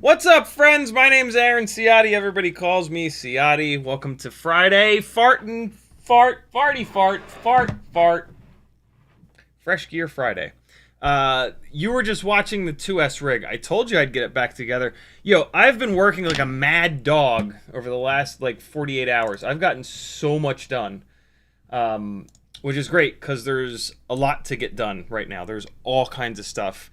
What's up, friends? My name's Aaron Ciotti. Everybody calls me Ciotti. Welcome to Friday. Farty fart. Fresh Gear Friday. You were just watching the 2S rig. I told you I'd get it back together. Yo, I've been working like a mad dog over the last, 48 hours. I've gotten so much done, which is great because there's a lot to get done right now. There's all kinds of stuff.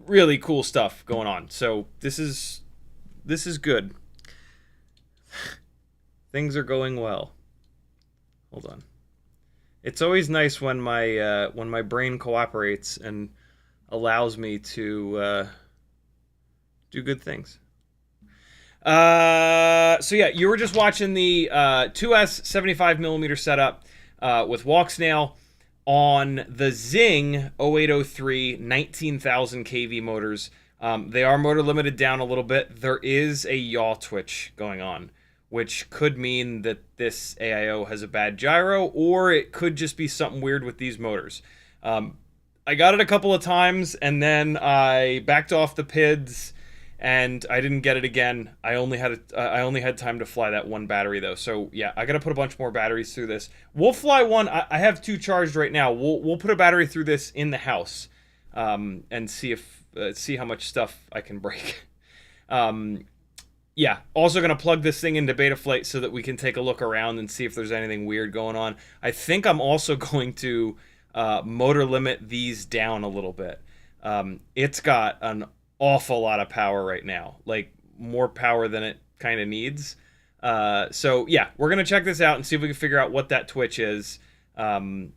Really cool stuff going on. So this is good. Things are going well. Hold on. It's always nice when my brain cooperates and allows me to do good things. So yeah, you were just watching the 2S 75mm setup with Walksnail on the Zing 0803 19,000 kV motors. They are motor limited down a little bit. There is a yaw twitch going on, which could mean that this AIO has a bad gyro, or it could just be something weird with these motors. I got it a couple of times, and then I backed off the PIDs, and I didn't get it again. I only had time to fly that one battery, though. So yeah, I got to put a bunch more batteries through this. We'll fly one. I have two charged right now. We'll put a battery through this in the house, and see how much stuff I can break. Yeah, also going to plug this thing into Betaflight so that we can take a look around and see if there's anything weird going on. I think I'm also going to motor limit these down a little bit. It's got an awful lot of power right now, like more power than it kind of needs. So yeah, we're going to check this out and see if we can figure out what that twitch is. And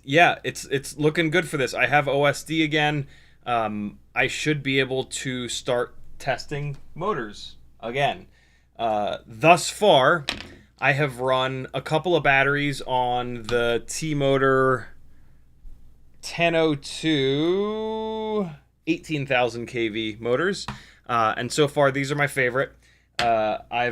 yeah, it's looking good for this. I have OSD again. I should be able to start testing motors again. Thus far, I have run a couple of batteries on the T-Motor 1002 18,000 kV motors, and so far these are my favorite. I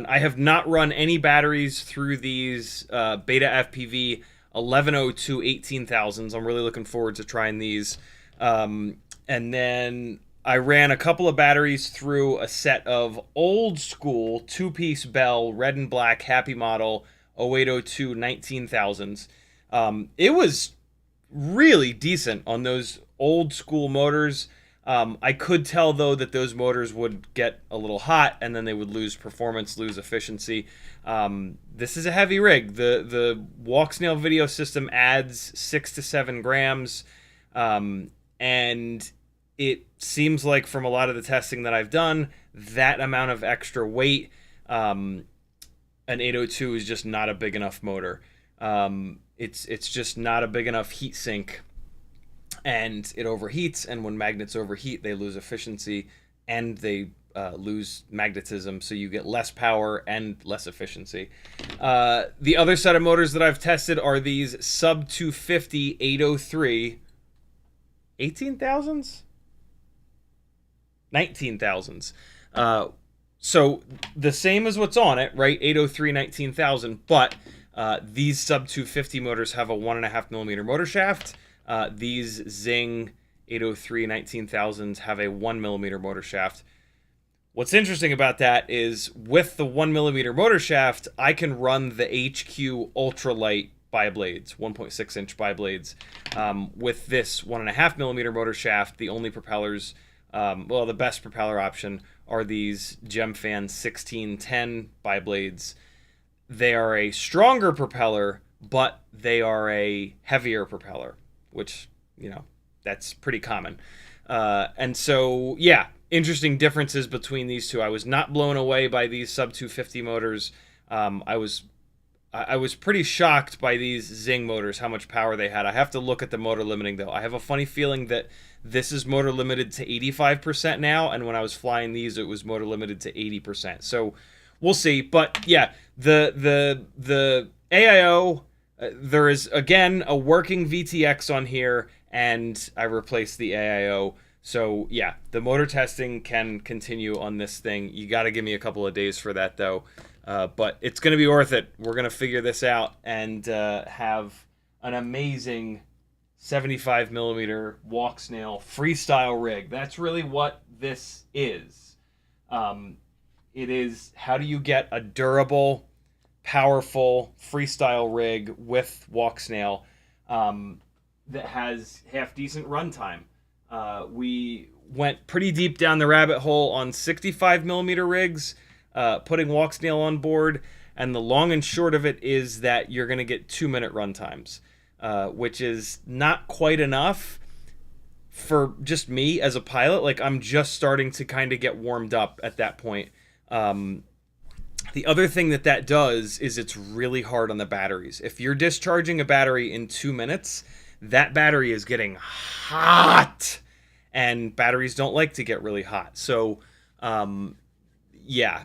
have not run any batteries through these Beta FPV 1102 18,000s. I'm really looking forward to trying these. And then I ran a couple of batteries through a set of old school two-piece Bell red and black happy model 0802 19,000s. It was really decent on those old school motors. I could tell though that those motors would get a little hot and then they would lose performance, lose efficiency. This is a heavy rig. The Walksnail video system adds 6 to 7 grams, and it seems like from a lot of the testing that I've done, that amount of extra weight, an 802 is just not a big enough motor. It's just not a big enough heat sink, and it overheats, and when magnets overheat they lose efficiency and they lose magnetism, so you get less power and less efficiency. The other set of motors that I've tested are these sub 250 803 18,000s? 19,000s. So the same as what's on it, right? 803 19,000, but these sub 250 motors have a 1.5 millimeter motor shaft. These Zing 803 19,000s have a 1 millimeter motor shaft. What's interesting about that is with the 1 millimeter motor shaft, I can run the HQ ultralight bi-blades, 1.6 inch bi-blades. With this 1.5 millimeter motor shaft, the only propellers, well, the best propeller option are these Gemfan 1610 bi-blades. They are a stronger propeller, but they are a heavier propeller, which, you know, that's pretty common. And so, yeah, interesting differences between these two. I was not blown away by these sub 250 motors. I was pretty shocked by these Zing motors, how much power they had. I have to look at the motor limiting, though. I have a funny feeling that this is motor limited to 85% now, and when I was flying these, it was motor limited to 80%. So we'll see. But yeah, the AIO, there is, again, a working VTX on here, and I replaced the AIO. So yeah, the motor testing can continue on this thing. You got to give me a couple of days for that, though. But it's going to be worth it. We're going to figure this out and have an amazing 75 millimeter Walksnail freestyle rig. That's really what this is. It is, how do you get a durable, powerful freestyle rig with Walksnail that has half decent runtime? We went pretty deep down the rabbit hole on 65 millimeter rigs, putting Walksnail on board, and the long and short of it is that you're going to get 2-minute runtimes, which is not quite enough for just me as a pilot. Like, I'm just starting to kind of get warmed up at that point. The other thing that does is it's really hard on the batteries. If you're discharging a battery in 2 minutes, that battery is getting hot, and batteries don't like to get really hot. So, yeah,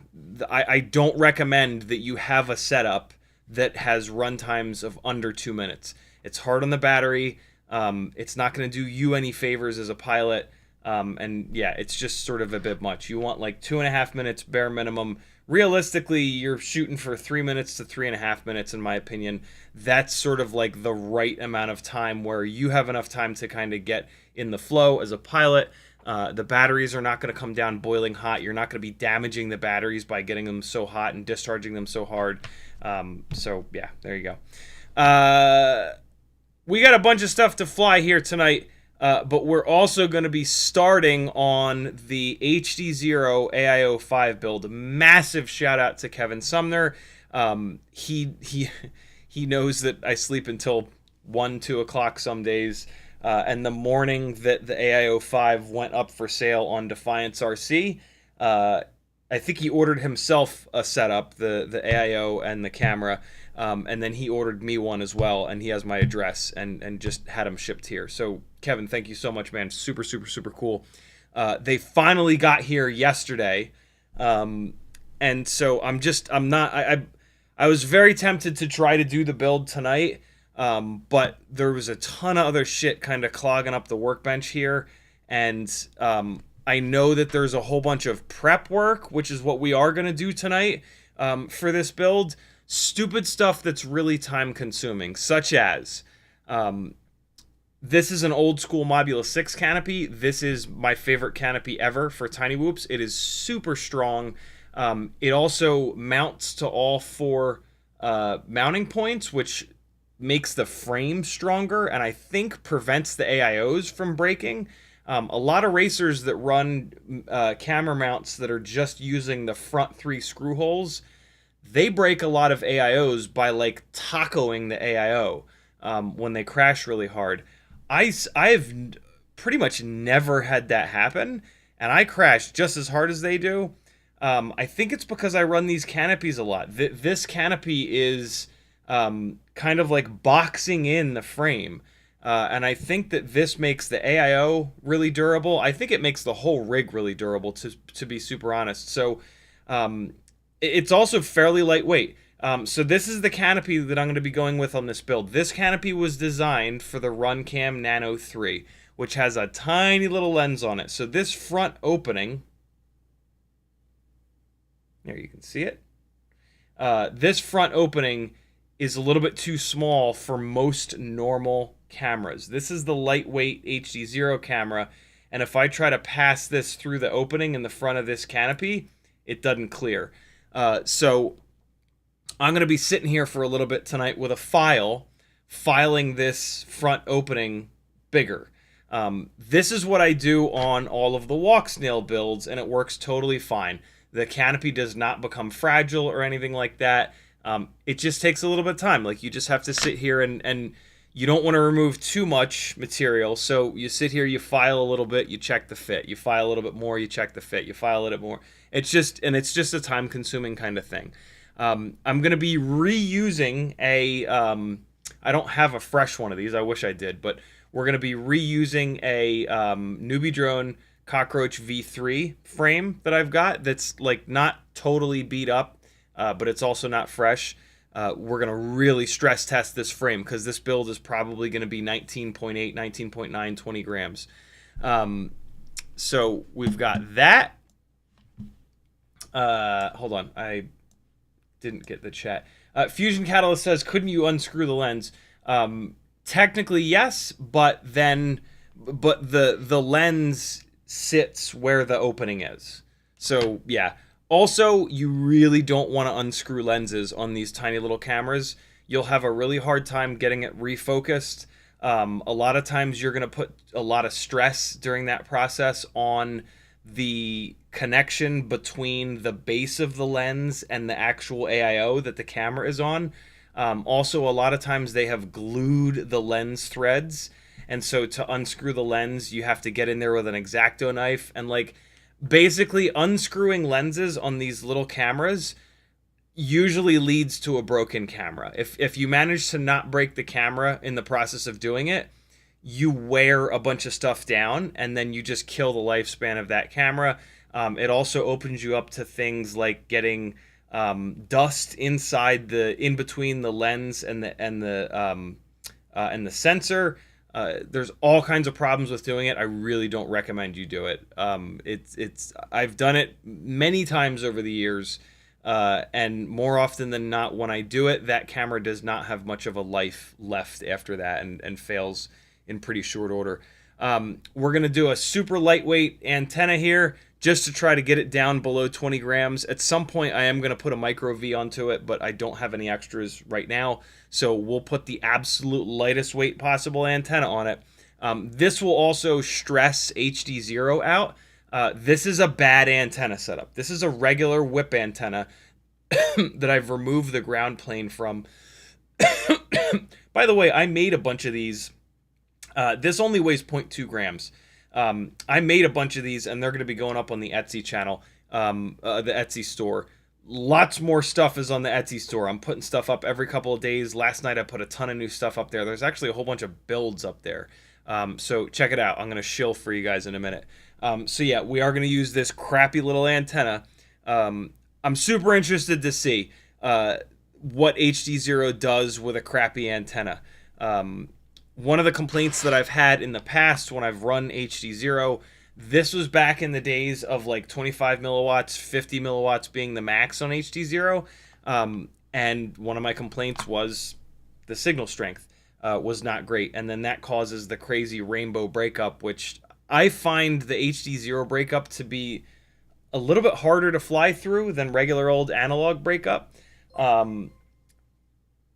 I don't recommend that you have a setup that has runtimes of under 2 minutes. It's hard on the battery. It's not going to do you any favors as a pilot. And yeah, it's just sort of a bit much. You want like 2.5 minutes bare minimum. Realistically, you're shooting for 3 minutes to 3.5 minutes, in my opinion. That's sort of like the right amount of time where you have enough time to kind of get in the flow as a pilot. The batteries are not going to come down boiling hot. You're not going to be damaging the batteries by getting them so hot and discharging them so hard. So yeah, there you go. We got a bunch of stuff to fly here tonight. But we're also going to be starting on the HDZero AIO 5 build. Massive shout out to Kevin Sumner. He knows that I sleep until 1, 2 o'clock some days. And the morning that the AIO 5 went up for sale on Defiance RC, I think he ordered himself a setup, the AIO and the camera. And then he ordered me one as well, and he has my address and just had them shipped here. So, Kevin, thank you so much, man. Super, super, super cool. They finally got here yesterday. And so I was very tempted to try to do the build tonight, but there was a ton of other shit kind of clogging up the workbench here. And I know that there's a whole bunch of prep work, which is what we are going to do tonight for this build. Stupid stuff that's really time consuming, such as this is an old school Modula 6 canopy. This is my favorite canopy ever for tiny whoops. It is super strong. It also mounts to all 4 mounting points, which makes the frame stronger, and I think prevents the AIOs from breaking. A lot of racers that run camera mounts that are just using the front 3 screw holes, they break a lot of AIOs by like tacoing the AIO when they crash really hard. I've pretty much never had that happen, and I crash just as hard as they do. I think it's because I run these canopies a lot. This canopy is kind of like boxing in the frame. And I think that this makes the AIO really durable. I think it makes the whole rig really durable, to be super honest. So it's also fairly lightweight. So this is the canopy that I'm going to be going with on this build. This canopy was designed for the Runcam Nano 3, which has a tiny little lens on it. So this front opening, there you can see it. This front opening is a little bit too small for most normal cameras. This is the lightweight HDZero camera, and if I try to pass this through the opening in the front of this canopy, it doesn't clear. So I'm going to be sitting here for a little bit tonight with a file, filing this front opening bigger. This is what I do on all of the Walksnail builds, and it works totally fine. The canopy does not become fragile or anything like that. It just takes a little bit of time. Like, you just have to sit here and you don't want to remove too much material. So you sit here, you file a little bit, you check the fit. You file a little bit more, you check the fit. You file a little bit more. It's just a time-consuming kind of thing. I'm going to be reusing a... I don't have a fresh one of these. I wish I did. But we're going to be reusing a Newbie Drone Cockroach V3 frame that I've got that's like not totally beat up. But it's also not fresh. We're going to really stress test this frame because this build is probably going to be 19.8, 19.9, 20 grams. So we've got that. Hold on. I didn't get the chat. Fusion Catalyst says, couldn't you unscrew the lens? Technically, yes, but the lens sits where the opening is. So, yeah. Also, you really don't want to unscrew lenses on these tiny little cameras. You'll have a really hard time getting it refocused. A lot of times you're going to put a lot of stress during that process on the connection between the base of the lens and the actual AIO that the camera is on. Also, a lot of times they have glued the lens threads. And so to unscrew the lens, you have to get in there with an X-Acto knife and like... Basically, unscrewing lenses on these little cameras usually leads to a broken camera. If you manage to not break the camera in the process of doing it, you wear a bunch of stuff down, and then you just kill the lifespan of that camera. It also opens you up to things like getting dust inside in between the lens and the sensor. There's all kinds of problems with doing it. I really don't recommend you do it. I've done it many times over the years, and more often than not, when I do it, that camera does not have much of a life left after that and fails in pretty short order. We're going to do a super lightweight antenna here just to try to get it down below 20 grams. At some point, I am going to put a micro V onto it, but I don't have any extras right now. So we'll put the absolute lightest weight possible antenna on it. This will also stress HDZero out. This is a bad antenna setup. This is a regular whip antenna that I've removed the ground plane from. By the way, I made a bunch of these. This only weighs 0.2 grams. I made a bunch of these, and they're going to be going up on the Etsy channel, the Etsy store. Lots more stuff is on the Etsy store. I'm putting stuff up every couple of days. Last night I put a ton of new stuff up there. There's actually a whole bunch of builds up there. So check it out. I'm going to shill for you guys in a minute. So yeah, we are going to use this crappy little antenna. I'm super interested to see what HDZero does with a crappy antenna. One of the complaints that I've had in the past when I've run HDZero, this was back in the days of like 25 milliwatts, 50 milliwatts being the max on HDZero. And one of my complaints was the signal strength was not great. And then that causes the crazy rainbow breakup, which I find the HDZero breakup to be a little bit harder to fly through than regular old analog breakup.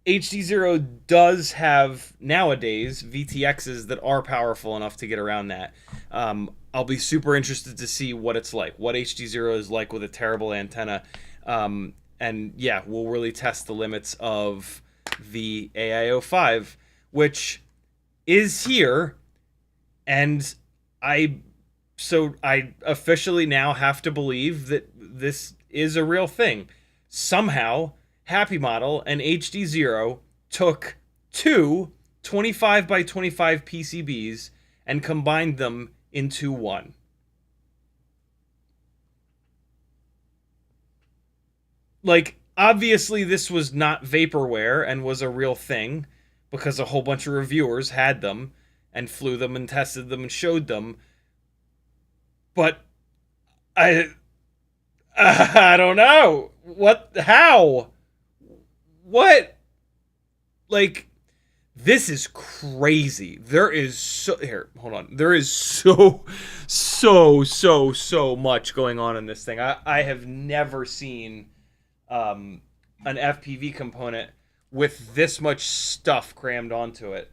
HDZero does have nowadays VTXs that are powerful enough to get around that. I'll be super interested to see what it's like, what HDZero is like with a terrible antenna. And yeah, we'll really test the limits of the AIO 5, which is here. And I officially now have to believe that this is a real thing. Somehow, happymodel and HDZero took two 25 by 25 PCBs and combined them into one. Like, obviously this was not vaporware and was a real thing, because a whole bunch of reviewers had them and flew them and tested them and showed them. But I don't know. How? What? Like, this is crazy. There is hold on. There is so much going on in this thing. I have never seen an FPV component with this much stuff crammed onto it.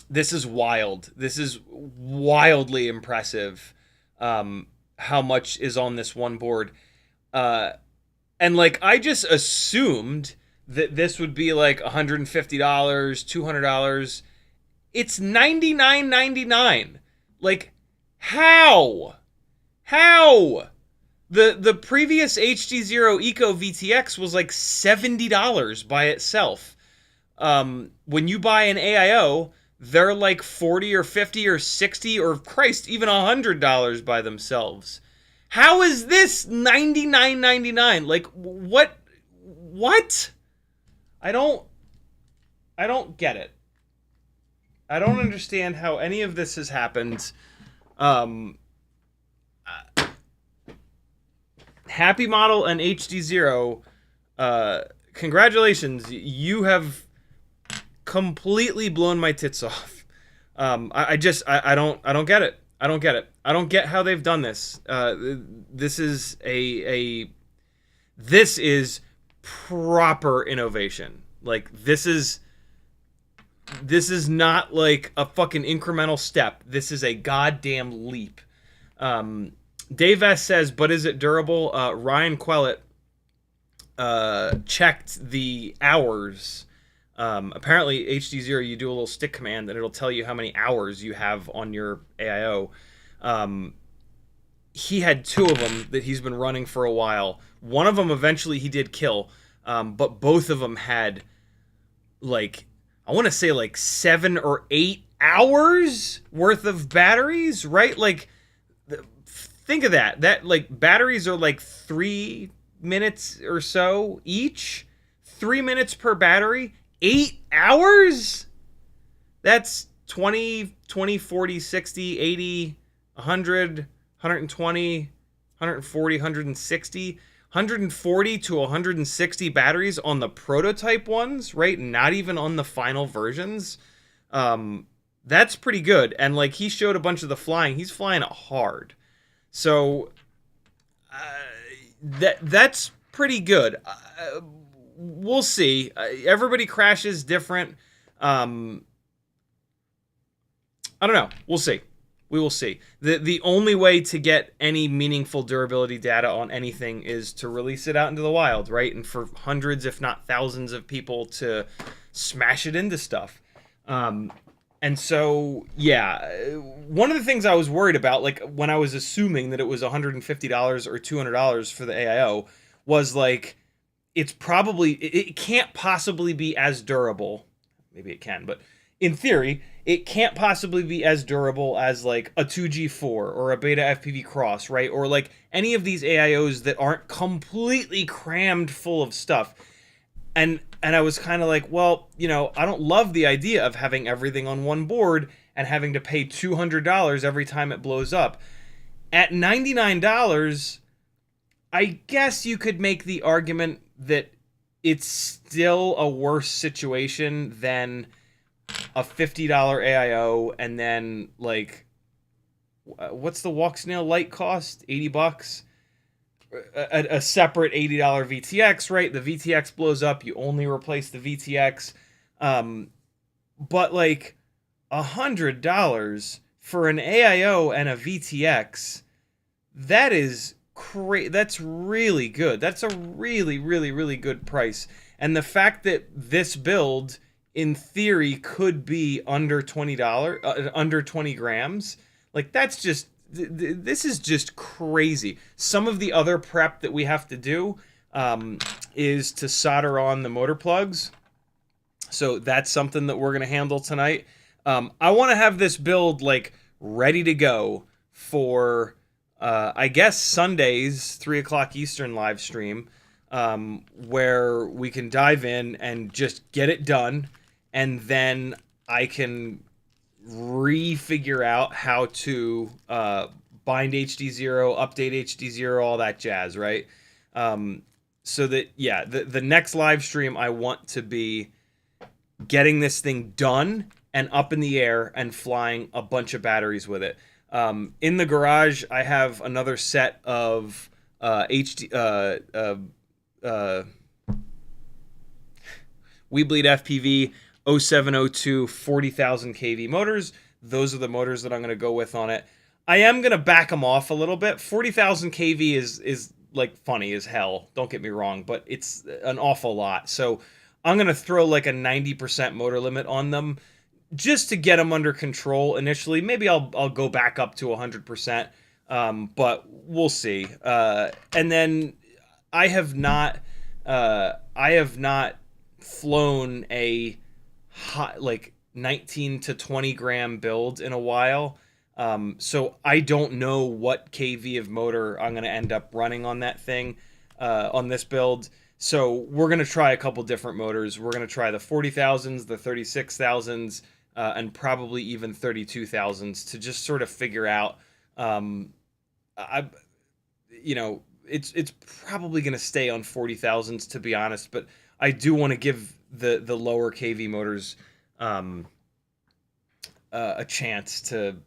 This is wild. This is wildly impressive. How much is on this one board. And like, I just assumed that this would be like $150, $200. It's $99.99. Like, how? The previous HDZero Eco VTX was like $70 by itself. When you buy an AIO, they're like $40 or $50 or $60 or Christ, even $100 by themselves. How is this $99.99? Like, what? I don't get it. I don't understand how any of this has happened. happymodel and HDZero, congratulations. You have completely blown my tits off. I don't get it. I don't get it. I don't get how they've done this. This is proper innovation. Like, this is not like a fucking incremental step. This is a goddamn leap. Dave S says, but is it durable? Ryan Quellet checked the hours. Apparently HDZero, you do a little stick command and it'll tell you how many hours you have on your AIO. He had two of them that he's been running for a while. One of them eventually he did kill, but both of them had, like, I want to say like 7 or 8 hours worth of batteries, right? Like, think of that. That, like, batteries are like 3 minutes or so each. 3 minutes per battery. 8 hours? That's 20, 40, 60, 80, 100, 120, 140, 160. 140 to 160 batteries on the prototype ones, right? Not even on the final versions. That's pretty good. And, like, he showed a bunch of the flying. He's flying it hard. So, that's pretty good. We'll see. Everybody crashes different. I don't know. We'll see. We will see. The only way to get any meaningful durability data on anything is to release it out into the wild, right? And for hundreds, if not thousands of people to smash it into stuff. And so, yeah, one of the things I was worried about, like, when I was assuming that it was $150 or $200 for the AIO, was like, it can't possibly be as durable. Maybe it can, but in theory, it can't possibly be as durable as, like, a 2G4 or a Beta FPV Cross, right? Or, like, any of these AIOs that aren't completely crammed full of stuff. And I was kind of like, well, you know, I don't love the idea of having everything on one board and having to pay $200 every time it blows up. At $99, I guess you could make the argument that it's still a worse situation than a $50 AIO, and then, like, what's the Walksnail light cost? $80? a separate $80 VTX, right? The VTX blows up, you only replace the VTX. But like $100 for an AIO and a VTX, that is that's really good. That's a really, really, really good price. And the fact that this build, in theory, could be under $20, under 20 grams, like that's just, this is just crazy. Some of the other prep that we have to do is to solder on the motor plugs. So that's something that we're going to handle tonight. I want to have this build like ready to go for, I guess, Sunday's 3 o'clock Eastern live stream, where we can dive in and just get it done. And then I can figure out how to bind HDZero, update HDZero, all that jazz, right? So that, yeah, the next live stream I want to be getting this thing done and up in the air and flying a bunch of batteries with it. In the garage, I have another set of We Bleed FPV 0702 40,000 kV motors. Those are the motors that I'm going to go with on it. I am going to back them off a little bit. 40,000 kV is like funny as hell. Don't get me wrong, but it's an awful lot. So I'm going to throw like a 90% motor limit on them just to get them under control initially. Maybe I'll go back up to 100%, but we'll see. And then I have not flown a hot, like 19 to 20 gram build in a while. So I don't know what kV of motor I'm going to end up running on that thing, on this build. So we're going to try a couple different motors. We're going to try the 40,000s, the 36,000s, and probably even 32,000s to just sort of figure out, it's probably going to stay on 40,000s, to be honest, but I do want to give the lower kV motors a chance to,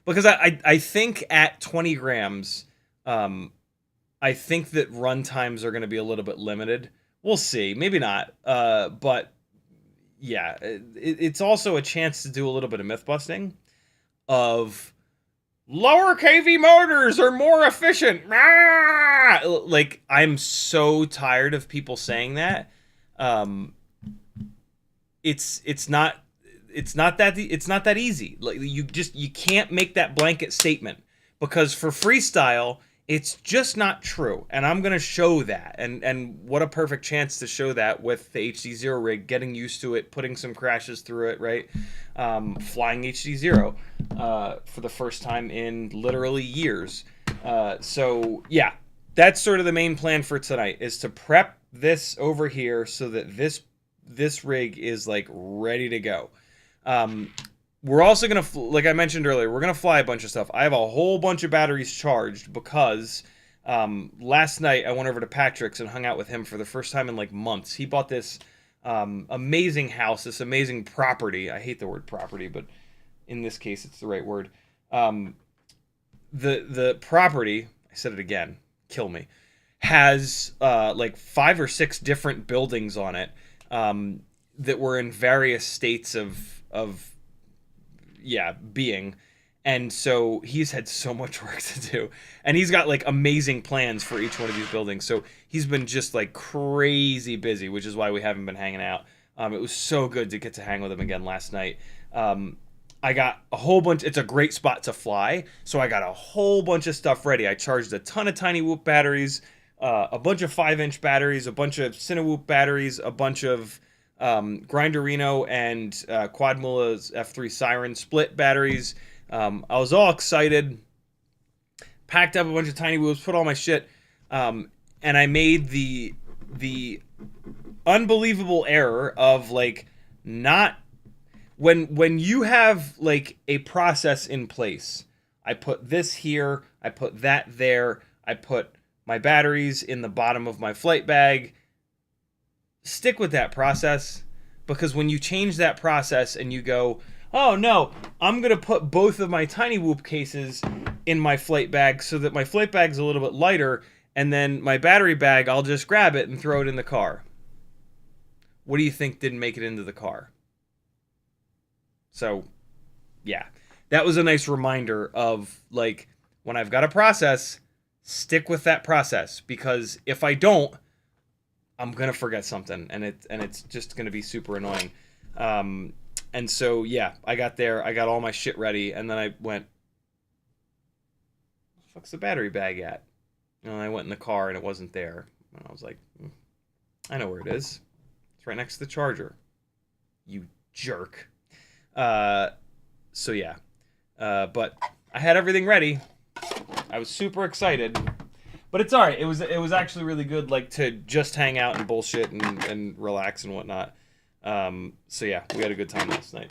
because I think at 20 grams, I think that run times are going to be a little bit limited. We'll see. Maybe not. But yeah, it's also a chance to do a little bit of myth busting of lower kV motors are more efficient. Like, I'm so tired of people saying that. It's not that easy. Like, you can't make that blanket statement, because for freestyle, it's just not true. And I'm going to show that. And what a perfect chance to show that with the HDZero rig, getting used to it, putting some crashes through it, right? Flying HDZero for the first time in literally years. So, yeah, that's sort of the main plan for tonight, is to prep this over here so that this rig is, like, ready to go. We're also going to, like I mentioned earlier, we're going to fly a bunch of stuff. I have a whole bunch of batteries charged because last night I went over to Patrick's and hung out with him for the first time in like months. He bought this amazing house, this amazing property. I hate the word property, but in this case it's the right word. The property, I said it again, kill me, has like 5 or 6 different buildings on it that were in various states of being. And so he's had so much work to do, and he's got like amazing plans for each one of these buildings. So he's been just like crazy busy, which is why we haven't been hanging out. It was so good to get to hang with him again last night. I got a whole bunch. It's a great spot to fly, so I got a whole bunch of stuff ready. I charged a ton of Tiny Whoop batteries, a bunch of 5-inch batteries, a bunch of Cinewhoop batteries, a bunch of Grinderino and Quadmula's F3 Siren split batteries. I was all excited, packed up a bunch of Tiny Whoops, put all my shit, and I made the unbelievable error of like not when you have like a process in place. I put this here, I put that there, I put my batteries in the bottom of my flight bag. Stick with that process, because when you change that process and you go, oh no, I'm going to put both of my Tiny Whoop cases in my flight bag so that my flight bag's a little bit lighter, and then my battery bag, I'll just grab it and throw it in the car. What do you think didn't make it into the car? So, yeah. That was a nice reminder of, like, when I've got a process, stick with that process, because if I don't, I'm gonna forget something, and it's just gonna be super annoying. And so yeah, I got there, I got all my shit ready, and then I went, "Where the fuck's the battery bag at?" And I went in the car, and it wasn't there. And I was like, I know where it is. It's right next to the charger. You jerk. So yeah, but I had everything ready. I was super excited. But it's alright. It was actually really good, like, to just hang out and bullshit and relax and whatnot. So yeah, we had a good time last night.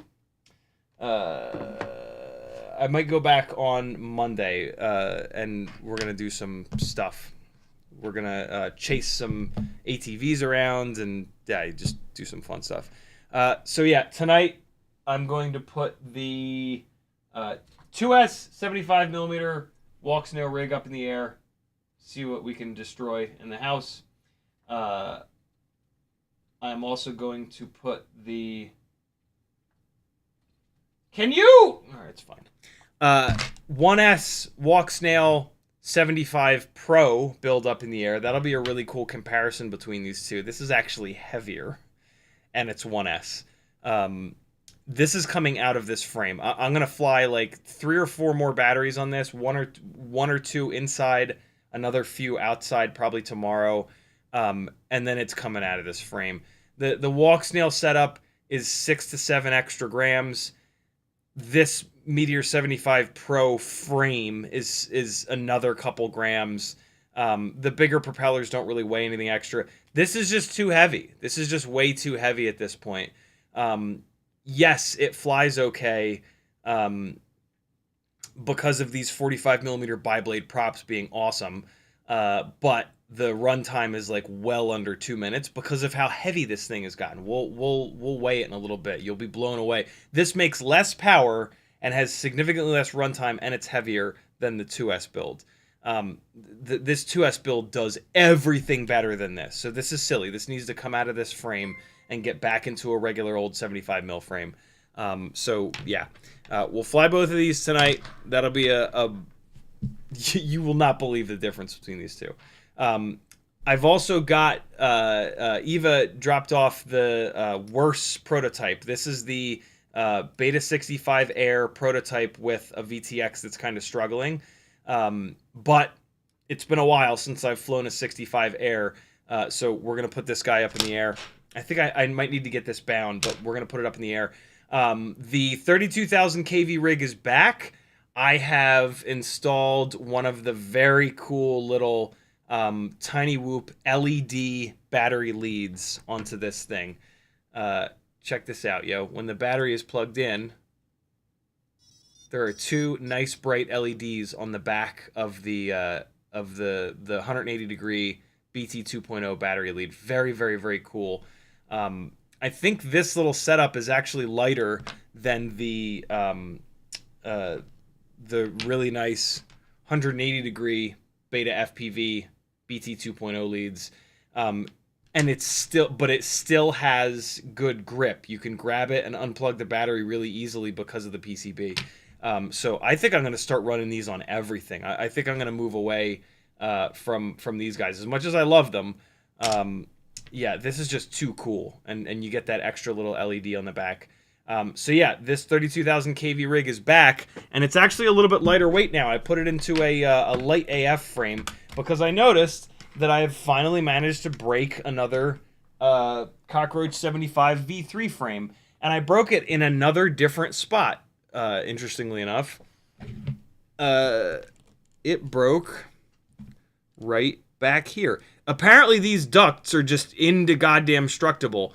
I might go back on Monday, and we're gonna do some stuff. We're gonna chase some ATVs around and yeah, just do some fun stuff. So yeah, tonight I'm going to put the 2S 75mm Walksnail rig up in the air. See what we can destroy in the house. I'm also going to put the... Can you? Alright, it's fine. 1S Walksnail 75 Pro build up in the air. That'll be a really cool comparison between these two. This is actually heavier, and it's 1S. This is coming out of this frame. I'm going to fly like 3 or 4 more batteries on this. One or two inside, another few outside probably tomorrow, and then it's coming out of this frame. The Walksnail setup is 6 to 7 extra grams. This Meteor 75 Pro frame is another couple grams. The bigger propellers don't really weigh anything extra. This is just too heavy. This is just way too heavy at this point. Yes, it flies okay because of these 45mm bi-blade props being awesome, but the runtime is like well under 2 minutes because of how heavy this thing has gotten. We'll weigh it in a little bit. You'll be blown away. This makes less power and has significantly less runtime, and it's heavier than the 2S build. This 2S build does everything better than this. So this is silly. This needs to come out of this frame and get back into a regular old 75mm frame. So yeah, we'll fly both of these tonight. That'll be you will not believe the difference between these two. I've also got Eva dropped off the worse prototype. This is the Beta 65 Air prototype with a VTX that's kind of struggling. But it's been a while since I've flown a 65 Air, so we're going to put this guy up in the air. I think I might need to get this bound, but we're going to put it up in the air. The 32,000 kV rig is back. I have installed one of the very cool little Tiny Whoop LED battery leads onto this thing. Check this out, yo. When the battery is plugged in, there are 2 nice bright LEDs on the back of the 180 degree BT 2.0 battery lead. Very, very, very cool. I think this little setup is actually lighter than the really nice 180 degree Beta FPV BT 2.0 leads. And it still has good grip. You can grab it and unplug the battery really easily because of the PCB. So I think I'm going to start running these on everything. I think I'm going to move away from these guys. As much as I love them, yeah, this is just too cool. And you get that extra little LED on the back. So yeah, this 32,000 kV rig is back, and it's actually a little bit lighter weight now. I put it into a light AF frame because I noticed that I have finally managed to break another Cockroach 75 V3 frame, and I broke it in another different spot. Interestingly enough, it broke right back here. Apparently these ducts are just into goddamn structable,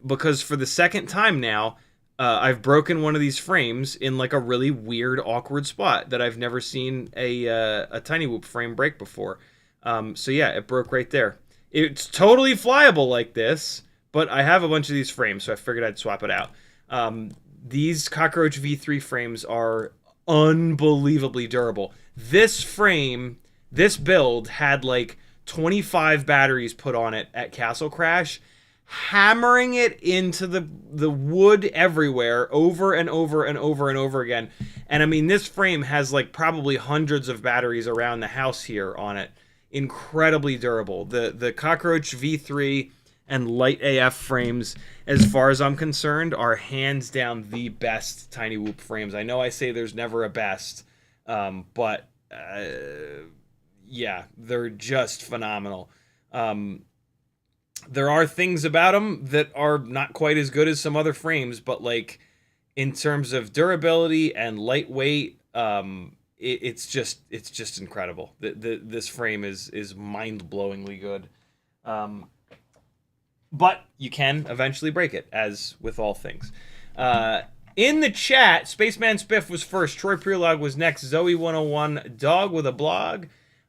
because for the second time now, I've broken one of these frames in like a really weird, awkward spot that I've never seen a Tiny Whoop frame break before. So yeah, it broke right there. It's totally flyable like this, but I have a bunch of these frames, so I figured I'd swap it out. These Cockroach V3 frames are unbelievably durable. This frame, this build had like 25 batteries put on it at Castle Crash, hammering it into the wood everywhere over and over and over and over again. And I mean, this frame has like probably hundreds of batteries around the house here on it. Incredibly durable. The Cockroach V3 and Light AF frames, as far as I'm concerned, are hands down the best Tiny Whoop frames. I know I say there's never a best, but yeah, they're just phenomenal. There are things about them that are not quite as good as some other frames, but like in terms of durability and lightweight, it's just incredible. This frame is mind-blowingly good. But you can eventually break it, as with all things. In the chat, Spaceman Spiff was first, Troy Prelog was next, Zoe101, Dog with a Blog,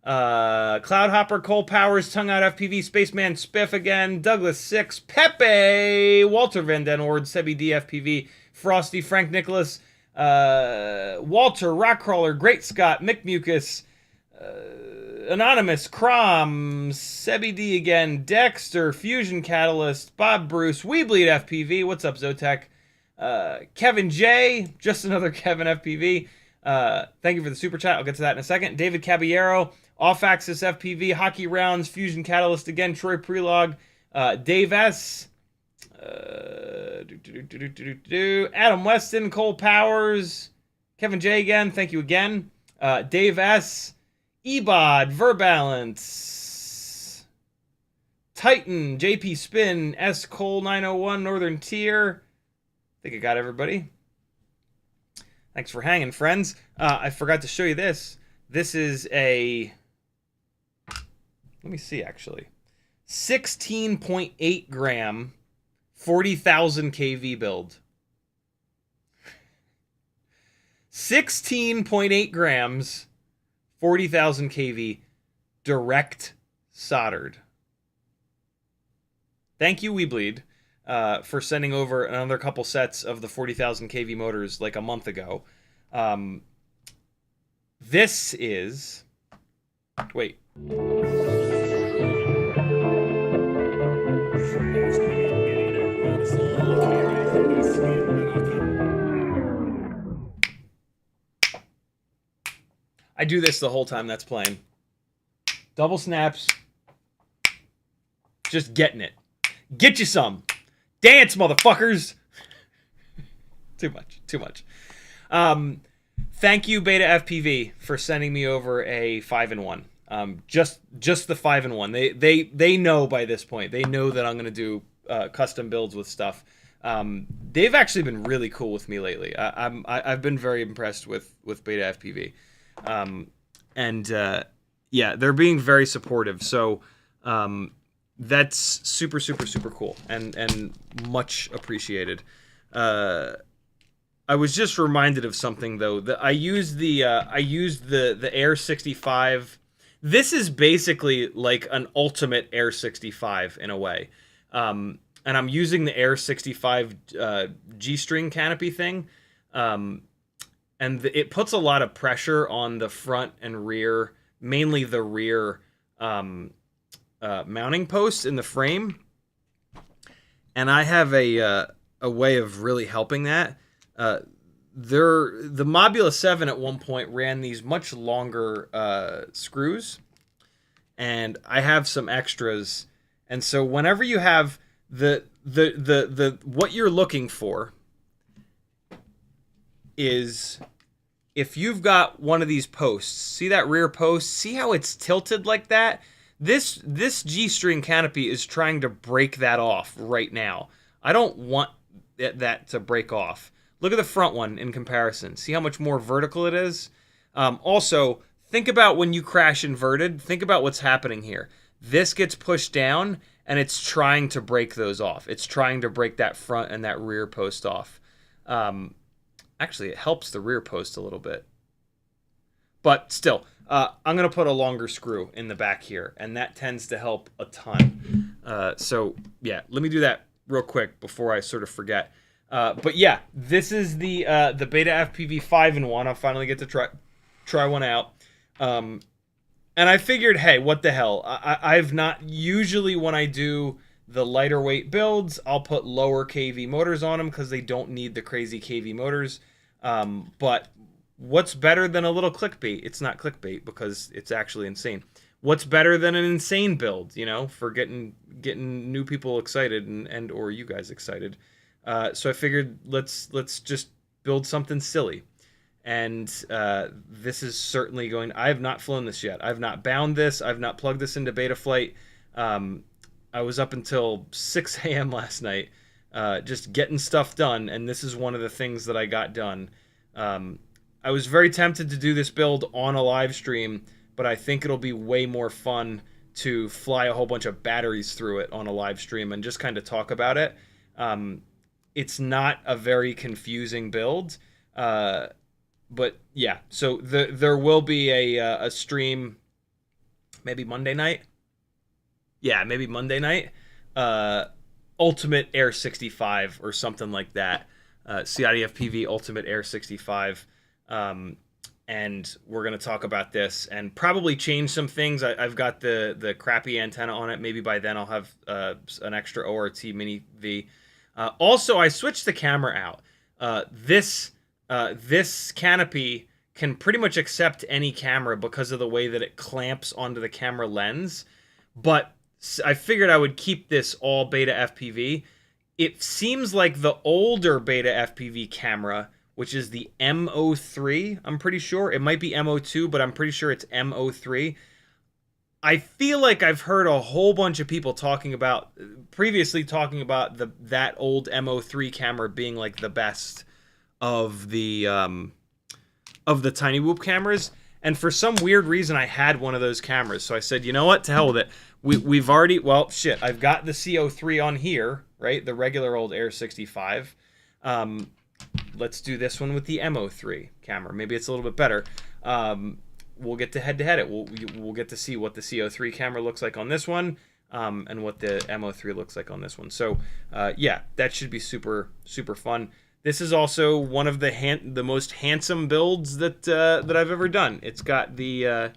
Cloudhopper, Cole Powers, Tongue Out FPV, Spaceman Spiff again, Douglas 6, Pepe, Walter Van Den Ord, Sebi DFPV, Frosty, Frank Nicholas, Walter, Rockcrawler, Great Scott, Mick Mucus, Anonymous, Crom, Sebi D again, Dexter, Fusion Catalyst, Bob Bruce, We Bleed FPV, what's up Zotek, Kevin J, just another Kevin FPV, thank you for the super chat, I'll get to that in a second, David Caballero, Off Axis FPV, Hockey Rounds, Fusion Catalyst again, Troy Prelog, Dave S, Adam Weston, Cole Powers, Kevin J again, thank you again, Dave S, Ebod, Verbalance, Titan, JP Spin, S Cole 901, Northern Tier. I think I got everybody. Thanks for hanging, friends. I forgot to show you this. This is a, let me see actually, 16.8 gram, 40,000 kV build. 16.8 grams, 40,000 kV, direct soldered. Thank you, We Bleed, for sending over another couple sets of the 40,000 kV motors like a month ago. This is... Wait. I do this the whole time that's playing. Double snaps. Just getting it. Get you some. Dance, motherfuckers. Too much. Thank you, Beta FPV, for sending me over a 5-in-1. Just the 5-in-1. They know by this point. They know that I'm going to do custom builds with stuff. They've actually been really cool with me lately. I've been very impressed with Beta FPV. Yeah, they're being very supportive. So that's super cool and much appreciated. I was just reminded of something though, that I used the Air 65. This is basically like an ultimate Air 65 in a way. And I'm using the Air 65 G-string canopy thing. And it puts a lot of pressure on the front and rear, mainly the rear mounting posts in the frame. And I have a way of really helping that. The Mobula 7 at one point ran these much longer screws, and I have some extras. And so whenever you have the what you're looking for is, if you've got one of these posts, see that rear post, see how it's tilted like that? This G-string canopy is trying to break that off right now. I don't want that to break off. Look at the front one in comparison. See how much more vertical it is? Also, think about when you crash inverted. Think about what's happening here. This gets pushed down, and it's trying to break those off. It's trying to break that front and that rear post off. Actually, it helps the rear post a little bit. But still, I'm going to put a longer screw in the back here, and that tends to help a ton. So, yeah, let me do that real quick before I sort of forget. But yeah, this is the Beta FPV 5-in-1. I'll finally get to try one out. And I figured, hey, what the hell? I've not usually, when I do the lighter weight builds, I'll put lower kV motors on them because they don't need the crazy kV motors. But what's better than a little clickbait? It's not clickbait because it's actually insane. What's better than an insane build, you know, for getting new people excited and or you guys excited? So I figured let's just build something silly. And this is certainly going... I have not flown this yet. I've not bound this. I've not plugged this into Betaflight. I was up until 6 a.m. last night just getting stuff done, and this is one of the things that I got done. I was very tempted to do this build on a live stream, but I think it'll be way more fun to fly a whole bunch of batteries through it on a live stream and just kind of talk about it. It's not a very confusing build, but yeah. So there will be a stream, maybe Monday night. Yeah, maybe Monday night. Ultimate Air 65 or something like that. CiottiFPV Ultimate Air 65. And we're going to talk about this and probably change some things. I've got the crappy antenna on it. Maybe by then I'll have an extra ORT Mini V. Also, I switched the camera out. This canopy can pretty much accept any camera because of the way that it clamps onto the camera lens. But I figured I would keep this all Beta FPV. It seems like the older Beta FPV camera, which is the M03, I'm pretty sure. It might be M02, but I'm pretty sure it's M03. I feel like I've heard a whole bunch of people previously talking about that old M03 camera being like the best of the Tiny Whoop cameras. And for some weird reason, I had one of those cameras. So I said, you know what? To hell with it. We've already... Well, shit. I've got the CO3 on here, right? The regular old Air 65. Let's do this one with the M03 camera. Maybe it's a little bit better. We'll get to head-to-head it. We'll get to see what the CO3 camera looks like on this one, and what the M03 looks like on this one. So, yeah, that should be super, super fun. This is also one of the most handsome builds that I've ever done. It's got the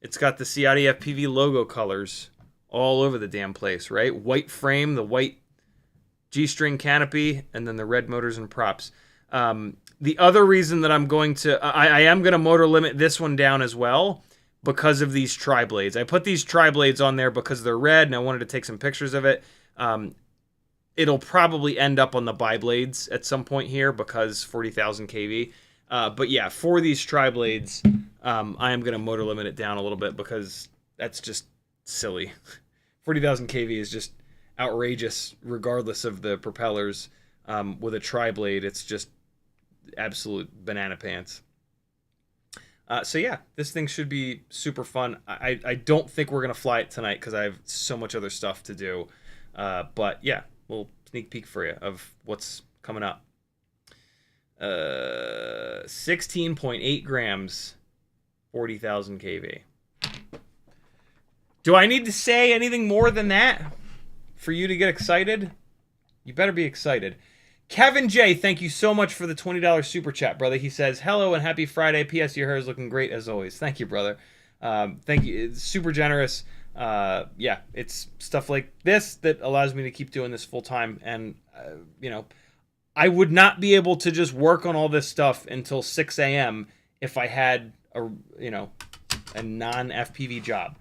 CiottiFPV logo colors all over the damn place, right? White frame, the white G-string canopy, and then the red motors and props. The other reason that I'm going to... I am going to motor limit this one down as well because of these tri-blades. I put these tri-blades on there because they're red, and I wanted to take some pictures of it. It'll probably end up on the bi-blades at some point here because 40,000 kV. But yeah, for these tri-blades, I am going to motor limit it down a little bit because that's just silly. 40,000 kV is just outrageous regardless of the propellers. With a tri-blade, it's just absolute banana pants. So yeah, this thing should be super fun. I don't think we're going to fly it tonight because I have so much other stuff to do. But yeah, we'll sneak peek for you of what's coming up. 16.8 grams, 40,000 kV. Do I need to say anything more than that for you to get excited? You better be excited. Kevin J, thank you so much for the $20 super chat, brother. He says, hello and happy Friday. P.S. Your hair is looking great as always. Thank you, brother. Thank you. It's super generous. Yeah, it's stuff like this that allows me to keep doing this full time. And, you know, I would not be able to just work on all this stuff until 6 a.m. if I had a non-FPV job.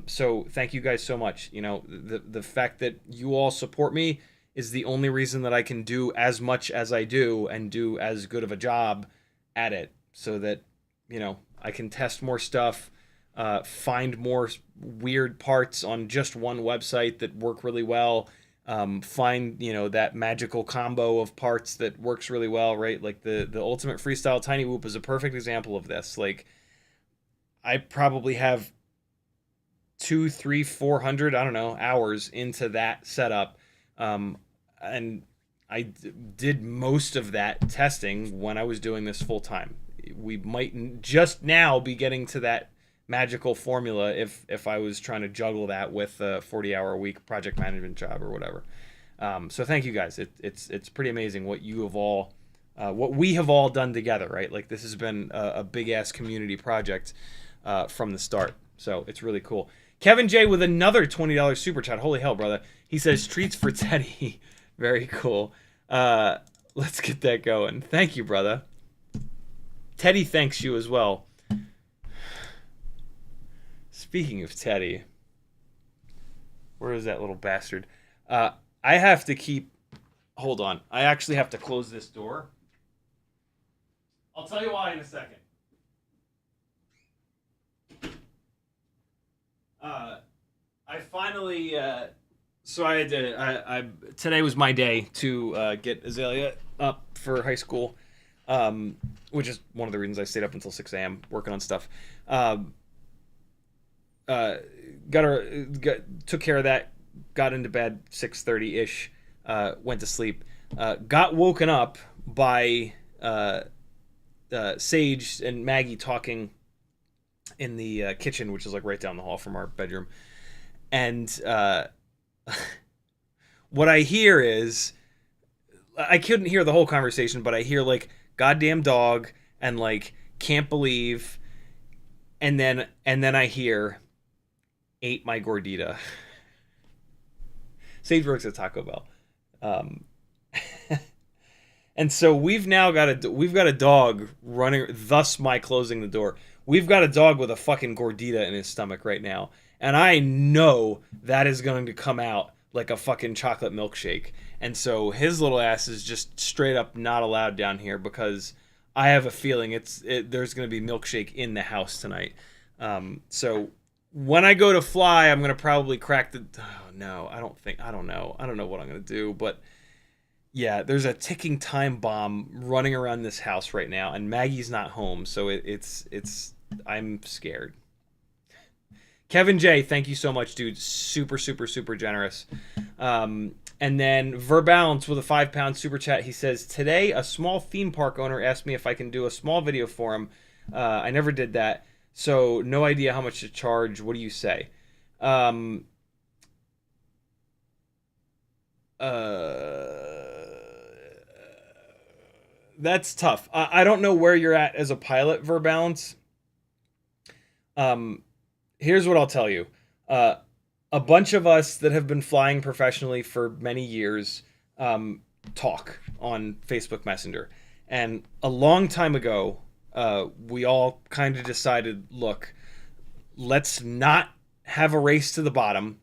So thank you guys so much. You know, the fact that you all support me is the only reason that I can do as much as I do and do as good of a job at it, so that, you know, I can test more stuff, find more weird parts on just one website that work really well, find, you know, that magical combo of parts that works really well, right? Like the Ultimate Freestyle Tiny Whoop is a perfect example of this. Like, I probably have 200, 300, 400, I don't know, hours into that setup. And I did most of that testing when I was doing this full time. We might just now be getting to that magical formula if I was trying to juggle that with a 40-hour-a-week project management job or whatever. So thank you guys. It's pretty amazing what you have all, what we have all done together, right? Like this has been a big ass community project from the start. So it's really cool. Kevin J with another $20 super chat. Holy hell, brother. He says treats for Teddy. Very cool. Let's get that going. Thank you, brother. Teddy thanks you as well. Speaking of Teddy, where is that little bastard? I have to keep... Hold on. I actually have to close this door. I'll tell you why in a second. I finally... so I had to... today was my day to get Azalea up for high school, which is one of the reasons I stayed up until 6 a.m. working on stuff. Took care of that, got into bed 6:30-ish, went to sleep, got woken up by Sage and Maggie talking in the kitchen, which is like right down the hall from our bedroom. And what I hear is, I couldn't hear the whole conversation, but I hear like goddamn dog and like can't believe, and then I hear ate my gordita. Sage works at Taco Bell, and so we've got a dog running. Thus, my closing the door. We've got a dog with a fucking gordita in his stomach right now, and I know that is going to come out like a fucking chocolate milkshake. And so his little ass is just straight up not allowed down here because I have a feeling there's going to be milkshake in the house tonight. So when I go to fly, I'm going to probably crack the... Oh, no, I don't know what I'm going to do. But yeah, there's a ticking time bomb running around this house right now, and Maggie's not home, so I'm scared. Kevin J, thank you so much, dude. Super, super, super generous. And then Verbalance with a £5 super chat. He says, today a small theme park owner asked me if I can do a small video for him. I never did that, so no idea how much to charge. What do you say? That's tough. I don't know where you're at as a pilot, Verbalance. Here's what I'll tell you. A bunch of us that have been flying professionally for many years talk on Facebook Messenger. And a long time ago, we all kind of decided, look, let's not have a race to the bottom,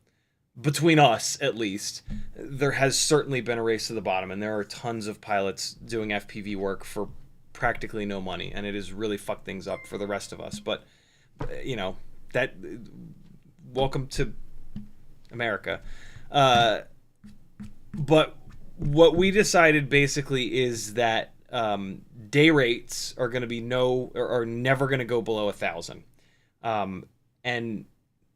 between us at least. There has certainly been a race to the bottom, and there are tons of pilots doing FPV work for practically no money, and it has really fucked things up for the rest of us. But, you know, that... Welcome to America. But what we decided basically is that day rates are going to be are never going to go below 1,000. And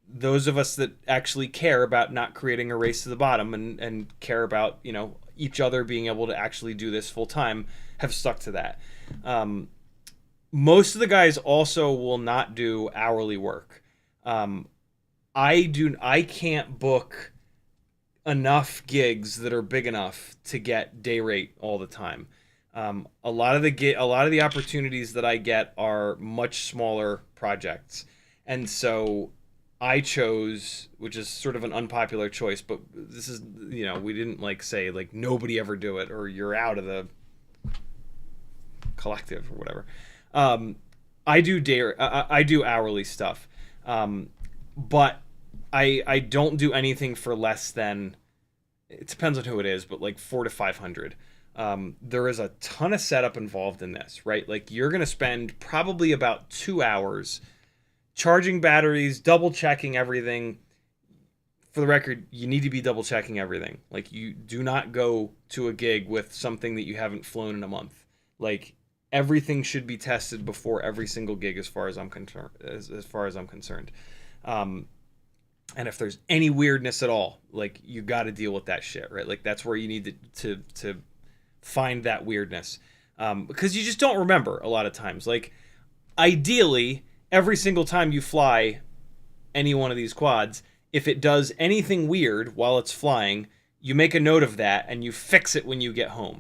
those of us that actually care about not creating a race to the bottom and care about, you know, each other being able to actually do this full time have stuck to that. Most of the guys also will not do hourly work. I can't book enough gigs that are big enough to get day rate all the time. A lot of the opportunities that I get are much smaller projects, and so I chose, which is sort of an unpopular choice, but this is, you know, we didn't like say like nobody ever do it or you're out of the collective or whatever. I do hourly stuff, but I don't do anything for less than, it depends on who it is, but like 400 to 500. There is a ton of setup involved in this, right? Like you're going to spend probably about 2 hours charging batteries, double checking everything. For the record, you need to be double checking everything. Like you do not go to a gig with something that you haven't flown in a month. Like everything should be tested before every single gig, as far as I'm concerned. And if there's any weirdness at all, like you got to deal with that shit, right? Like that's where you need to find that weirdness, because you just don't remember a lot of times. Like ideally, every single time you fly any one of these quads, if it does anything weird while it's flying, you make a note of that and you fix it when you get home.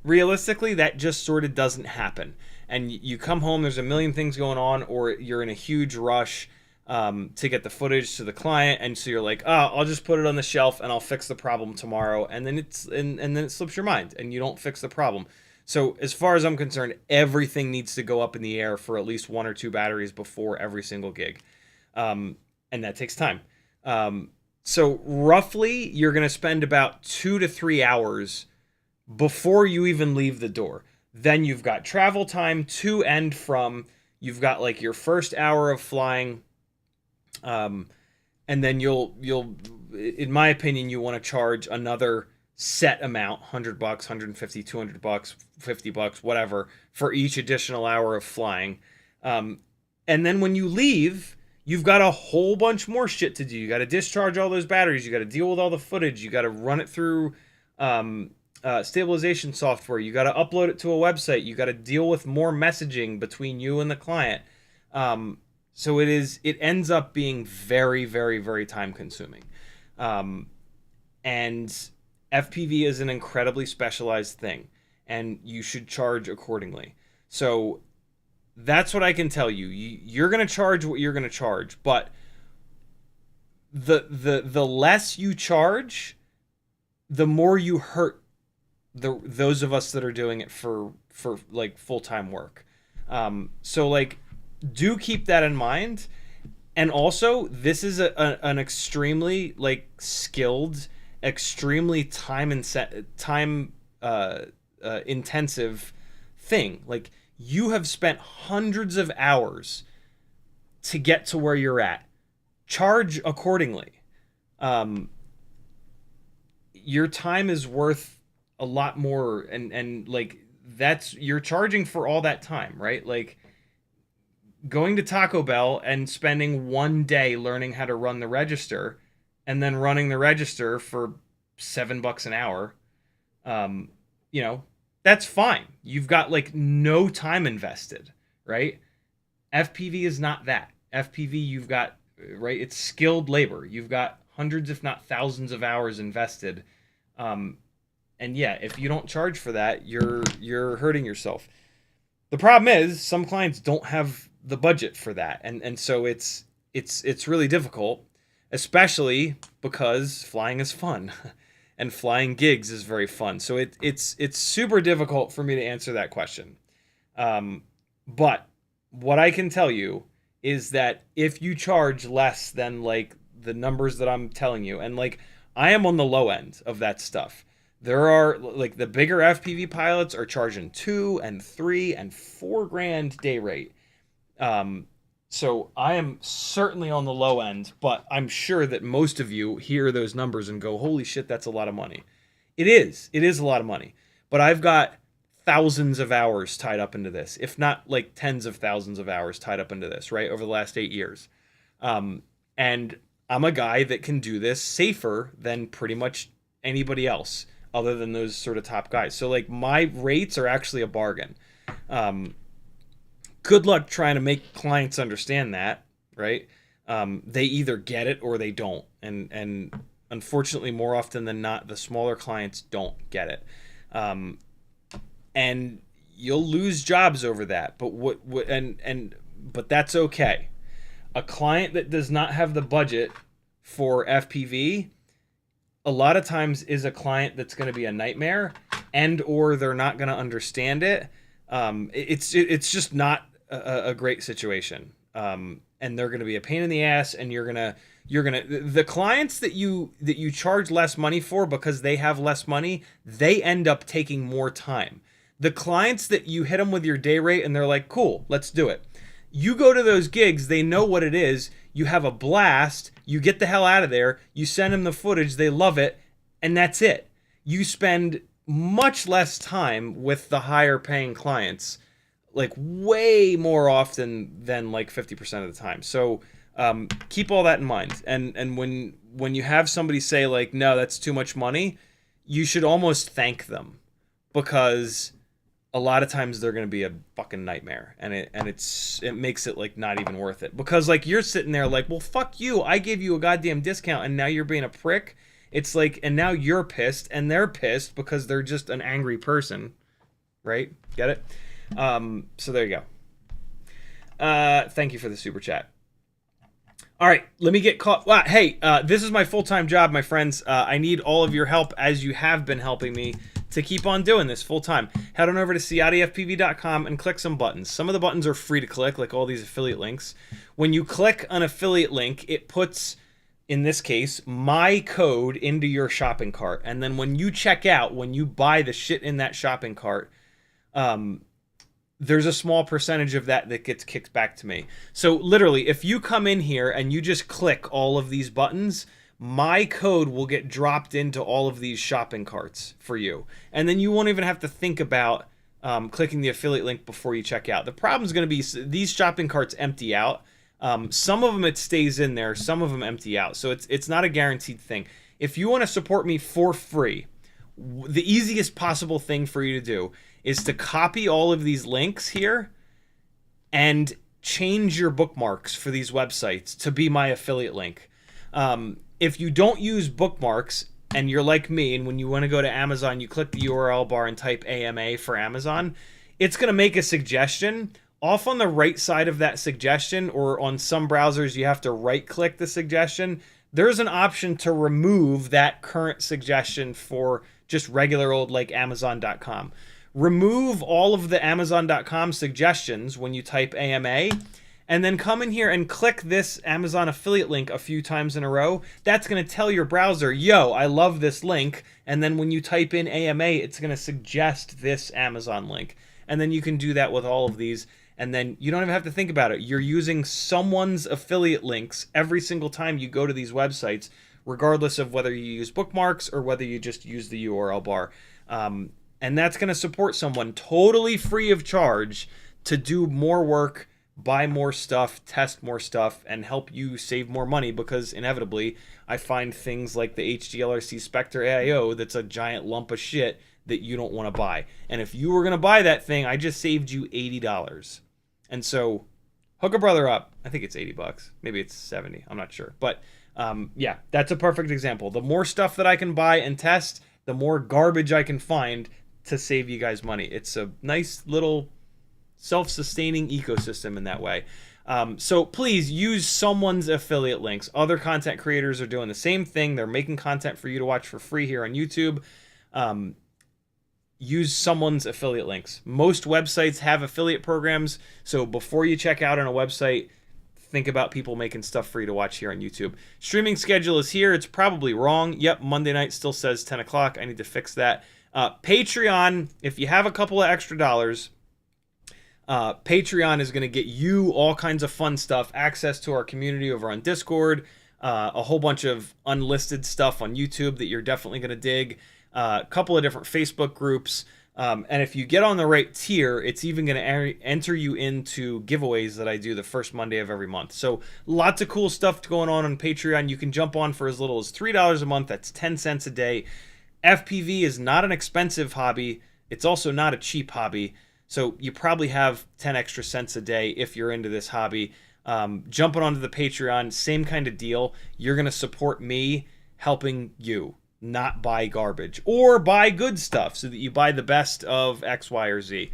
Realistically, that just sort of doesn't happen. And you come home, there's a million things going on, or you're in a huge rush to get the footage to the client, and so you're like, oh, I'll just put it on the shelf and I'll fix the problem tomorrow, and then and then it slips your mind and you don't fix the problem. So as far as I'm concerned, everything needs to go up in the air for at least 1 or 2 batteries before every single gig, and that takes time. So roughly, you're going to spend about 2 to 3 hours before you even leave the door. Then you've got travel time to and from. You've got like your first hour of flying, and then you'll in my opinion, you want to charge another set amount, $100, $150, $200, $50, whatever, for each additional hour of flying. And then when you leave, you've got a whole bunch more shit to do. You got to discharge all those batteries. You got to deal with all the footage. You got to run it through stabilization software. You got to upload it to a website. You got to deal with more messaging between you and the client. So it ends up being very, very, very time consuming. And FPV is an incredibly specialized thing, and you should charge accordingly. So that's what I can tell you. You're going to charge what you're going to charge, but the less you charge, the more you hurt those of us that are doing it for like full-time work. So like, do keep that in mind. And also, this is an extremely like skilled, extremely time intensive thing. Like, you have spent hundreds of hours to get to where you're at. Charge accordingly. Your time is worth a lot more, and like, you're charging for all that time, right? Like, going to Taco Bell and spending 1 day learning how to run the register, and then running the register for $7 an hour, that's fine. You've got like no time invested, right? FPV is not that. FPV, you've got, right, it's skilled labor. You've got hundreds, if not thousands of hours invested. And yeah, if you don't charge for that, you're hurting yourself. The problem is some clients don't have the budget for that, and so it's really difficult, especially because flying is fun, and flying gigs is very fun. So it's super difficult for me to answer that question. But what I can tell you is that if you charge less than like the numbers that I'm telling you, and like, I am on the low end of that stuff. There are like, the bigger FPV pilots are charging $2 and $3 and $4 grand day rate. So I am certainly on the low end, but I'm sure that most of you hear those numbers and go, holy shit, that's a lot of money. It is a lot of money, but I've got thousands of hours tied up into this, if not like tens of thousands of hours tied up into this, right, over the last 8 years. And I'm a guy that can do this safer than pretty much anybody else other than those sort of top guys. So like, my rates are actually a bargain. Good luck trying to make clients understand that, right? They either get it or they don't. And unfortunately, more often than not, the smaller clients don't get it. And you'll lose jobs over that. But but that's okay. A client that does not have the budget for FPV, a lot of times is a client that's going to be a nightmare, and or they're not going to understand it. It's just not a great situation, and they're going to be a pain in the ass, and the clients that you charge less money for because they have less money, they end up taking more time. The clients that you hit them with your day rate and they're like, cool, let's do it. You go to those gigs, they know what it is, you have a blast, you get the hell out of there, you send them the footage, they love it, and that's it. You spend much less time with the higher paying clients, like way more often than like 50% of the time. So keep all that in mind. And when you have somebody say like, no, that's too much money, you should almost thank them, because a lot of times they're going to be a fucking nightmare, and it makes it like not even worth it, because like, you're sitting there like, well, fuck you, I gave you a goddamn discount and now you're being a prick. It's like, and now you're pissed and they're pissed because they're just an angry person, right? Get it? So there you go. Thank you for the super chat. All right, let me get caught. Wow, hey, this is my full-time job, my friends. I need all of your help, as you have been helping me, to keep on doing this full-time. Head on over to CiottiFPV.com and click some buttons. Some of the buttons are free to click, like all these affiliate links. When you click an affiliate link, it puts, in this case, my code into your shopping cart. And then when you check out, when you buy the shit in that shopping cart, there's a small percentage of that that gets kicked back to me. So literally, if you come in here and you just click all of these buttons, my code will get dropped into all of these shopping carts for you. And then you won't even have to think about clicking the affiliate link before you check out. The problem is going to be these shopping carts empty out. Some of them it stays in there, some of them empty out. So it's not a guaranteed thing. If you want to support me for free, the easiest possible thing for you to do is to copy all of these links here and change your bookmarks for these websites to be my affiliate link. If you don't use bookmarks and you're like me, and when you want to go to Amazon, you click the URL bar and type AMA for Amazon, it's going to make a suggestion. Off on the right side of that suggestion, or on some browsers, you have to right-click the suggestion. There's an option to remove that current suggestion for just regular old like Amazon.com. Remove all of the Amazon.com suggestions when you type AMA, and then come in here and click this Amazon affiliate link a few times in a row. That's going to tell your browser, yo, I love this link. And then when you type in AMA, it's going to suggest this Amazon link. And then you can do that with all of these. And then you don't even have to think about it. You're using someone's affiliate links every single time you go to these websites, regardless of whether you use bookmarks or whether you just use the URL bar. And that's going to support someone totally free of charge to do more work, buy more stuff, test more stuff, and help you save more money, because inevitably I find things like the HDLRC Spectre AIO that's a giant lump of shit that you don't want to buy. And if you were going to buy that thing, I just saved you $80. And so hook a brother up. I think it's 80 bucks. Maybe it's 70. I'm not sure. But yeah, that's a perfect example. The more stuff that I can buy and test, the more garbage I can find to save you guys money. It's a nice little self-sustaining ecosystem in that way. So please use someone's affiliate links. Other content creators are doing the same thing. They're making content for you to watch for free here on YouTube. Use someone's affiliate links. Most websites have affiliate programs, so before you check out on a website, think about people making stuff for you to watch here on YouTube. Streaming schedule is here. It's probably wrong. Yep, Monday night still says 10 o'clock. I need to fix that. Patreon, if you have a couple of extra dollars, Patreon is going to get you all kinds of fun stuff, access to our community over on Discord, a whole bunch of unlisted stuff on YouTube that you're definitely going to dig, a couple of different Facebook groups, and if you get on the right tier, it's even going to enter you into giveaways that I do the first Monday of every month. So lots of cool stuff going on Patreon. You can jump on for as little as $3 a month. That's 10 cents a day. FPV is not an expensive hobby. It's also not a cheap hobby. So you probably have 10 extra cents a day if you're into this hobby. Jumping onto the Patreon, same kind of deal. You're going to support me helping you not buy garbage, or buy good stuff so that you buy the best of X, Y, or Z.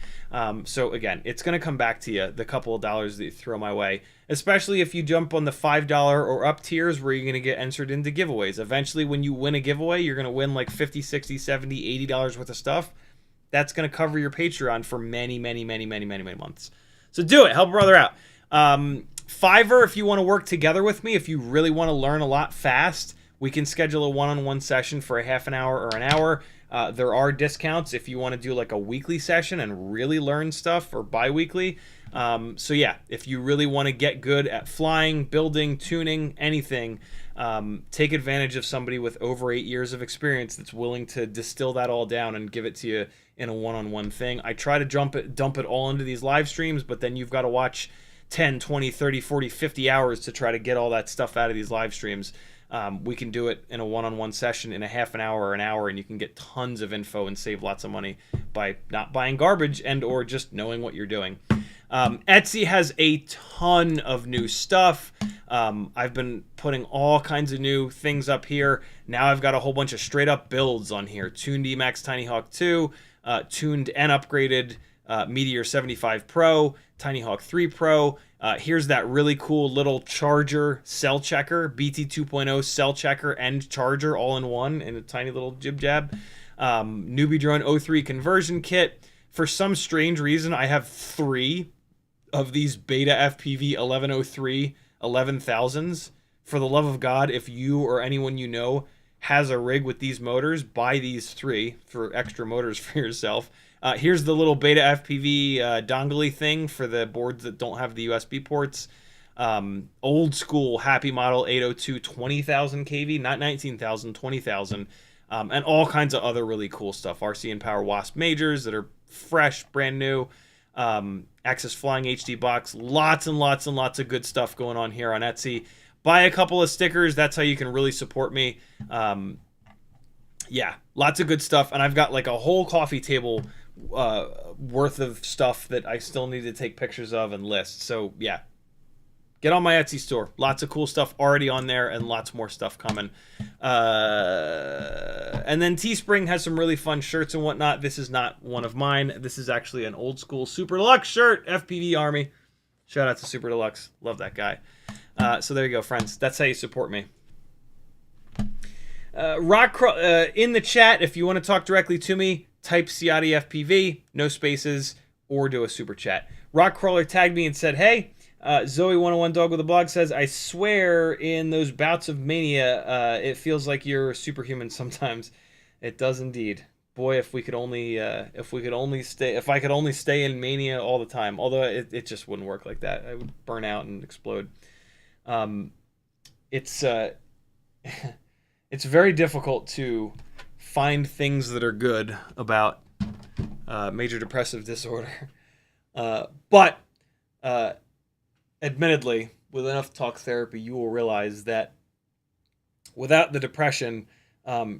So again, it's going to come back to you, the couple of dollars that you throw my way, especially if you jump on the $5 or up tiers where you're going to get entered into giveaways. Eventually, when you win a giveaway, you're going to win like $50, $60, $70, $80 worth of stuff. That's going to cover your Patreon for many, many, many, many, many, many months. So do it. Help a brother out. Fiverr, if you want to work together with me, if you really want to learn a lot fast, we can schedule a one-on-one session for a half an hour or an hour. There are discounts if you want to do like a weekly session and really learn stuff, or bi-weekly. So yeah, if you really want to get good at flying, building, tuning, anything, take advantage of somebody with over 8 years of experience that's willing to distill that all down and give it to you in a one-on-one thing. I try to dump it all into these live streams, but then you've got to watch 10, 20, 30, 40, 50 hours to try to get all that stuff out of these live streams. We can do it in a one-on-one session in a half an hour or an hour, and you can get tons of info and save lots of money by not buying garbage and or just knowing what you're doing. Etsy has a ton of new stuff. I've been putting all kinds of new things up here. Now I've got a whole bunch of straight up builds on here. Tuned Emax Tiny Hawk 2, tuned and upgraded Meteor 75 Pro, Tiny Hawk 3 Pro. Here's that really cool little charger cell checker, BT 2.0 cell checker and charger all in one in a tiny little jib jab. Newbie Drone 03 conversion kit. For some strange reason, I have 3 of these Beta FPV 1103 11,000s. For the love of God, if you or anyone you know has a rig with these motors, buy these 3 for extra motors for yourself. Here's the little Beta FPV dongle thing for the boards that don't have the USB ports. Old school Happy Model 802 20,000 kV, not 19,000, 20,000. And all kinds of other really cool stuff. RC and Power Wasp Majors that are fresh, brand new. Access Flying HD box. Lots and lots and lots of good stuff going on here on Etsy. Buy a couple of stickers. That's how you can really support me. Yeah, lots of good stuff. And I've got like a whole coffee table worth of stuff that I still need to take pictures of and list. So yeah, get on my Etsy store. Lots of cool stuff already on there and lots more stuff coming. And then Teespring has some really fun shirts and whatnot. This is not one of mine. This is actually an old school Super Deluxe shirt, FPV Army. Shout out to Super Deluxe. Love that guy. So there you go, friends. That's how you support me. In the chat, if you want to talk directly to me, type CiottiFPV, no spaces, or do a super chat. Rockcrawler tagged me and said, hey, Zoe 101 Dog with a Blog says, I swear in those bouts of mania, it feels like you're superhuman sometimes. It does indeed. Boy, if I could only stay in mania all the time. Although it just wouldn't work like that. I would burn out and explode. It's very difficult to find things that are good about major depressive disorder. But admittedly, with enough talk therapy, you will realize that without the depression,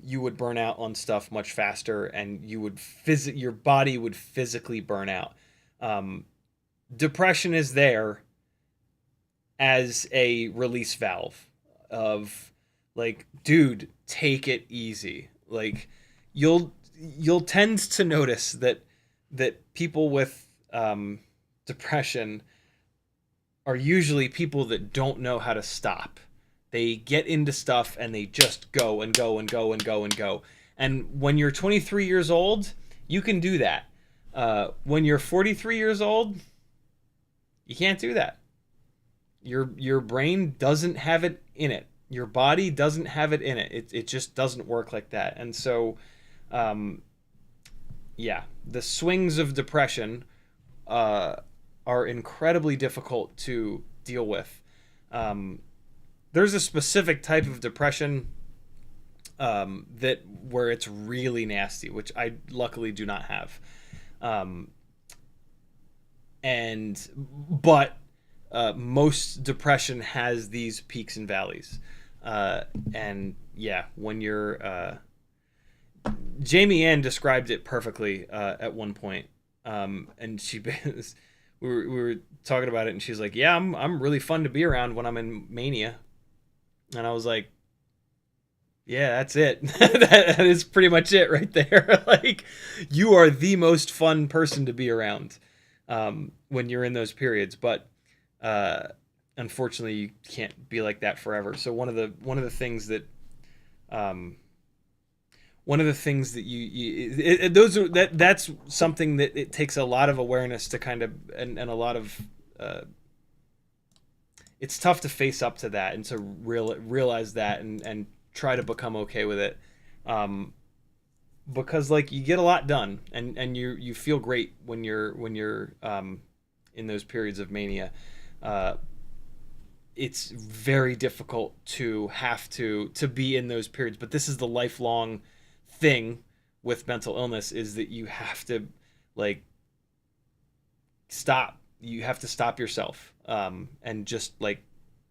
you would burn out on stuff much faster, and your body would physically burn out. Depression is there as a release valve of like, dude, take it easy. Like you'll tend to notice that people with depression are usually people that don't know how to stop. They get into stuff and they just go and go and go and go and go. And when you're 23 years old, you can do that. When you're 43 years old, you can't do that. Your brain doesn't have it in it. Your body doesn't have it in it. It just doesn't work like that. And so, yeah, the swings of depression are incredibly difficult to deal with. There's a specific type of depression where it's really nasty, which I luckily do not have. But most depression has these peaks and valleys. And yeah, when you're Jamie Ann described it perfectly at one point. And we were talking about it, and she's like, yeah, I'm really fun to be around when I'm in mania. And I was like, yeah, that's it. That is pretty much it right there. Like, you are the most fun person to be around when you're in those periods. But unfortunately, you can't be like that forever. So one of the things that that's something that it takes a lot of awareness to kind of and a lot of it's tough to face up to that and to realize that and try to become okay with it, because like you get a lot done and you feel great when you're in those periods of mania. It's very difficult to have to be in those periods, but this is the lifelong thing with mental illness, is that you have to like stop. You have to stop yourself and just like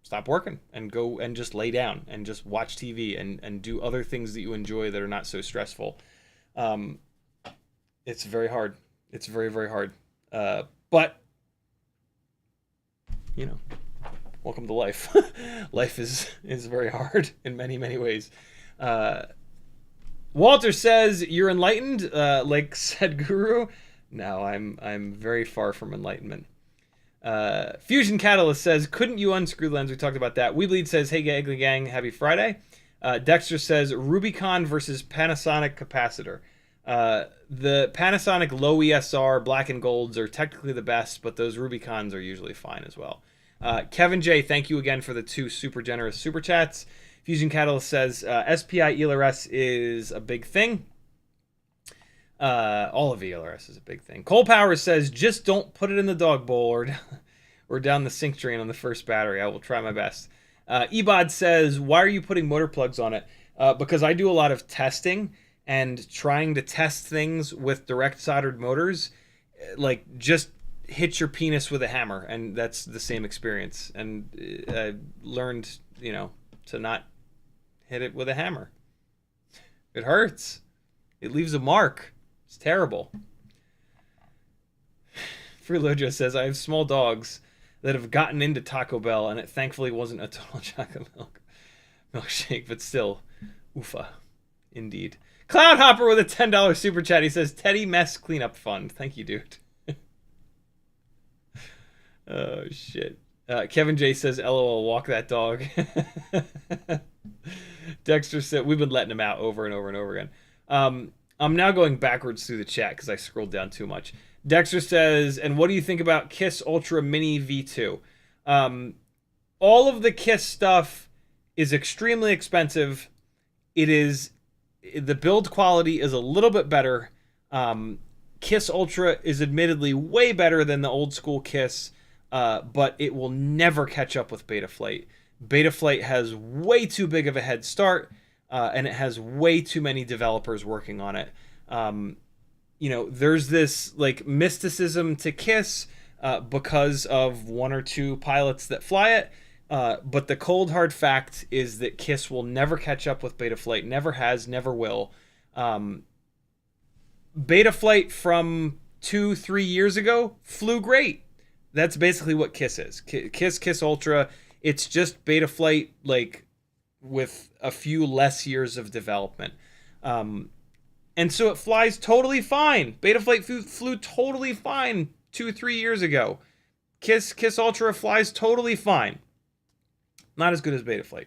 stop working and go and just lay down and just watch TV and do other things that you enjoy that are not so stressful. It's very hard. It's very, very hard. But you know, welcome to life. Life is very hard in many, many ways. Walter says, you're enlightened, like said Guru. No, I'm very far from enlightenment. Fusion Catalyst says, couldn't you unscrew the lens? We talked about that. Weebleed says, hey, Giggly Gang, happy Friday. Dexter says, Rubycon versus Panasonic capacitor. The Panasonic low ESR black and golds are technically the best, but those Rubycons are usually fine as well. Kevin J, thank you again for the 2 super generous super chats. Fusion Catalyst says, SPI ELRS is a big thing. All of ELRS is a big thing. Cole Power says, just don't put it in the dog bowl or down the sink drain on the first battery. I will try my best. Ebod says, why are you putting motor plugs on it? Because I do a lot of testing, and trying to test things with direct soldered motors, like, just hit your penis with a hammer, and that's the same experience. And I learned, you know, to not hit it with a hammer. It hurts. It leaves a mark. It's terrible. Freelojo says, I have small dogs that have gotten into Taco Bell, and it thankfully wasn't a total chocolate milkshake, but still, oofa, indeed. Cloudhopper with a $10 super chat. He says, Teddy Mess Cleanup Fund. Thank you, dude. Oh, shit. Kevin J says, LOL, walk that dog. Dexter said, we've been letting him out over and over and over again. I'm now going backwards through the chat because I scrolled down too much. Dexter says, and what do you think about KISS Ultra Mini V2? All of the KISS stuff is extremely expensive. The build quality is a little bit better. KISS Ultra is admittedly way better than the old school KISS, but it will never catch up with Betaflight. Betaflight has way too big of a head start, and it has way too many developers working on it. You know, there's this like mysticism to KISS because of 1 or 2 pilots that fly it. But the cold hard fact is that KISS will never catch up with Betaflight. Never has, never will. Betaflight from 2-3 years ago flew great. That's basically what KISS is. KISS Ultra. It's just Betaflight, like, with a few less years of development. And so it flies totally fine. Betaflight flew totally fine 2-3 years ago. KISS Ultra flies totally fine. Not as good as Betaflight.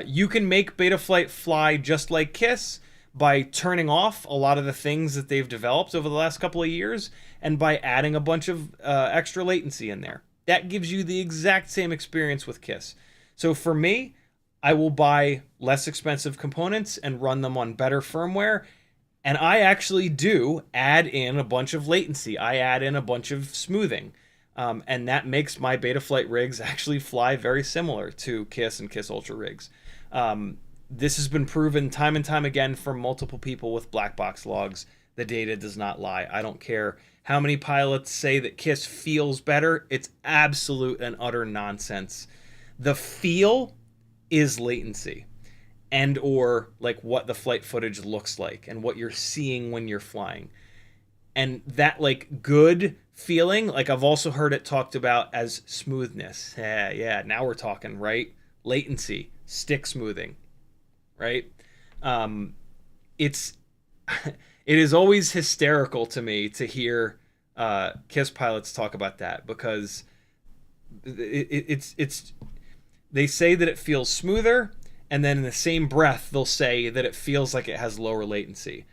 You can make Betaflight fly just like KISS by turning off a lot of the things that they've developed over the last couple of years and by adding a bunch of extra latency in there. That gives you the exact same experience with KISS. So for me, I will buy less expensive components and run them on better firmware. And I actually do add in a bunch of latency. I add in a bunch of smoothing. And that makes my Betaflight rigs actually fly very similar to KISS and KISS Ultra rigs. This has been proven time and time again from multiple people with black box logs. The data does not lie. I don't care how many pilots say that KISS feels better. It's absolute and utter nonsense. The feel is latency, and or like what the flight footage looks like and what you're seeing when you're flying. And that like good feeling, like I've also heard it talked about as smoothness. Yeah, now we're talking, right? Latency, stick smoothing, right? It is always hysterical to me to hear KISS pilots talk about that, because it's they say that it feels smoother, and then in the same breath they'll say that it feels like it has lower latency,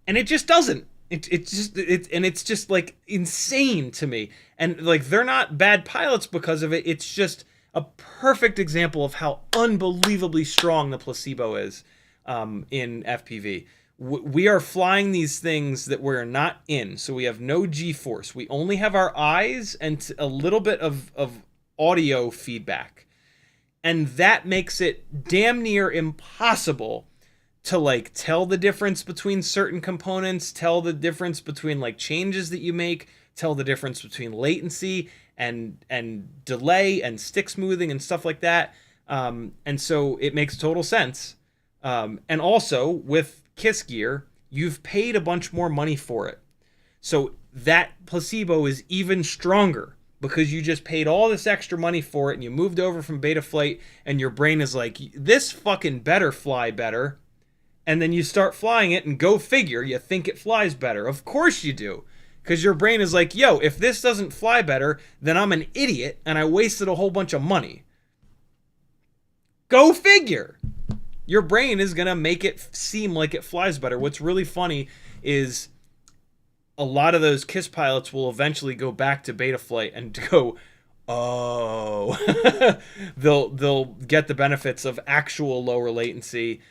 and it just doesn't. It's just like insane to me. And like, they're not bad pilots because of it. It's just a perfect example of how unbelievably strong the placebo is in FPV. We are flying these things that we're not in, so we have no G-force. We only have our eyes and a little bit of audio feedback. And that makes it damn near impossible to like tell the difference between certain components, tell the difference between like changes that you make, tell the difference between latency and delay and stick smoothing and stuff like that. And so it makes total sense. And also with KISS gear, you've paid a bunch more money for it. So that placebo is even stronger because you just paid all this extra money for it and you moved over from Betaflight and your brain is like, this fucking better fly better. And then you start flying it and go figure, you think it flies better. Of course you do. Because your brain is like, yo, if this doesn't fly better, then I'm an idiot and I wasted a whole bunch of money. Go figure. Your brain is going to make it seem like it flies better. What's really funny is a lot of those KISS pilots will eventually go back to Betaflight and go, oh, they'll get the benefits of actual lower latency.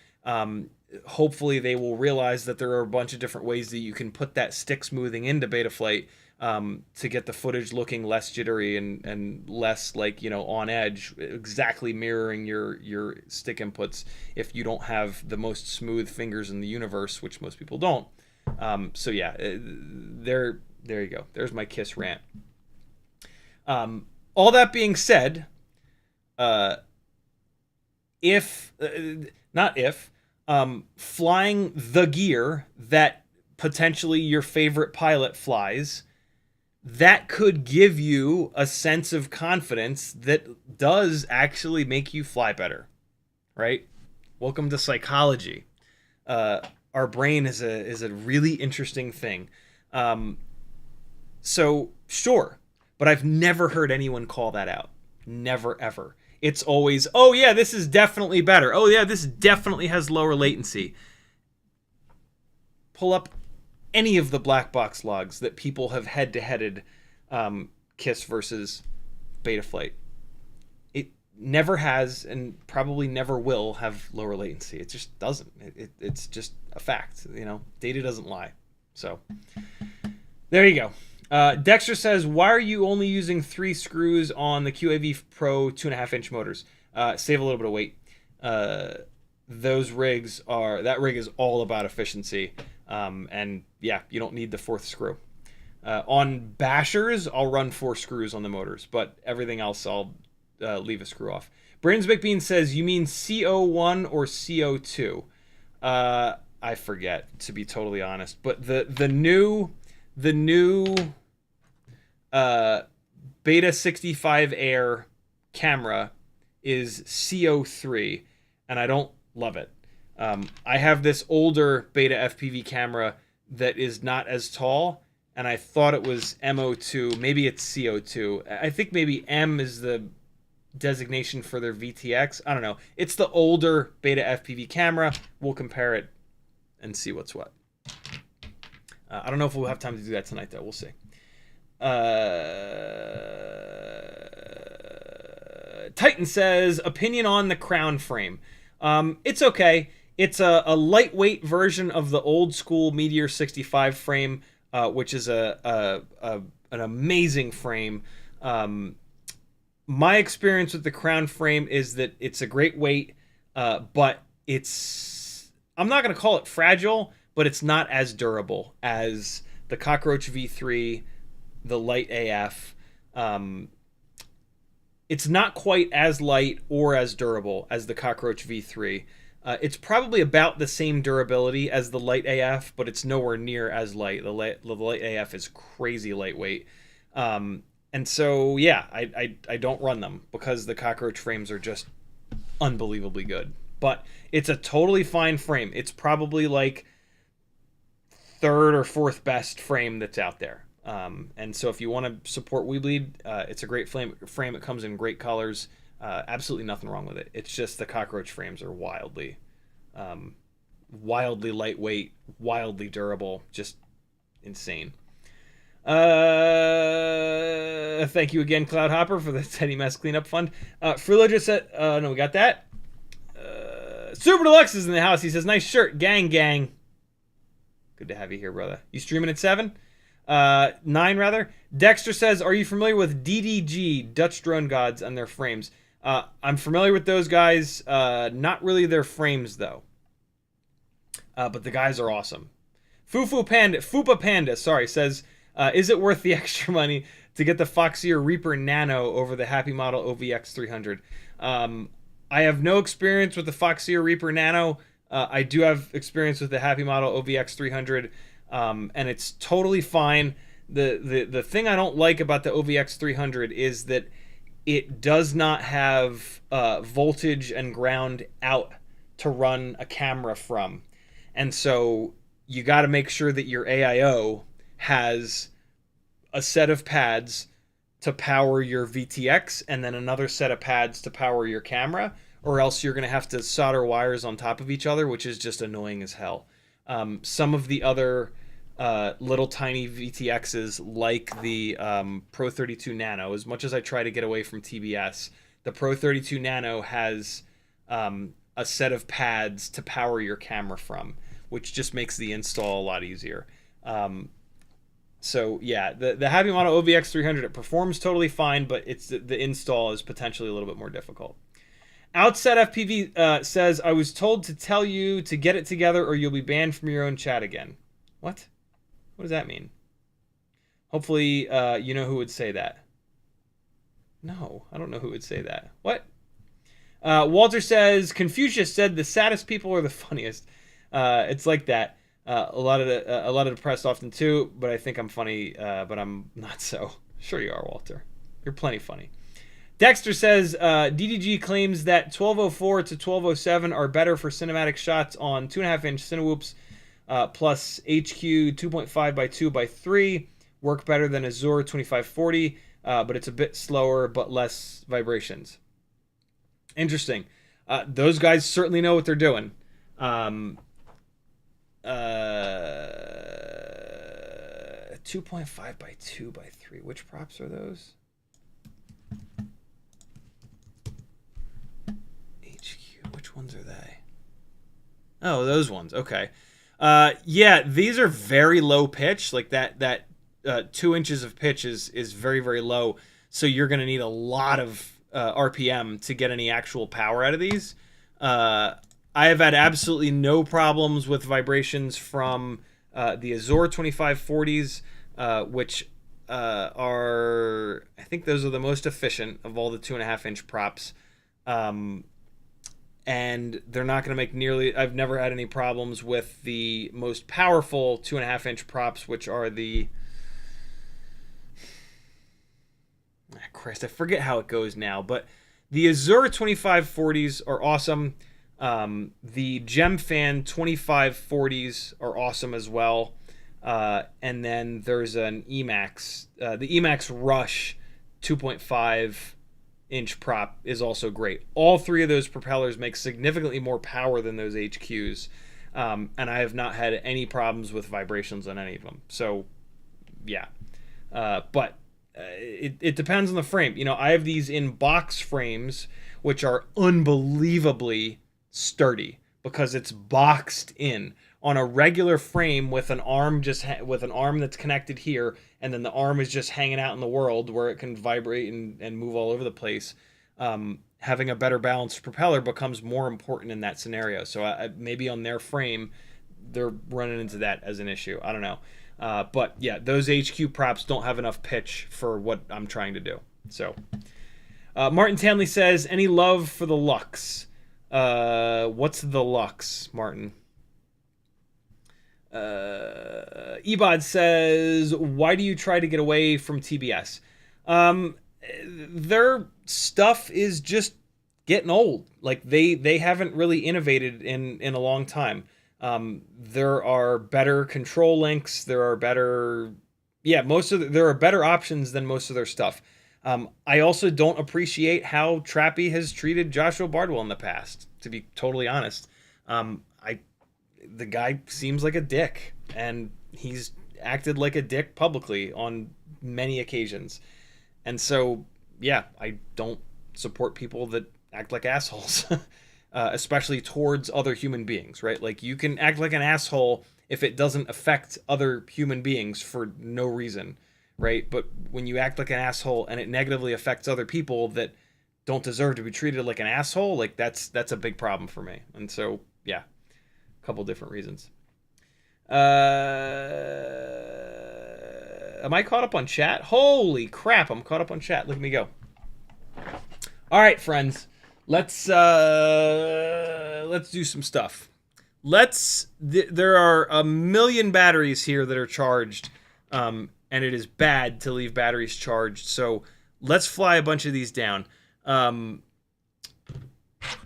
Hopefully they will realize that there are a bunch of different ways that you can put that stick smoothing into Betaflight to get the footage looking less jittery and less like, you know, on edge, exactly mirroring your stick inputs if you don't have the most smooth fingers in the universe, which most people don't. So yeah, there you go. There's my KISS rant. All that being said, flying the gear that potentially your favorite pilot flies, that could give you a sense of confidence that does actually make you fly better, right? Welcome to psychology. Our brain is a really interesting thing. So sure, but I've never heard anyone call that out. Never, ever. It's always, oh yeah, this is definitely better. Oh yeah, this definitely has lower latency. Pull up any of the black box logs that people have head-to-headed KISS versus Betaflight. It never has and probably never will have lower latency. It just doesn't. It's just a fact. You know, data doesn't lie. So there you go. Dexter says, why are you only using 3 screws on the QAV Pro 2.5-inch motors? Save a little bit of weight. That rig is all about efficiency. And yeah, you don't need the 4th screw. On bashers, I'll run 4 screws on the motors, but everything else I'll leave a screw off. Brains McBean says, you mean CO1 or CO2? I forget, to be totally honest, but the new Beta 65 Air camera is CO3, and I don't love it. I have this older Beta FPV camera that is not as tall, and I thought it was MO2. Maybe it's CO2. I think maybe M is the designation for their VTX. I don't know. It's the older Beta FPV camera. We'll compare it and see what's what. I don't know if we'll have time to do that tonight, though. We'll see. Titan says, opinion on the crown frame. It's okay. It's a lightweight version of the old school Meteor 65 frame, which is an amazing frame. My experience with the crown frame is that it's a great weight, but I'm not going to call it fragile, but it's not as durable as the Cockroach V3, the Light AF. It's not quite as light or as durable as the Cockroach V3. It's probably about the same durability as the Light AF, but it's nowhere near as light. The Light AF is crazy lightweight. And so, yeah, I don't run them because the Cockroach frames are just unbelievably good. But it's a totally fine frame. It's probably like 3rd or 4th best frame that's out there. And so if you want to support Weebleed, it's a great frame. It comes in great colors. Absolutely nothing wrong with it. It's just the Cockroach frames are wildly lightweight, wildly durable, just insane. Thank you again, Cloud Hopper, for the Teddy Mess Cleanup Fund. Frillo just said, no, we got that. Super Deluxe is in the house. He says, nice shirt, gang. Good to have you here, brother. You streaming at 7? 9 rather. Dexter says, are you familiar with DDG, Dutch Drone Gods, and their frames? I'm familiar with those guys. Not really their frames, though. But the guys are awesome. Fupa Panda, says, is it worth the extra money to get the Foxeer Reaper Nano over the happymodel OVX 300? I have no experience with the Foxeer Reaper Nano. I do have experience with the happymodel OVX 300. And it's totally fine. the thing I don't like about the OVX 300 is that it does not have voltage and ground out to run a camera from. And so you got to make sure that your AIO has a set of pads to power your VTX and then another set of pads to power your camera, or else you're going to have to solder wires on top of each other, which is just annoying as hell. Some of the other little tiny VTXs, like the Pro 32 Nano, as much as I try to get away from TBS, the Pro 32 Nano has a set of pads to power your camera from, which just makes the install a lot easier. So yeah, the happymodel OVX 300, it performs totally fine, but it's the install is potentially a little bit more difficult. Outset FPV says, I was told to tell you to get it together or you'll be banned from your own chat again. What? What does that mean? Hopefully you know who would say that. No, I don't know who would say that. What? Walter says, Confucius said the saddest people are the funniest. It's like that. A lot of the press often too, but I think I'm funny, but I'm not so. Sure you are, Walter. You're plenty funny. Dexter says, DDG claims that 1204 to 1207 are better for cinematic shots on 2.5-inch Cinewhoops plus HQ 2.5 by 2 by 3. Work better than a Zohr 2540, but it's a bit slower but less vibrations. Interesting. Those guys certainly know what they're doing. 2.5 by 2 by 3. Which props are those? HQ. Which ones are they? Oh, those ones. Okay. Yeah, these are very low pitch. Like that 2 inches of pitch is very, very low. So you're going to need a lot of RPM to get any actual power out of these. I have had absolutely no problems with vibrations from the Zohr 2540s, which are, I think those are the most efficient of all the 2.5-inch props. And they're not going to make nearly, I've never had any problems with the most powerful 2.5-inch props, which are the, Christ, I forget how it goes now, but the Zohr 2540s are awesome. The Gemfan 2540s are awesome as well. And then there's an Emax. The Emax Rush 2.5-inch prop is also great. All three of those propellers make significantly more power than those HQs. And I have not had any problems with vibrations on any of them. So, yeah. But it depends on the frame. You know, I have these in box frames, which are unbelievably sturdy because it's boxed in. On a regular frame with an arm with an arm that's connected here, and then the arm is just hanging out in the world where it can vibrate and move all over the place. Having a better balanced propeller becomes more important in that scenario. So maybe on their frame, they're running into that as an issue. I don't know. But yeah, those HQ props don't have enough pitch for what I'm trying to do. So Martin Tanley says, any love for the Lux? What's the Lux, Martin? Ebod says, why do you try to get away from TBS? Their stuff is just getting old. Like they haven't really innovated in a long time. There are better control links. There are better, there are better options than most of their stuff. I also don't appreciate how Trappy has treated Joshua Bardwell in the past, to be totally honest. The guy seems like a dick, and he's acted like a dick publicly on many occasions. And so, yeah, I don't support people that act like assholes, especially towards other human beings, right? Like, you can act like an asshole if it doesn't affect other human beings for no reason, right? But when you act like an asshole and it negatively affects other people that don't deserve to be treated like an asshole, like that's a big problem for me. And so, yeah. Couple different reasons. Am I caught up on chat? Holy crap, I'm caught up on chat. Look at me go. All right, friends. Let's do some stuff. There are a million batteries here that are charged and it is bad to leave batteries charged. So let's fly a bunch of these down.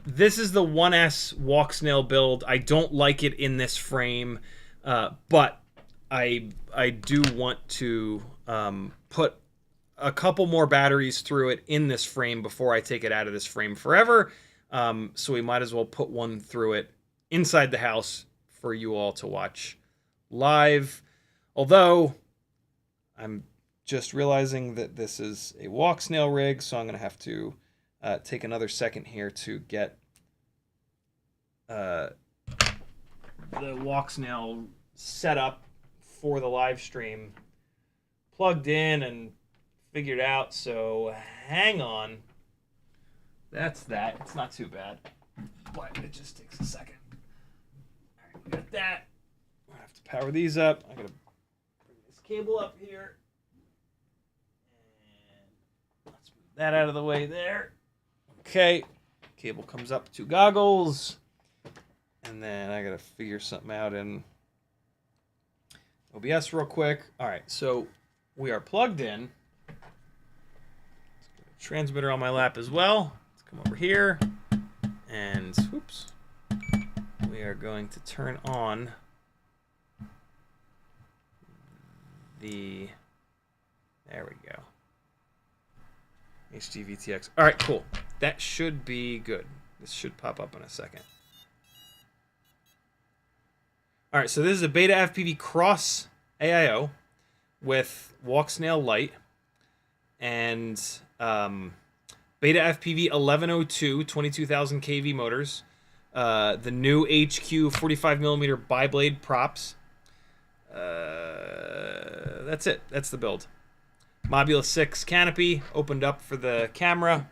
This is the 1S Walksnail build. I don't like it in this frame, but I do want to put a couple more batteries through it in this frame before I take it out of this frame forever. So we might as well put one through it inside the house for you all to watch live. Although, I'm just realizing that this is a Walksnail rig, so I'm going to have to take another second here to get the Walksnail set up for the live stream plugged in and figured out, so hang on. That's that. It's not too bad, but it just takes a second. All right, we got that. I have to power these up. I gotta bring this cable up here. And let's move that out of the way there. Okay, cable comes up to goggles. And then I gotta figure something out in OBS real quick. All right, so we are plugged in. Let's get a transmitter on my lap as well. Let's come over here. And, whoops. We are going to turn on the, there we go. HDVTX. All right, cool. That should be good. This should pop up in a second. All right, so this is a Beta FPV Cross AIO with Walksnail light and Beta FPV 1102 22,000 kV motors, the new HQ 45mm bi-blade props. That's it. That's the build. Mobula 6 canopy opened up for the camera.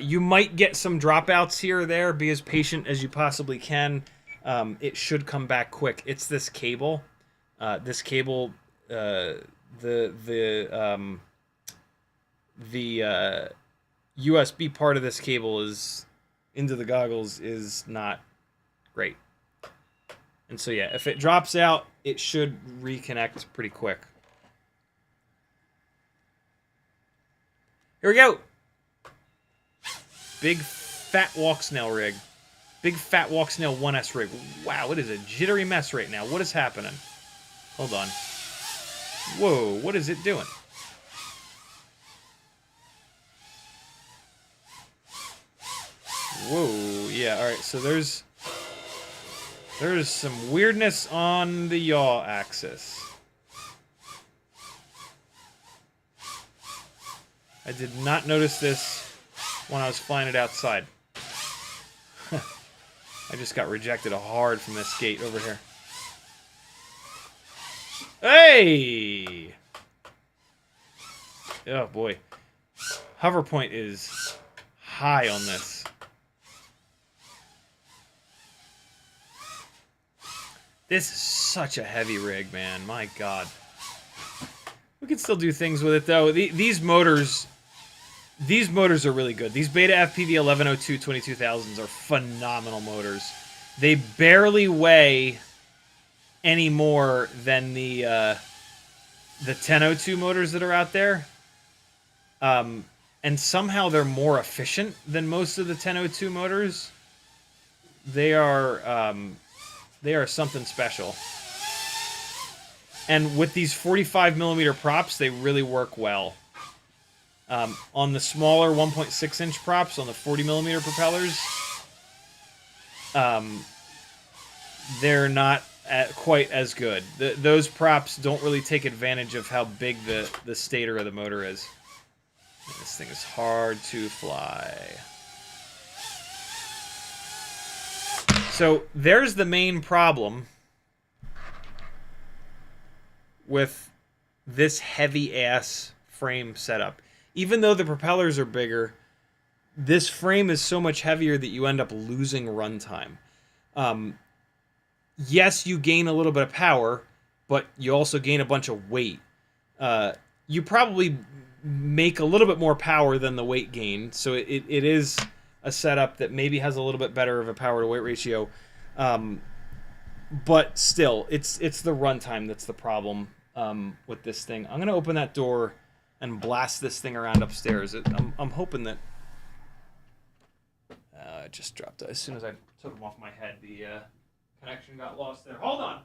You might get some dropouts here or there. Be as patient as you possibly can. It should come back quick. It's this cable. This cable, the USB part of this cable is into the goggles is not great. And so yeah, if it drops out, it should reconnect pretty quick. Here we go. Big fat Walksnail rig. Big fat Walksnail 1S rig. Wow, it is a jittery mess right now. What is happening? Hold on. Whoa, what is it doing? Whoa, yeah, alright, so there's some weirdness on the yaw axis. I did not notice this when I was flying it outside. I just got rejected hard from this gate over here. Hey! Oh boy. Hover point is high on this. This is such a heavy rig, man. My God. We can still do things with it, though. These motors are really good. These Beta FPV 1102 22,000s are phenomenal motors. They barely weigh any more than the 1002 motors that are out there. And somehow they're more efficient than most of the 1002 motors. They are something special. And with these 45mm props, they really work well. On the smaller 1.6-inch props, on the 40mm propellers, they're not quite as good. Those props don't really take advantage of how big the stator of the motor is. This thing is hard to fly. So there's the main problem with this heavy-ass frame setup. Even though the propellers are bigger, this frame is so much heavier that you end up losing runtime. Yes, you gain a little bit of power, but you also gain a bunch of weight. You probably make a little bit more power than the weight gain, so it is a setup that maybe has a little bit better of a power to weight ratio. But still, it's the runtime that's the problem. with this thing. I'm going to open that door and blast this thing around upstairs. I'm hoping that... it just dropped. As soon as I took them off my head, the connection got lost there. Hold on!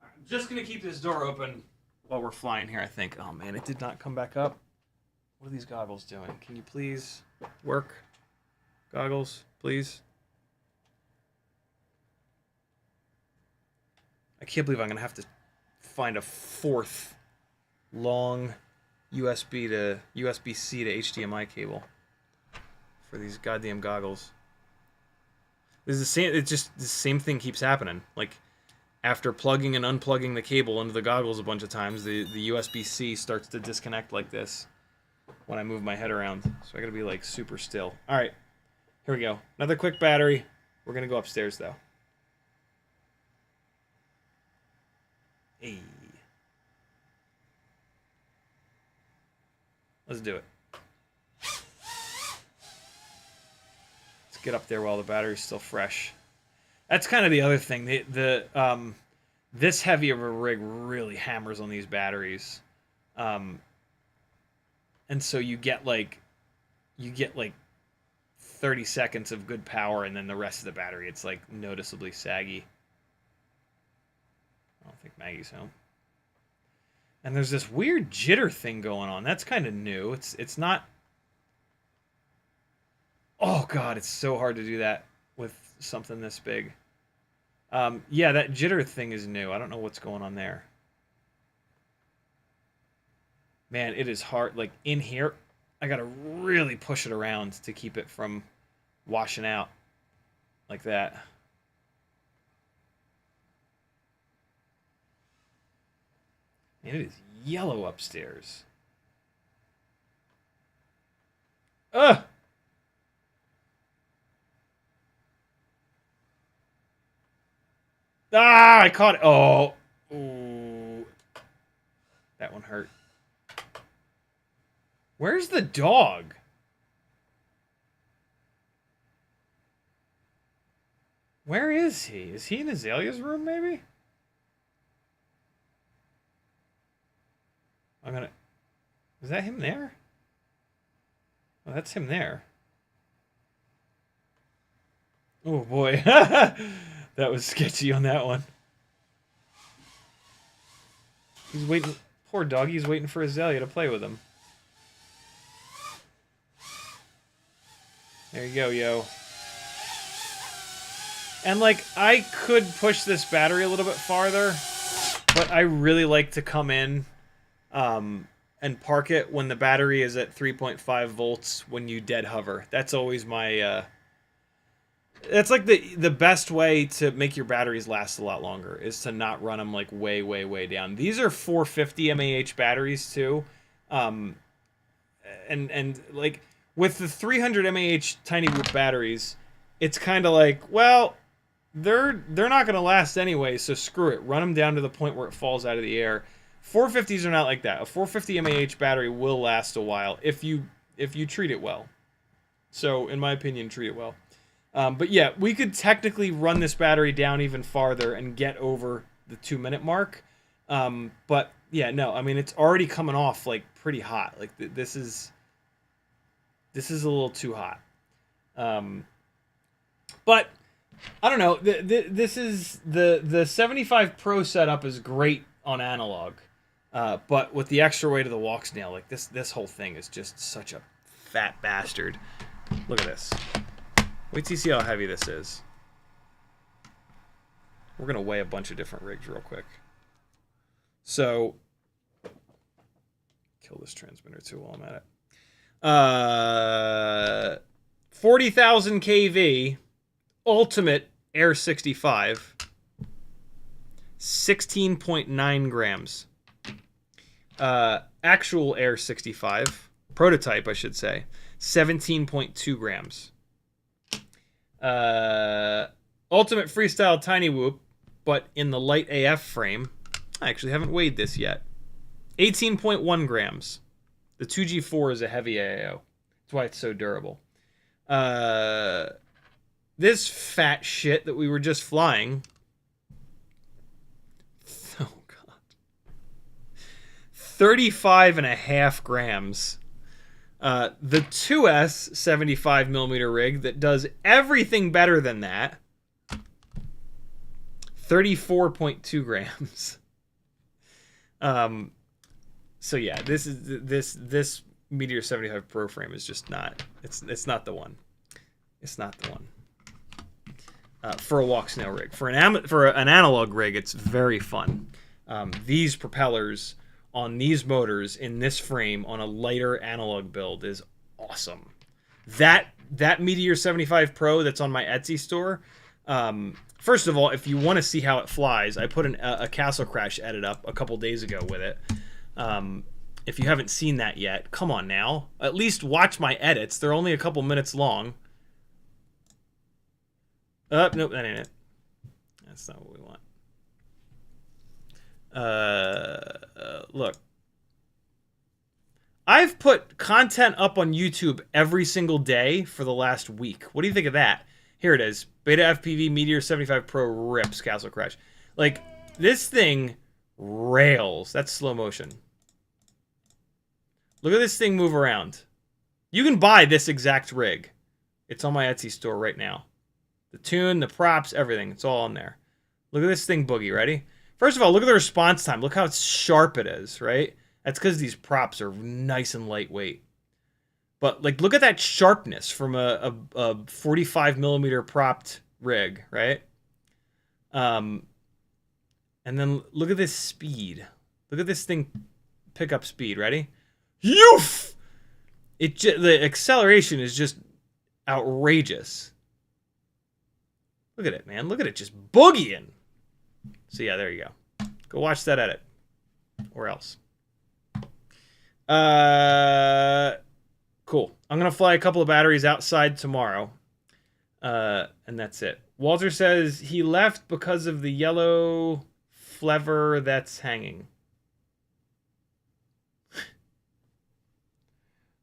I'm just going to keep this door open while we're flying here, I think. Oh, man, it did not come back up. What are these goggles doing? Can you please work? Goggles, please. I can't believe I'm going to have to find a fourth long USB-C to HDMI cable for these goddamn goggles. This is the same. It's just the same thing keeps happening. Like, after plugging and unplugging the cable into the goggles a bunch of times, the USB-C starts to disconnect like this when I move my head around. So I gotta be like super still. All right, here we go. Another quick battery. We're gonna go upstairs though. Hey. Let's do it. Let's get up there while the battery's still fresh. That's kind of the other thing. This heavy of a rig really hammers on these batteries. And so you get like 30 seconds of good power, and then the rest of the battery, it's like noticeably saggy. I don't think Maggie's home. And there's this weird jitter thing going on. That's kind of new. It's not... Oh, God, it's so hard to do that with something this big. Yeah, that jitter thing is new. I don't know what's going on there. Man, it is hard. Like, in here, I gotta really push it around to keep it from washing out like that. And it is yellow upstairs. Ugh! Ah, I caught it. Oh. Ooh. That one hurt. Where's the dog? Where is he? Is he in Azalea's room, maybe? I'm gonna... Is that him there? Oh, that's him there. Oh, boy. That was sketchy on that one. He's waiting... Poor doggy, he's waiting for Azalea to play with him. There you go, yo. And, like, I could push this battery a little bit farther, but I really like to come in and park it when the battery is at 3.5 volts when you dead hover. That's always my... That's like the best way to make your batteries last a lot longer, is to not run them like way, way, way down. These are 450 mAh batteries too. And like with the 300 mAh tiny whoop batteries, it's kind of like, well, they're not going to last anyway, so screw it. Run them down to the point where it falls out of the air. 450s are not like that. A 450 mAh battery will last a while if you treat it well. So in my opinion, treat it well. But yeah, we could technically run this battery down even farther and get over the 2-minute mark. But yeah, no, I mean, it's already coming off like pretty hot. Like this is a little too hot. But I don't know. This is the 75 Pro setup is great on analog. But with the extra weight of the Walksnail, like this whole thing is just such a fat bastard. Look at this. Wait till you see how heavy this is. We're going to weigh a bunch of different rigs real quick. So, kill this transmitter too while I'm at it. 40,000 kV, ultimate Air 65, 16.9 grams. Actual Air 65, prototype I should say, 17.2 grams. Ultimate Freestyle Tiny Whoop, but in the light AF frame. I actually haven't weighed this yet. 18.1 grams. The 2G4 is a heavy AIO. That's why it's so durable. this fat shit that we were just flying. Oh, God. 35.5 grams. The 2S 75mm rig that does everything better than that. 34.2 grams. So yeah, this Meteor 75 Pro frame is just not. It's not the one. It's not the one. For a Walksnail rig, for an analog rig, it's very fun. These propellers on these motors in this frame on a lighter analog build is awesome. That Meteor 75 Pro that's on my Etsy store. First of all, if you want to see how it flies, I put a Castle Crash edit up a couple days ago with it. If you haven't seen that yet, come on now. At least watch my edits. They're only a couple minutes long. Nope, that ain't it. That's not what we want. Look. I've put content up on YouTube every single day for the last week. What do you think of that? Here it is. Beta FPV Meteor 75 Pro rips Castle Crash. Like, this thing rails. That's slow motion. Look at this thing move around. You can buy this exact rig. It's on my Etsy store right now. The tune, the props, everything. It's all on there. Look at this thing boogie. Ready? First of all, look at the response time. Look how sharp it is, right? That's because these props are nice and lightweight. But, like, look at that sharpness from a 45mm propped rig, right? And then look at this speed. Look at this thing pick up speed. Ready? Yoof! The acceleration is just outrageous. Look at it, man. Look at it just boogieing. So, yeah, there you go. Go watch that edit. Or else. Cool. I'm going to fly a couple of batteries outside tomorrow. And that's it. Walter says he left because of the yellow flever that's hanging.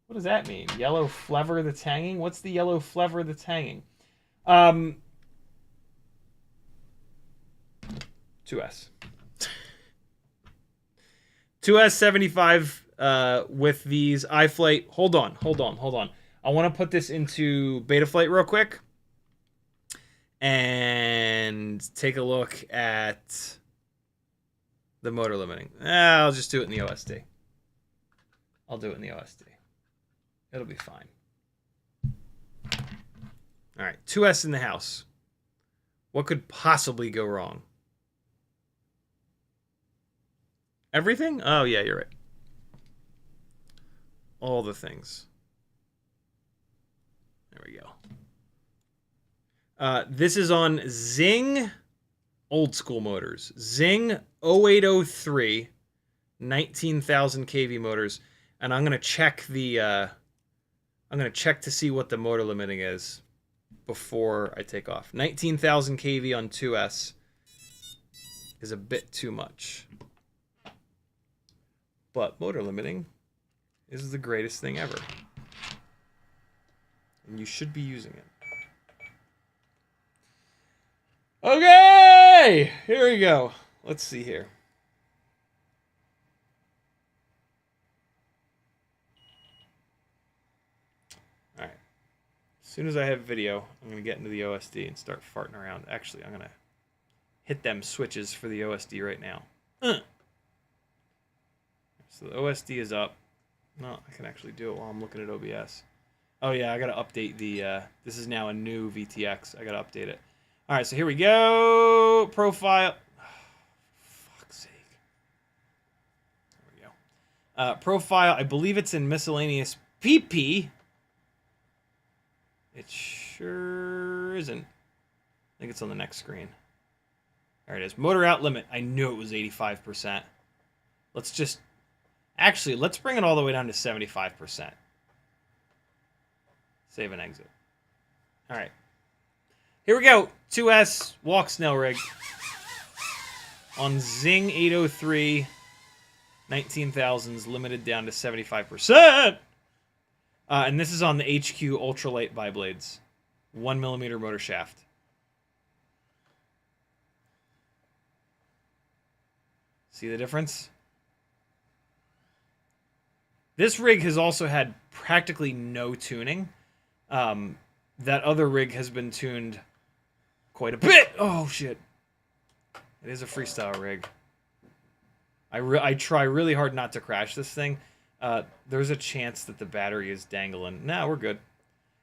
What does that mean? Yellow flever that's hanging? What's the yellow flever that's hanging? 2S. 2S 75 with these iFlight. Hold on. I want to put this into Betaflight real quick and take a look at the motor limiting. I'll just do it in the OSD. I'll do it in the OSD. It'll be fine. All right, 2S in the house. What could possibly go wrong? Everything? Oh, yeah, you're right. All the things. There we go. This is on Zing old school motors. Zing 0803 19,000 kV motors. And I'm going to check the... I'm going to check to see what the motor limiting is before I take off. 19,000 kV on 2S is a bit too much. But motor limiting is the greatest thing ever. And you should be using it. Okay! Here we go. Let's see here. Alright. As soon as I have video, I'm going to get into the OSD and start farting around. Actually, I'm going to hit them switches for the OSD right now. So the OSD is up. No, I can actually do it while I'm looking at OBS. Oh yeah, I gotta update the, this is now a new VTX. I gotta update it. Alright, so here we go. Profile. Oh, fuck's sake. There we go. Profile, I believe it's in miscellaneous PP. It sure isn't. I think it's on the next screen. There it is. Motor out limit. I knew it was 85%. Let's just... Actually, let's bring it all the way down to 75%. Save and exit. All right. Here we go. 2S Walksnail rig. On Zing 803. 19,000s limited down to 75%. And this is on the HQ ultralight biblades. 1mm motor shaft. See the difference? This rig has also had practically no tuning. That other rig has been tuned quite a bit. Oh, shit. It is a freestyle rig. I try really hard not to crash this thing. There's a chance that the battery is dangling. Nah, we're good.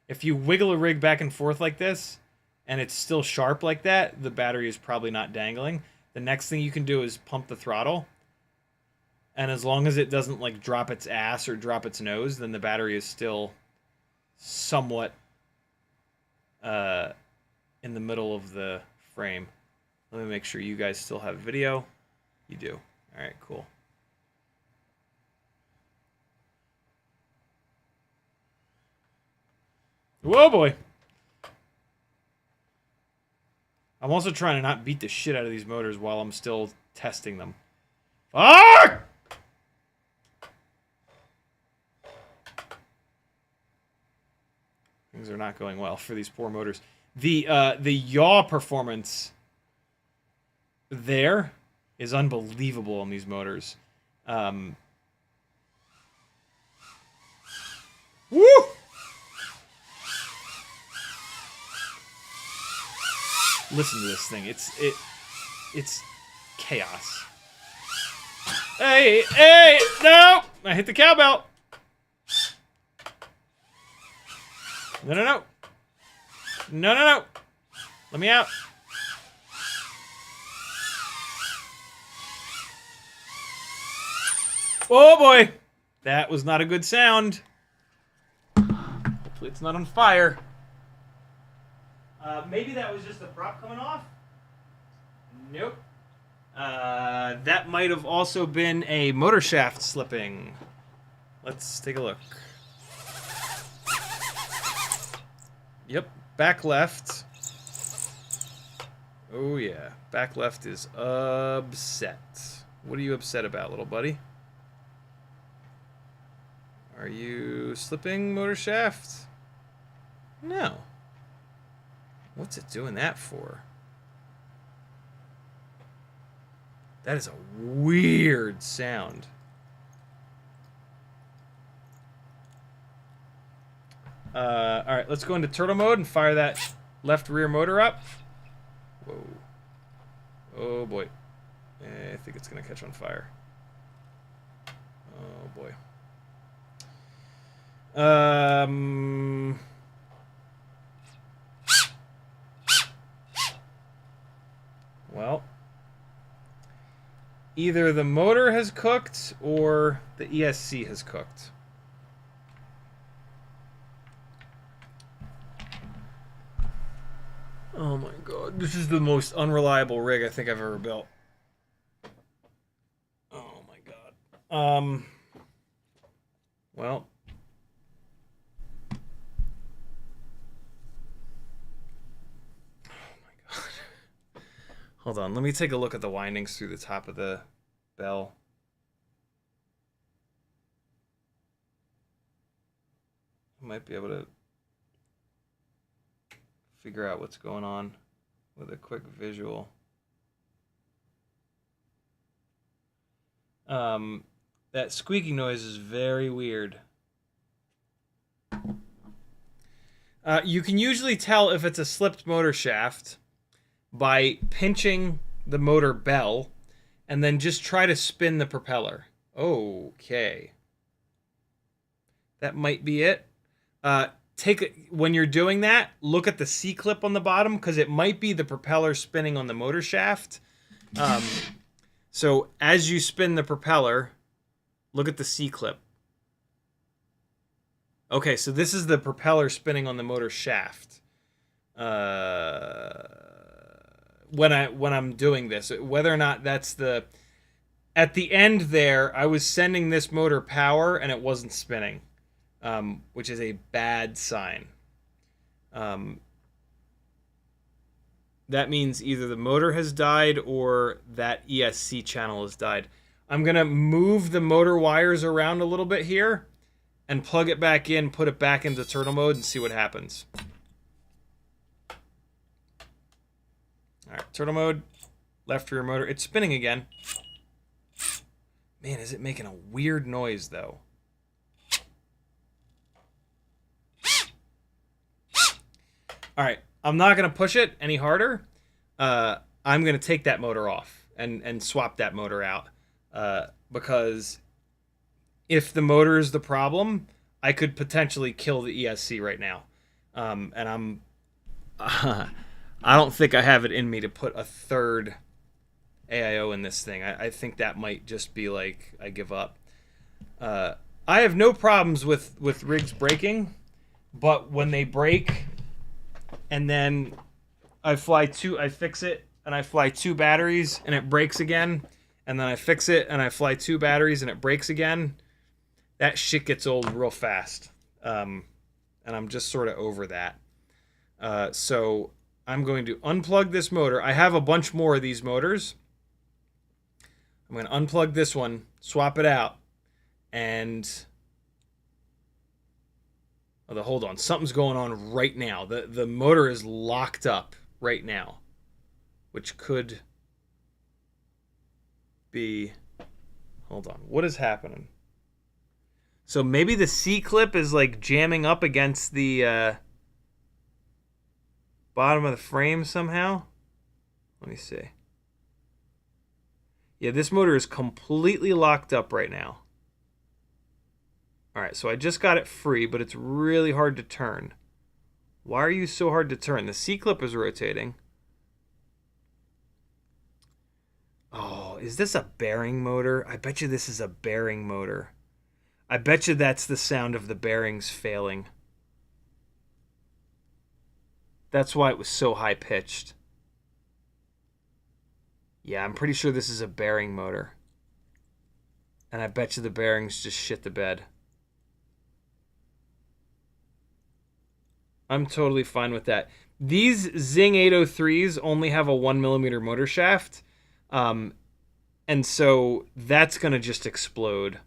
If you wiggle a rig back and forth like this, and it's still sharp like that, the battery is probably not dangling. The next thing you can do is pump the throttle. And as long as it doesn't, like, drop its ass or drop its nose, then the battery is still somewhat in the middle of the frame. Let me make sure you guys still have video. You do. All right, cool. Whoa, boy. I'm also trying to not beat the shit out of these motors while I'm still testing them. Fuck! Things are not going well for these poor motors. The yaw performance there is unbelievable on these motors. Woo! Listen to this thing. It's chaos. Hey, no! I hit the cowbell. No. No. Let me out. Oh boy. That was not a good sound. Hopefully it's not on fire. Maybe that was just the prop coming off? Nope. That might have also been a motor shaft slipping. Let's take a look. Yep, back left. Oh yeah, back left is upset. What are you upset about, little buddy? Are you slipping, motor shaft? No. What's it doing that for? That is a weird sound. Alright, let's go into turtle mode and fire that left rear motor up. Whoa. Oh boy. I think it's gonna catch on fire. Oh boy. Well, either the motor has cooked or the ESC has cooked. Oh my god, this is the most unreliable rig I think I've ever built. Oh my god. Well. Oh my god. Hold on, let me take a look at the windings through the top of the bell. I might be able to figure out what's going on with a quick visual. That squeaking noise is very weird. You can usually tell if it's a slipped motor shaft by pinching the motor bell and then just try to spin the propeller. Okay. That might be it. When you're doing that, look at the C-clip on the bottom because it might be the propeller spinning on the motor shaft. So as you spin the propeller, look at the C-clip. Okay, so this is the propeller spinning on the motor shaft. When I'm doing this, whether or not that's the... At the end there, I was sending this motor power and it wasn't spinning. Which is a bad sign. That means either the motor has died or that ESC channel has died. I'm going to move the motor wires around a little bit here and plug it back in, put it back into turtle mode and see what happens. All right, turtle mode, left rear motor. It's spinning again. Man, is it making a weird noise, though? All right, I'm not going to push it any harder. I'm going to take that motor off and swap that motor out. Because if the motor is the problem, I could potentially kill the ESC right now. And I'm... I don't think I have it in me to put a third AIO in this thing. I think that might just be like, I give up. I have no problems with rigs breaking, but when they break and then I fix it and I fly 2 batteries and it breaks again, and then I fix it and I fly 2 batteries and it breaks again, that shit gets old real fast. And I'm just sort of over that. So I'm going to unplug this motor. I have a bunch more of these motors. I'm going to unplug this one, swap it out, and... Oh, hold on. Something's going on right now. The motor is locked up right now, which could be... Hold on. What is happening? So maybe the C-clip is like jamming up against the bottom of the frame somehow. Let me see. Yeah, this motor is completely locked up right now. All right, so I just got it free, but it's really hard to turn. Why are you so hard to turn? The C-clip is rotating. Oh, is this a bearing motor? I bet you this is a bearing motor. I bet you that's the sound of the bearings failing. That's why it was so high-pitched. Yeah, I'm pretty sure this is a bearing motor. And I bet you the bearings just shit the bed. I'm totally fine with that. These Zing 803s only have a 1mm motor shaft. And so that's going to just explode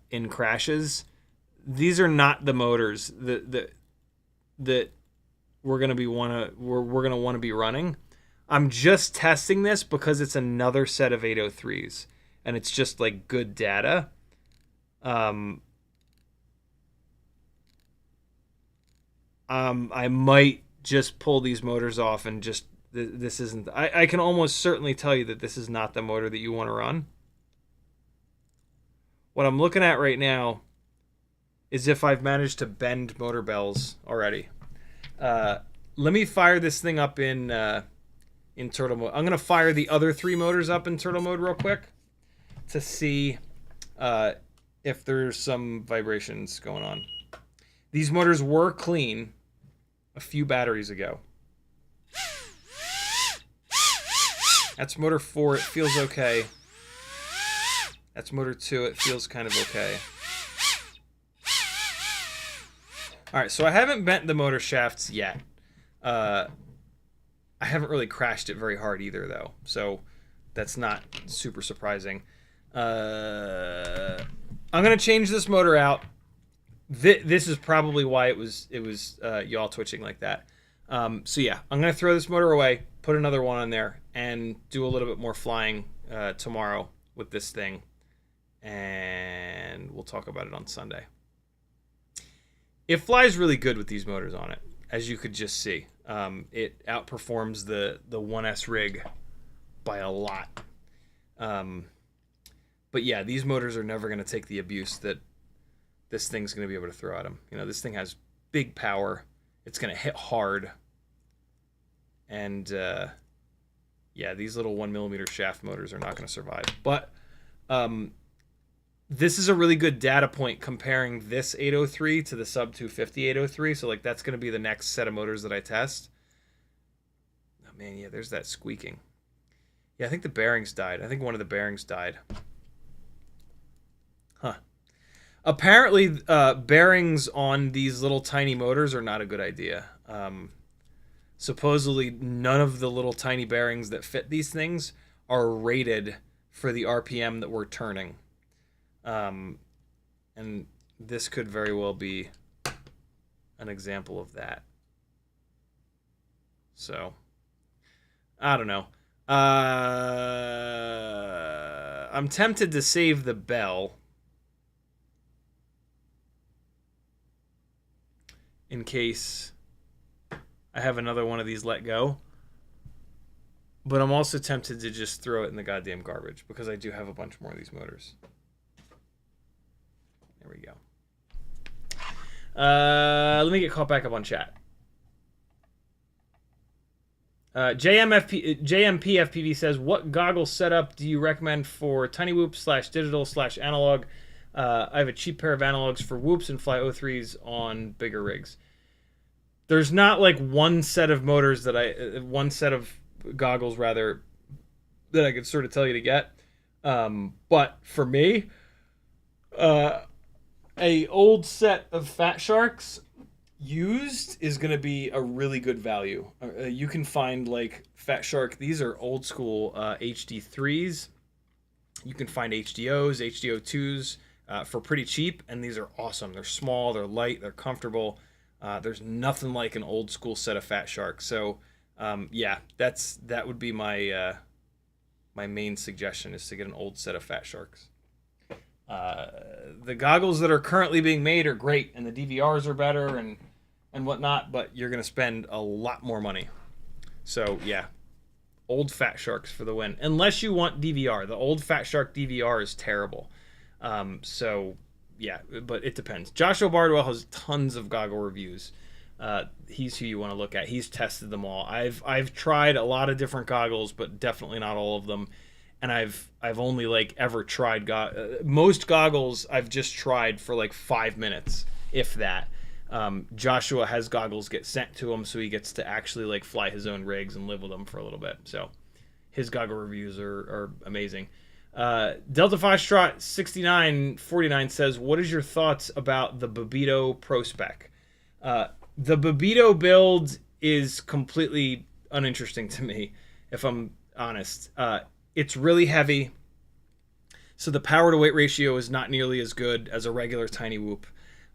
in crashes. These are not the motors that we're going to want to be running. I'm just testing this because it's another set of 803s and it's just like good data. I might just pull these motors off and just this isn't. I can almost certainly tell you that this is not the motor that you want to run. What I'm looking at right now is if I've managed to bend motor bells already. Let me fire this thing up in turtle mode. I'm gonna fire the other 3 motors up in turtle mode real quick to see if there's some vibrations going on. These motors were clean a few batteries ago. That's motor 4. It feels okay. That's motor 2. It feels kind of okay. All right, so I haven't bent the motor shafts yet. I haven't really crashed it very hard either, though, so that's not super surprising. I'm gonna change this motor out. This is probably why it was yaw twitching like that. So yeah, I'm gonna throw this motor away, put another one on there, and do a little bit more flying tomorrow with this thing, and we'll talk about it on Sunday. It flies really good with these motors on it, as you could just see. It outperforms the 1S rig by a lot. But yeah, these motors are never going to take the abuse that this thing's going to be able to throw at them. You know, this thing has big power. It's going to hit hard. And yeah, these little 1mm shaft motors are not going to survive. But this is a really good data point comparing this 803 to the sub 250 803. So like that's going to be the next set of motors that I test. Oh man, yeah, there's that squeaking. Yeah, I think the bearings died. I think one of the bearings died. Huh. Apparently, bearings on these little tiny motors are not a good idea. Supposedly, none of the little tiny bearings that fit these things are rated for the RPM that we're turning. And this could very well be an example of that. So, I don't know. I'm tempted to save the bell in case I have another one of these let go. But I'm also tempted to just throw it in the goddamn garbage because I do have a bunch more of these motors. There we go. Let me get caught back up on chat. JMPFPV says, what goggle setup do you recommend for tiny whoop / digital / analog? I have a cheap pair of analogs for whoops and fly O3s on bigger rigs. There's not like one set of motors that one set of goggles rather that I could sort of tell you to get. But for me, a old set of Fat Sharks used is going to be a really good value. You can find like Fat Shark. These are old school HD3s. You can find HDOs, HDO2s for pretty cheap, and these are awesome. They're small, they're light, they're comfortable. There's nothing like an old school set of Fat Shark. So yeah, that would be my my main suggestion is to get an old set of Fat Sharks. The goggles that are currently being made are great, and the DVRs are better and whatnot, but you're going to spend a lot more money. So yeah, old Fat Sharks for the win. Unless you want DVR. The old Fat Shark DVR is terrible. So yeah, but it depends. Joshua Bardwell has tons of goggle reviews. He's who you want to look at. He's tested them all. I've tried a lot of different goggles, but definitely not all of them. And I've only like ever tried most goggles I've just tried for like 5 minutes, if that. Joshua has goggles get sent to him, so he gets to actually like fly his own rigs and live with them for a little bit. So his goggle reviews are amazing. Delta Foxtrot 6949 says, what is your thoughts about the Bubito Pro-spec? The Bubito build is completely uninteresting to me, if I'm honest. It's really heavy, so the power to weight ratio is not nearly as good as a regular tiny whoop.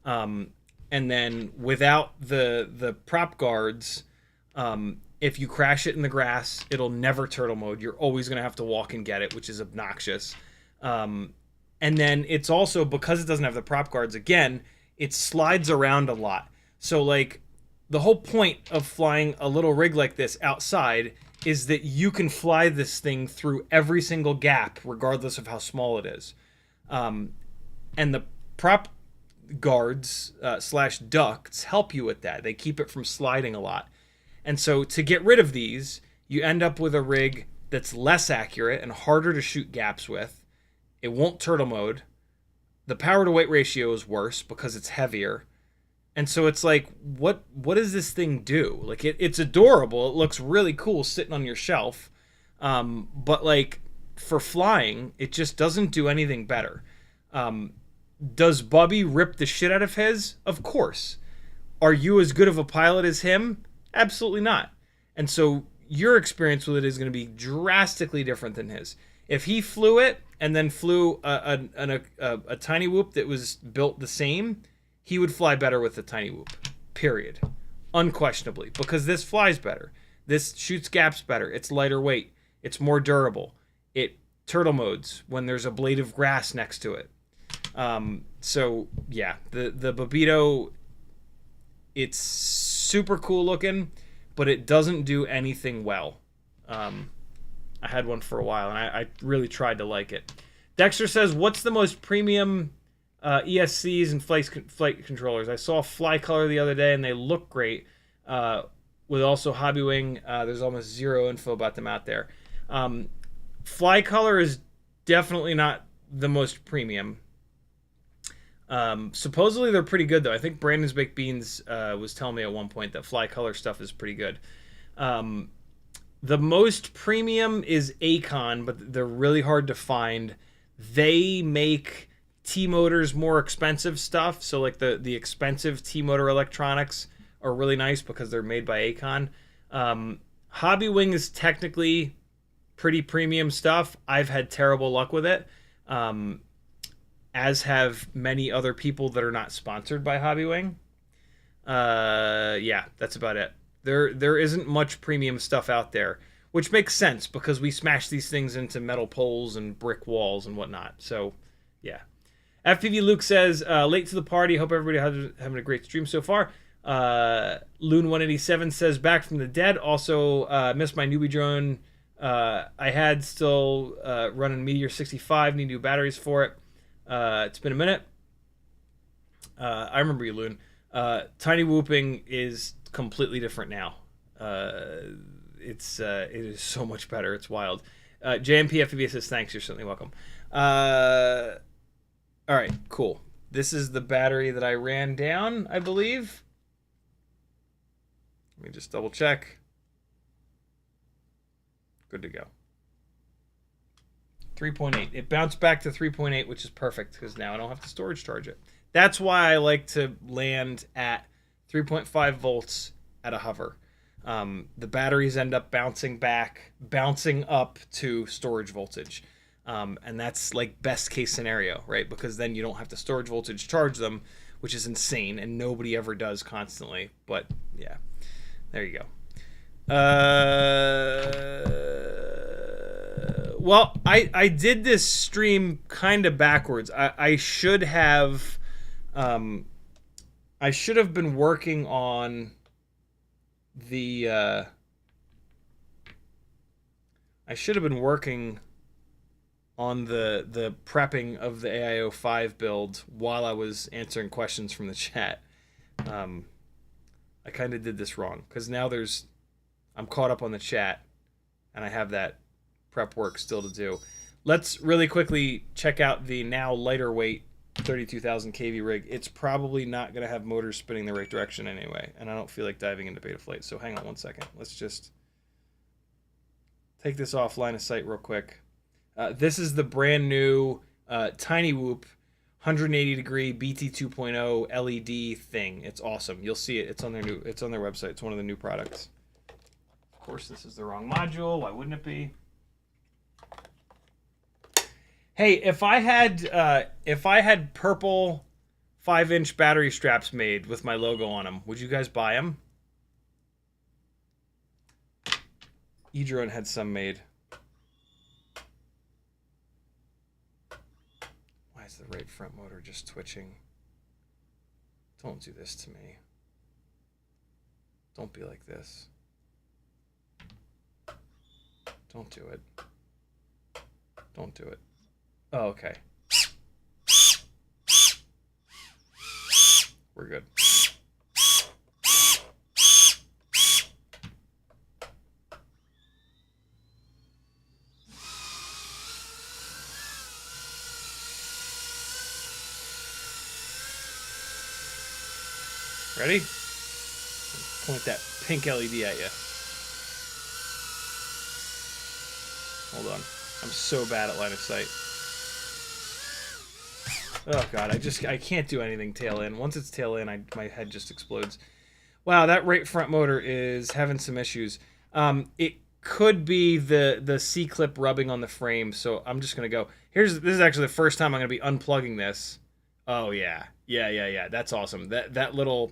And then without the prop guards, if you crash it in the grass, it'll never turtle mode. You're always going to have to walk and get it, which is obnoxious. And then it's also, because it doesn't have the prop guards, again, it slides around a lot. So like the whole point of flying a little rig like this outside is that you can fly this thing through every single gap, regardless of how small it is. And the prop guards / ducts help you with that. They keep it from sliding a lot. And so to get rid of these, you end up with a rig that's less accurate and harder to shoot gaps with. It won't turtle mode. The power to weight ratio is worse because it's heavier. And so it's like, what does this thing do? Like it's adorable. It looks really cool sitting on your shelf. But like for flying, it just doesn't do anything better. Does Bubby rip the shit out of his? Of course. Are you as good of a pilot as him? Absolutely not. And so your experience with it is going to be drastically different than his. If he flew it and then flew a tiny whoop that was built the same, he would fly better with the tiny whoop. Period. Unquestionably. Because this flies better. This shoots gaps better. It's lighter weight. It's more durable. It turtle modes when there's a blade of grass next to it. So yeah, the Bubito, it's super cool looking, but it doesn't do anything well. I had one for a while and I really tried to like it. Dexter says, what's the most premium ESCs and flight controllers? I saw Fly Color the other day and they look great. With also Hobbywing, there's almost zero info about them out there. Fly Color is definitely not the most premium. Supposedly they're pretty good though. I think Brandon's Baked Beans was telling me at one point that Fly Color stuff is pretty good. The most premium is Acon, but they're really hard to find. They make T-Motor's more expensive stuff, so like the expensive T-Motor electronics are really nice because they're made by Acon. Hobbywing is technically pretty premium stuff. I've had terrible luck with it. As have many other people that are not sponsored by Hobbywing. Yeah, that's about it. There isn't much premium stuff out there. which makes sense because we smash these things into metal poles and brick walls and whatnot. So, yeah. FPV Luke says, late to the party. Hope everybody having a great stream so far. Loon187 says, back from the dead. Also, missed my newbie drone. I had still running Meteor 65. Need new batteries for it. It's been a minute. I remember you, Loon. Tiny whooping is completely different now. It is so much better. It's wild. JMP FPV says, thanks. You're certainly welcome. All right, cool. This is the battery that I ran down, I believe. Let me just double check. Good to go. 3.8. It bounced back to 3.8, which is perfect because now I don't have to storage charge it. That's why I like to land at 3.5 volts at a hover. The batteries end up bouncing up to storage voltage. And that's like best case scenario, right? Because then you don't have to storage voltage charge them, which is insane, and nobody ever does constantly. But yeah, there you go. Well, I did this stream kind of backwards. I should have been working on the the prepping of the AIO 5 build while I was answering questions from the chat. I kind of did this wrong because now I'm caught up on the chat and I have that prep work still to do. Let's really quickly check out the now lighter weight 32,000 kV rig. It's probably not going to have motors spinning the right direction anyway, and I don't feel like diving into Betaflight, so hang on one second. Let's just take this off line of sight real quick. This is the brand new Tiny Whoop 180 degree BT 2.0 LED thing. It's awesome. You'll see it. It's on their website. It's one of the new products. Of course, this is the wrong module. Why wouldn't it be? Hey, if I had purple 5-inch battery straps made with my logo on them, would you guys buy them? eDrone had some made. Why is the right front motor just twitching? Don't do this to me. Don't be like this. Don't do it. Don't do it. Oh, okay. We're good. Ready? Point that pink LED at you. Hold on. I'm so bad at line of sight. Oh god, I can't do anything tail in. Once it's tail in, my head just explodes. Wow, that right front motor is having some issues. It could be the C-clip rubbing on the frame, so I'm just gonna go. This is actually the first time I'm gonna be unplugging this. Oh yeah. Yeah. That's awesome. That little,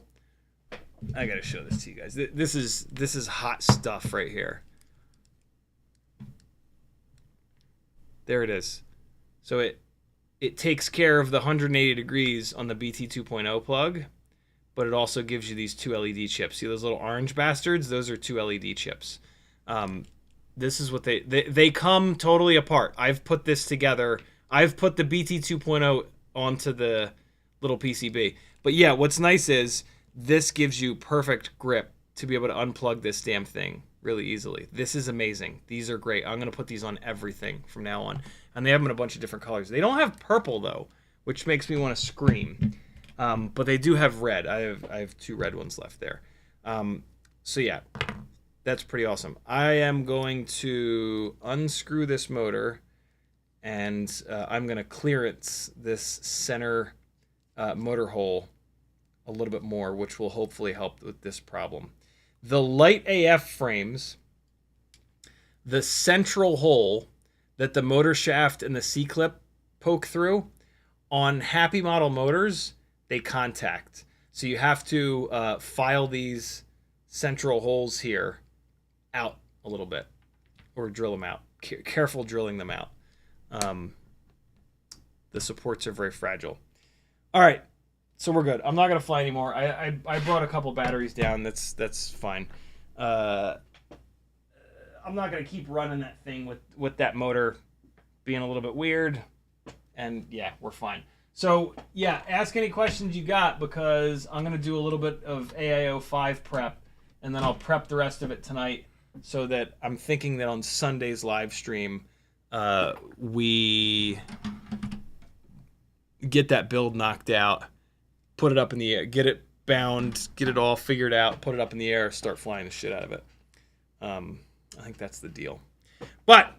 I gotta show this to you guys. This is hot stuff right here. There it is. So it takes care of the 180 degrees on the BT 2.0 plug, but it also gives you these two LED chips. See those little orange bastards? Those are two LED chips. This is what they come totally apart. I've put this together. I've put the BT 2.0 onto the little PCB. But yeah, what's nice is this gives you perfect grip to be able to unplug this damn thing really easily. This is amazing. These are great. I'm going to put these on everything from now on. And they have them in a bunch of different colors. They don't have purple, though, which makes me want to scream. But they do have red. I have two red ones left there. So yeah, that's pretty awesome. I am going to unscrew this motor, and I'm going to clearance this center motor hole a little bit more, which will hopefully help with this problem. The light AF frames, the central hole that the motor shaft and the C-clip poke through, on Happy Model motors, they contact. So you have to file these central holes here out a little bit. or drill them out. Careful drilling them out. The supports are very fragile. All right, so we're good. I'm not gonna fly anymore. I brought a couple batteries down. That's fine. I'm not gonna keep running that thing with that motor being a little bit weird. And yeah, we're fine. So yeah, ask any questions you got, because I'm gonna do a little bit of AIO 5 prep, and then I'll prep the rest of it tonight. So that I'm thinking that on Sunday's live stream, we get that build knocked out, put it up in the air, get it bound, get it all figured out, put it up in the air, start flying the shit out of it. I think that's the deal. But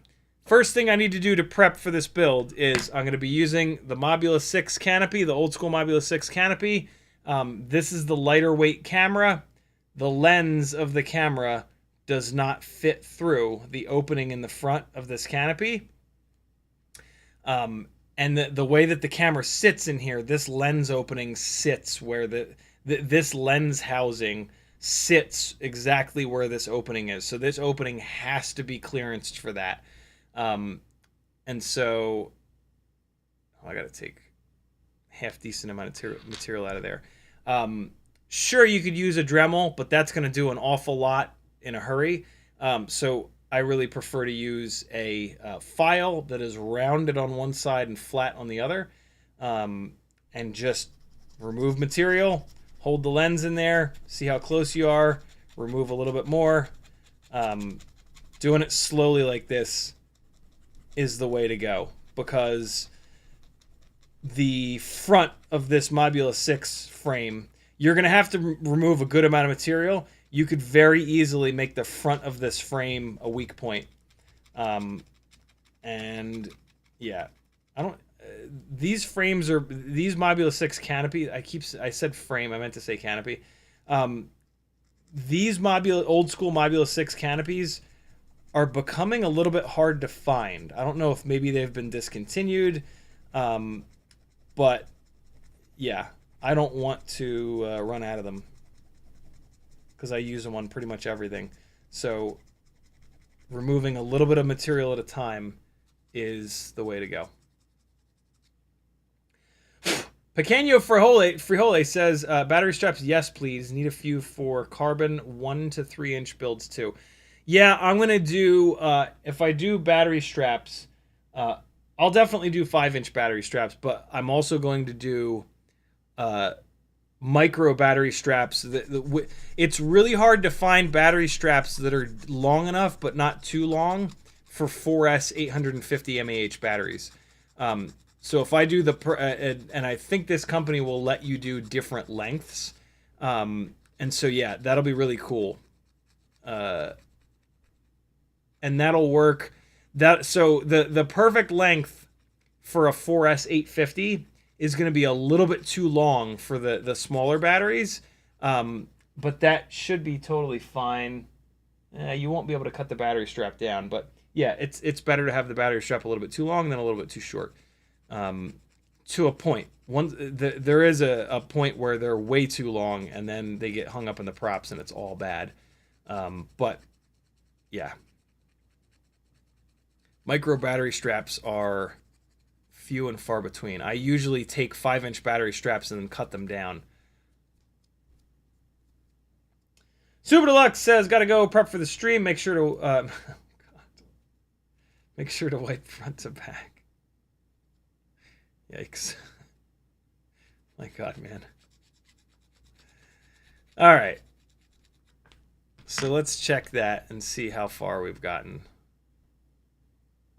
first thing I need to do to prep for this build is I'm going to be using the Mobula 6 canopy, the old school Mobula 6 canopy. This is the lighter weight camera. The lens of the camera does not fit through the opening in the front of this canopy. And the way that the camera sits in here, this lens opening sits where this lens housing sits exactly where this opening is. So this opening has to be clearanced for that. And so I got to take half decent amount of material out of there. Sure, you could use a Dremel, but that's going to do an awful lot in a hurry. So I really prefer to use a file that is rounded on one side and flat on the other, and just remove material, hold the lens in there, see how close you are, remove a little bit more. Doing it slowly like this is the way to go, because the front of this Mobula 6 frame, you're going to have to remove a good amount of material. You could very easily make the front of this frame a weak point. And yeah, these frames are, these Mobula 6 canopy, I said frame, I meant to say canopy. These old school Mobula 6 canopies are becoming a little bit hard to find. I don't know if maybe they've been discontinued, but yeah, I don't want to run out of them, because I use them on pretty much everything. So removing a little bit of material at a time is the way to go. Pequeño Frijole says, battery straps, yes, please. Need a few for carbon 1 to 3 inch builds too. Yeah, I'm going to do, if I do battery straps, I'll definitely do 5-inch battery straps, but I'm also going to do micro battery straps. It's really hard to find battery straps that are long enough but not too long for 4S 850 mAh batteries. So if I do and I think this company will let you do different lengths, and so yeah, that'll be really cool. And that'll work. So the perfect length for a 4S 850 is going to be a little bit too long for the smaller batteries, but that should be totally fine. You won't be able to cut the battery strap down, but yeah, it's better to have the battery strap a little bit too long than a little bit too short. To a point. There is a point where they're way too long, and then they get hung up in the props, and it's all bad. But yeah, micro battery straps are few and far between. I usually take 5-inch battery straps and then cut them down. Super Deluxe says, gotta go prep for the stream. Make sure to make sure to wipe front to back. Yikes. My God, man. All right. So let's check that and see how far we've gotten.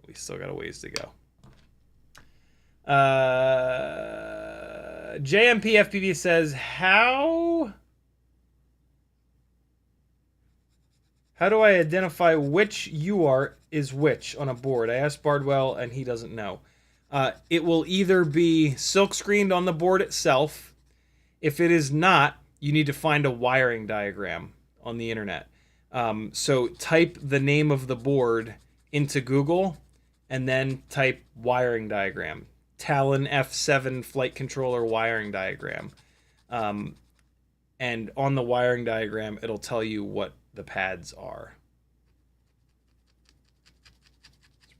We still got a ways to go. JMPFPV says, how do I identify which UART is which on a board? I asked Bardwell and he doesn't know. It will either be silk screened on the board itself. If it is not, you need to find a wiring diagram on the internet. So type the name of the board into Google and then type wiring diagram. Talon F7 flight controller wiring diagram. And on the wiring diagram, it'll tell you what the pads are.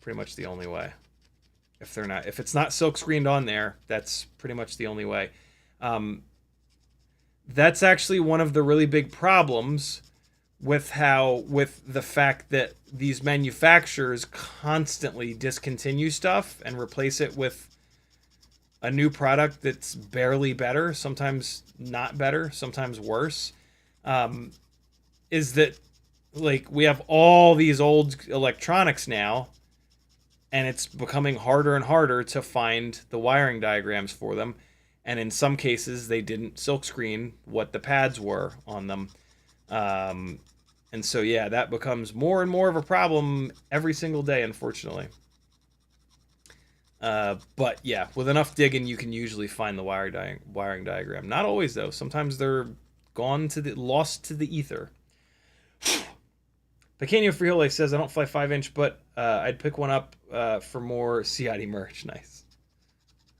pretty much the only way. If it's not silk screened on there, that's pretty much the only way. That's actually one of the really big problems with the fact that these manufacturers constantly discontinue stuff and replace it with a new product that's barely better, sometimes not better, sometimes worse. Is that, like, we have all these old electronics now, and it's becoming harder and harder to find the wiring diagrams for them. And in some cases, they didn't silkscreen what the pads were on them. And so, yeah, that becomes more and more of a problem every single day, unfortunately. But, yeah, with enough digging, you can usually find the wiring diagram. Not always, though. Sometimes they're lost to the ether. Pequeño Frijole says, I don't fly 5-inch, but I'd pick one up for more Ciotti merch. Nice.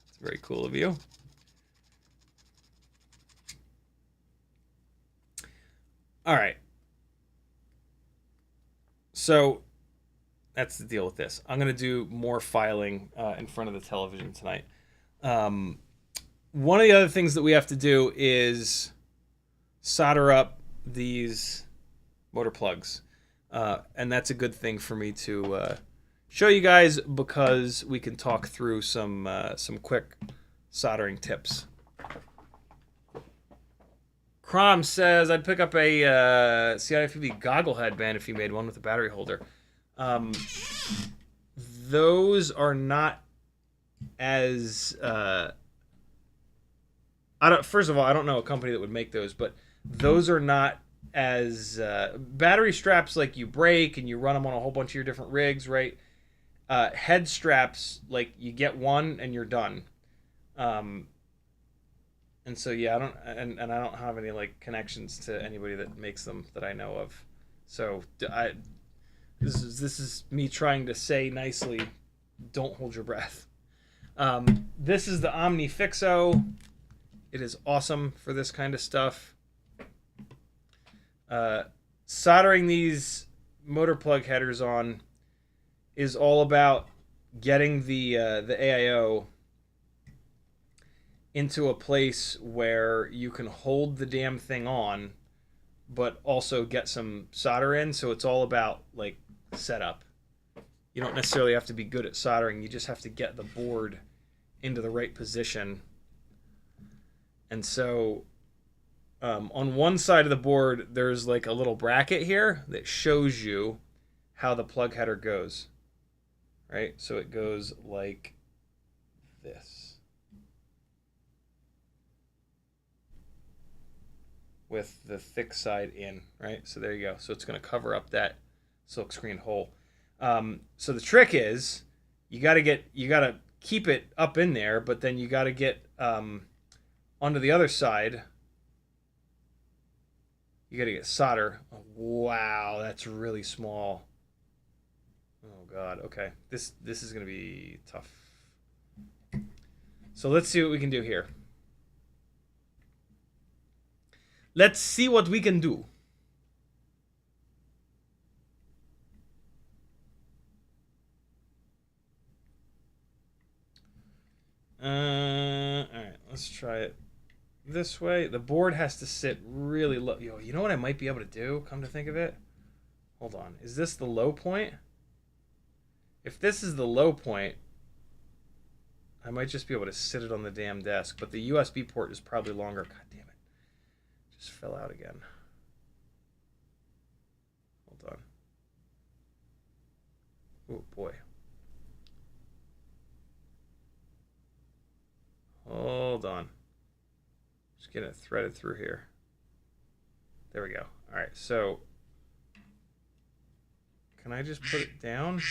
That's very cool of you. All right. So that's the deal with this. I'm going to do more filing in front of the television tonight. One of the other things that we have to do is solder up these motor plugs. And that's a good thing for me to show you guys, because we can talk through some quick soldering tips. Crom says, I'd pick up a CiottiFPV goggle headband if you made one with a battery holder. Those are not as... first of all, I don't know a company that would make those, but those are not as... battery straps, like, you break and you run them on a whole bunch of your different rigs, right? Head straps, like, you get one and you're done. And so, yeah, I don't have any, like, connections to anybody that makes them that I know of. So this is me trying to say nicely, don't hold your breath. This is the Omni Fixo. It is awesome for this kind of stuff. Soldering these motor plug headers on is all about getting the AIO into a place where you can hold the damn thing on, but also get some solder in. So it's all about, like, setup. You don't necessarily have to be good at soldering. You just have to get the board into the right position. And so on one side of the board, there's, like, a little bracket here that shows you how the plug header goes. Right? So it goes like this, with the thick side in, right? So there you go. So it's going to cover up that silk screen hole. So the trick is you got to keep it up in there, but then you got to get onto the other side. You got to get solder. Oh, wow, that's really small. Oh God. Okay. This is going to be tough. So let's see what we can do here. Let's see what we can do. All right, let's try it this way. The board has to sit really low. Yo, you know what I might be able to do, come to think of it? Hold on. Is this the low point? If this is the low point, I might just be able to sit it on the damn desk, but the USB port is probably longer. God damn it. Just fell out again. Hold on. Oh boy. Hold on. Just get it threaded through here. There we go. All right, so can I just put it down?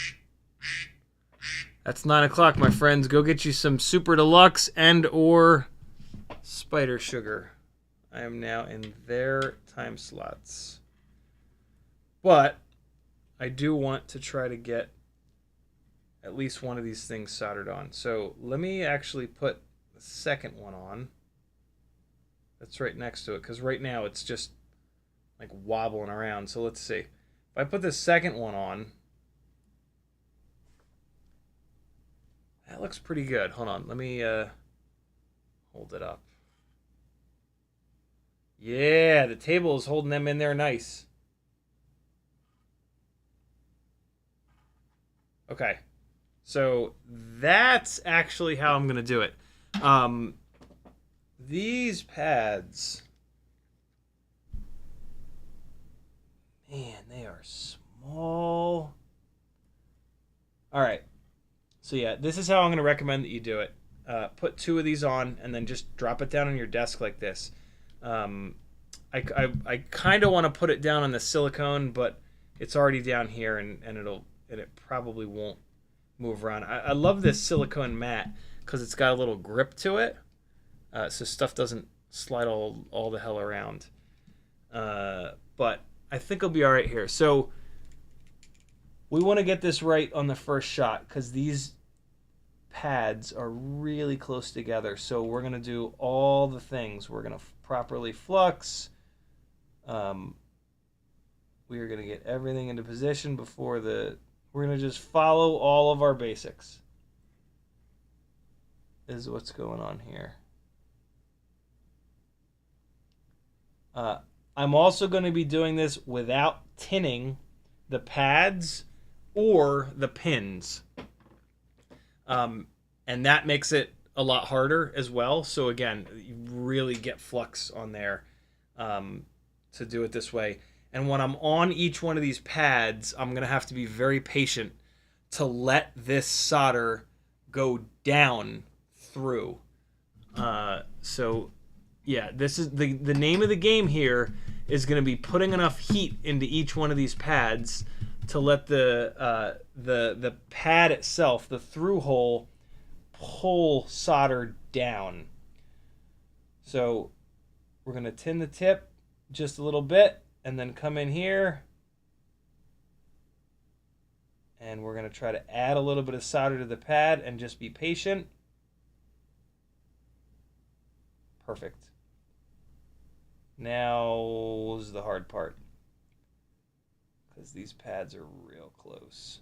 That's 9 o'clock, my friends. Go get you some Super Deluxe and or Spider Sugar. I am now in their time slots. But I do want to try to get at least one of these things soldered on. So let me actually put the second one on. That's right next to it, because right now it's just like wobbling around. So let's see. If I put the second one on, That looks pretty good. Hold on, let me hold it up. Yeah, the table is holding them in there nice. Okay, so that's actually how I'm gonna do it. These pads, man, they are small. All right, so yeah, this is how I'm gonna recommend that you do it. Put 2 of these on, and then just drop it down on your desk like this. I kind of want to put it down on the silicone, but it's already down here, and it probably won't move around. I love this silicone mat because it's got a little grip to it, so stuff doesn't slide all the hell around. But I think it'll be all right here. So we want to get this right on the first shot because these pads are really close together. So we're going to do all the things. We're going to properly flux. We are going to get everything into position before we're going to just follow all of our basics. Is what's going on here. I'm also going to be doing this without tinning the pads or the pins. And that makes it a lot harder as well. So again, you really get flux on there to do it this way. And when I'm on each one of these pads, I'm going to have to be very patient to let this solder go down through. So yeah, this is the name of the game here is going to be putting enough heat into each one of these pads to let the pad itself, the through hole, pull solder down. So we're going to tin the tip just a little bit and then come in here and we're going to try to add a little bit of solder to the pad and just be patient. Perfect. Now is the hard part because these pads are real close.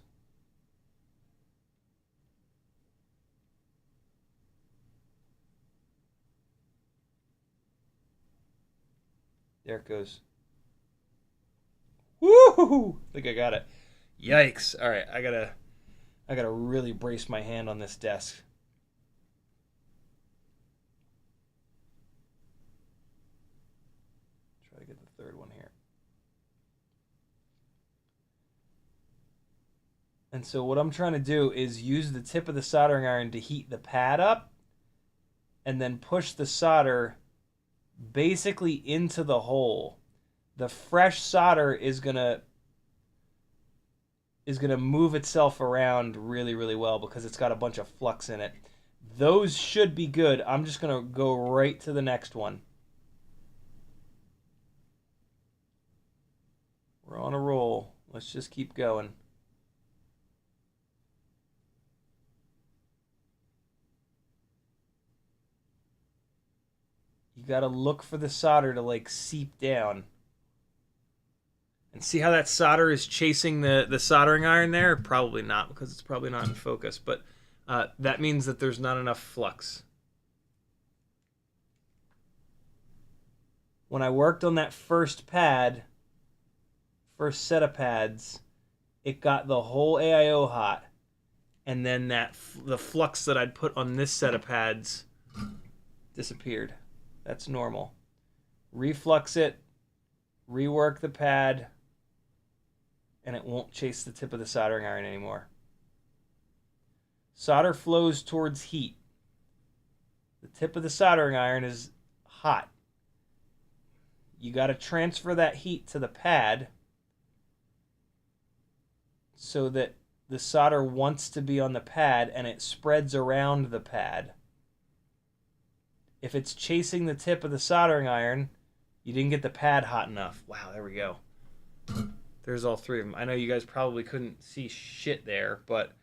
There it goes. Woo! I think I got it. Yikes! All right, I gotta really brace my hand on this desk. Try to get the third one here. And so what I'm trying to do is use the tip of the soldering iron to heat the pad up, and then push the solder basically into the hole. The fresh solder is gonna move itself around really, really well because it's got a bunch of flux in it. Those should be good. I'm just gonna go right to the next one. We're on a roll. Let's just keep going. You gotta look for the solder to like seep down. And see how that solder is chasing the soldering iron there? Probably not, because it's probably not in focus. But that means that there's not enough flux. When I worked on that first pad, first set of pads, it got the whole AIO hot. And then the flux that I'd put on this set of pads disappeared. That's normal. Reflux it, rework the pad, and it won't chase the tip of the soldering iron anymore. Solder flows towards heat. The tip of the soldering iron is hot. You got to transfer that heat to the pad so that the solder wants to be on the pad and it spreads around the pad. If it's chasing the tip of the soldering iron, you didn't get the pad hot enough. Wow, there we go. There's all 3 of them. I know you guys probably couldn't see shit there, but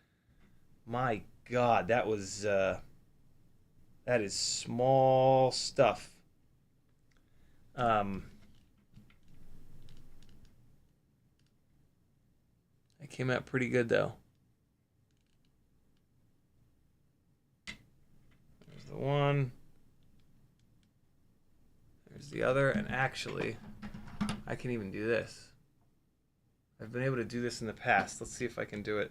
my God, that is small stuff. It came out pretty good though. one. There's the other. And actually, I can even do this. I've been able to do this in the past. Let's see if I can do it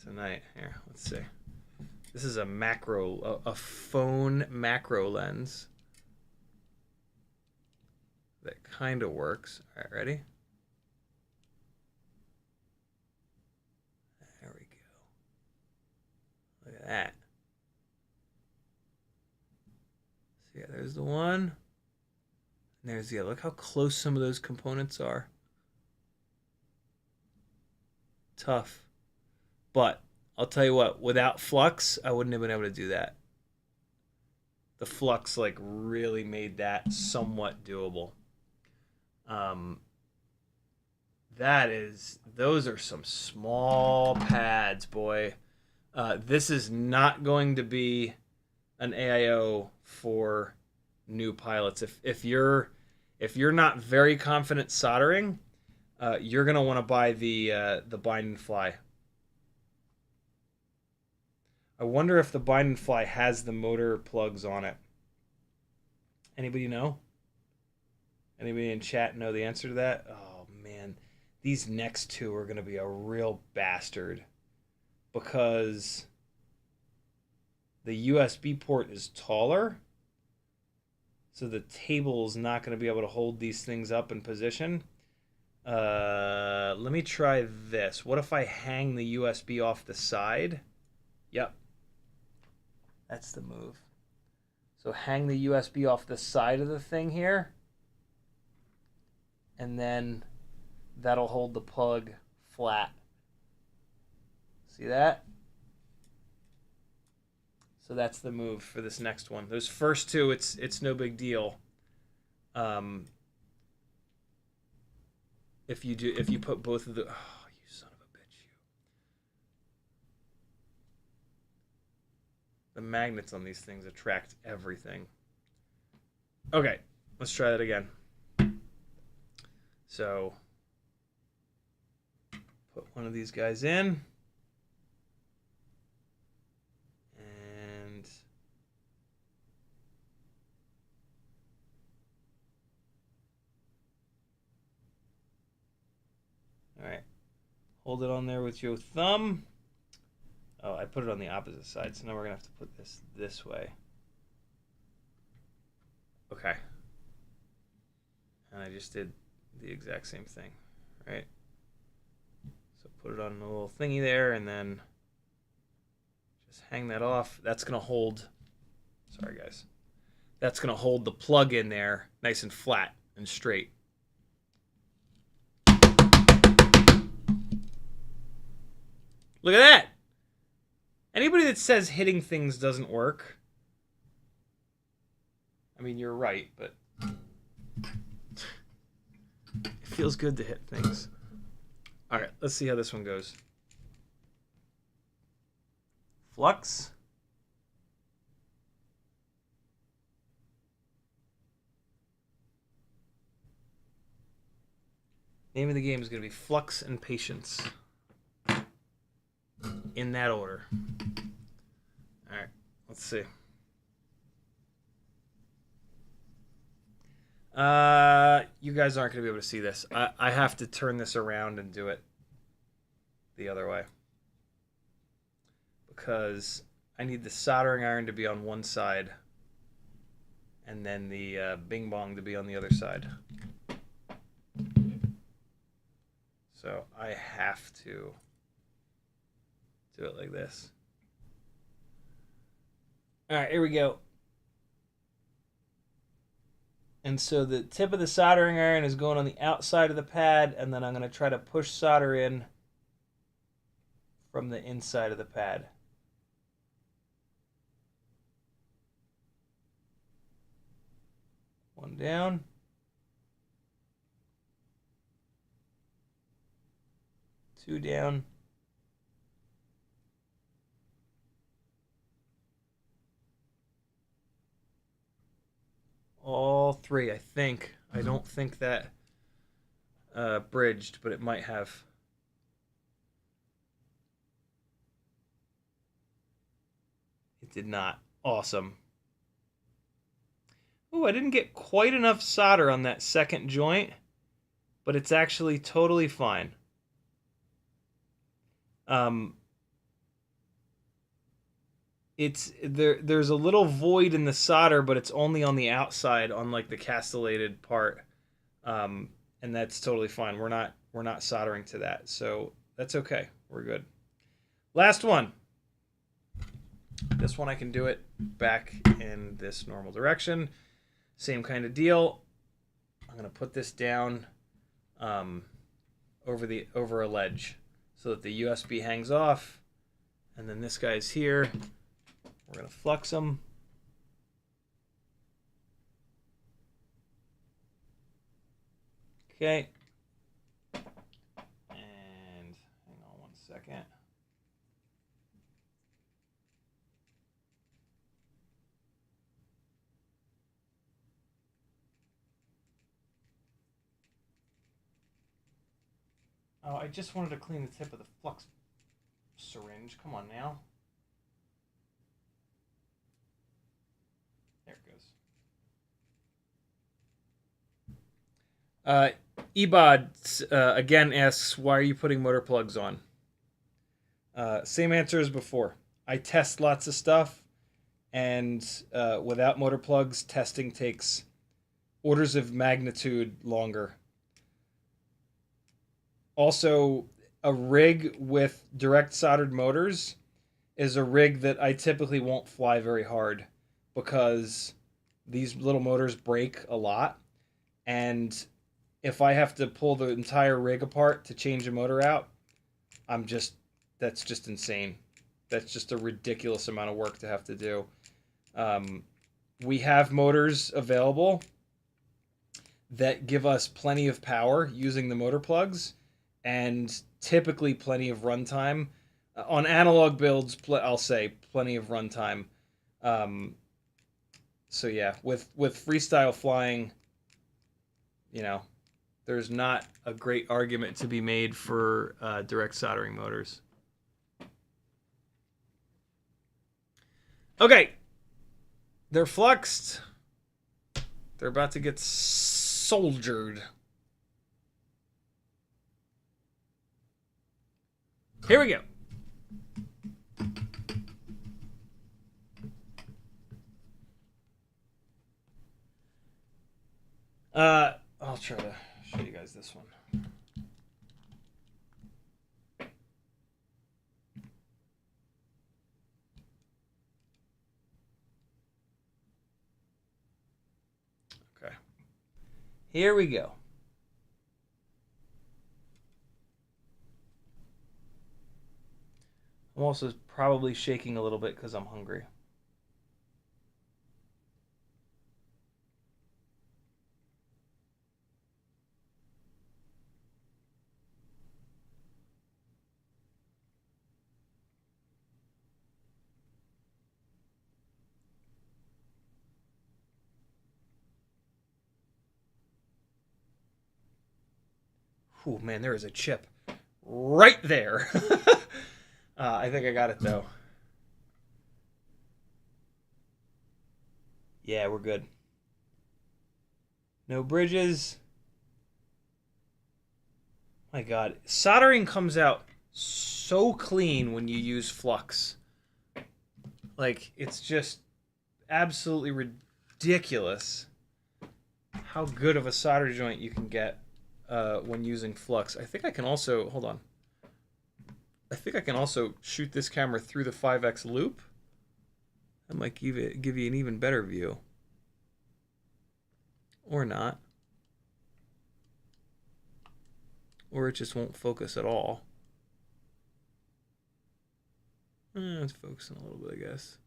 tonight. Here, let's see. This is a macro, a phone macro lens that kind of works. All right, ready? There we go. Look at that. So yeah, there's the one. And there's the other. Look how close some of those components are. Tough. But I'll tell you what, without flux, I wouldn't have been able to do that. The flux like really made that somewhat doable. Those are some small pads, boy. This is not going to be an AIO for new pilots. If you're not very confident soldering, you're gonna want to buy the bind and fly. I wonder if the bind and fly has the motor plugs on it. Anybody know? Anybody in chat know the answer to that? Oh man, these next two are gonna be a real bastard because the USB port is taller, so the table is not going to be able to hold these things up in position. Let me try this. What if I hang the USB off the side? Yep. That's the move. So hang the USB off the side of the thing here, and then that'll hold the plug flat. See that? So that's the move for this next one. Those first two, it's no big deal. If you put both of the, oh, you son of a bitch, you. The magnets on these things attract everything. Okay, let's try that again. So put one of these guys in. All right, hold it on there with your thumb. Oh, I put it on the opposite side, so now we're gonna have to put this way. Okay. And I just did the exact same thing, right? So put it on a little thingy there, and then just hang that off. That's gonna hold, sorry guys. That's gonna hold the plug in there nice and flat and straight. Look at that! Anybody that says hitting things doesn't work, I mean, you're right, but it feels good to hit things. All right, let's see how this one goes. Flux. Name of the game is going to be Flux and Patience. In that order. All right, let's see. You guys aren't going to be able to see this. I have to turn this around and do it the other way. Because I need the soldering iron to be on one side and then the bing bong to be on the other side. So I have to do it like this. All right, here we go. And so the tip of the soldering iron is going on the outside of the pad, and then I'm going to try to push solder in from the inside of the pad. One down. Two down. All three, I think. I don't think that bridged, but it might have. did not. Awesome. Oh, I didn't get quite enough solder on that second joint, but it's actually totally fine. There's a little void in the solder, but it's only on the outside, on like the castellated part, and that's totally fine. We're not soldering to that, so that's okay. We're good. Last one. This one I can do it back in this normal direction. Same kind of deal. I'm gonna put this down over a ledge so that the USB hangs off, and then this guy's here. We're going to flux them. Okay. And hang on one second. Oh, I just wanted to clean the tip of the flux syringe. Come on now. There it goes. Ebod again asks, why are you putting motor plugs on? Same answer as before. I test lots of stuff, and without motor plugs, testing takes orders of magnitude longer. Also, a rig with direct soldered motors is a rig that I typically won't fly very hard, because these little motors break a lot, and if I have to pull the entire rig apart to change a motor out, that's just insane. That's just a ridiculous amount of work to have to do. We have motors available that give us plenty of power using the motor plugs, and typically plenty of runtime. On analog builds, I'll say plenty of runtime. So yeah, with freestyle flying, you know, there's not a great argument to be made for direct soldering motors. Okay, they're fluxed. They're about to get soldered. Here we go. I'll try to show you guys this one. Okay. Here we go. I'm also probably shaking a little bit because I'm hungry. Oh man, there is a chip right there. I think I got it though. Yeah, we're good. No bridges. My God, soldering comes out so clean when you use flux. Like, it's just absolutely ridiculous how good of a solder joint you can get when using flux. I think I can also, hold on. I think I can also shoot this camera through the 5x loop. That might give you an even better view. Or not. Or it just won't focus at all. It's focusing a little bit, I guess.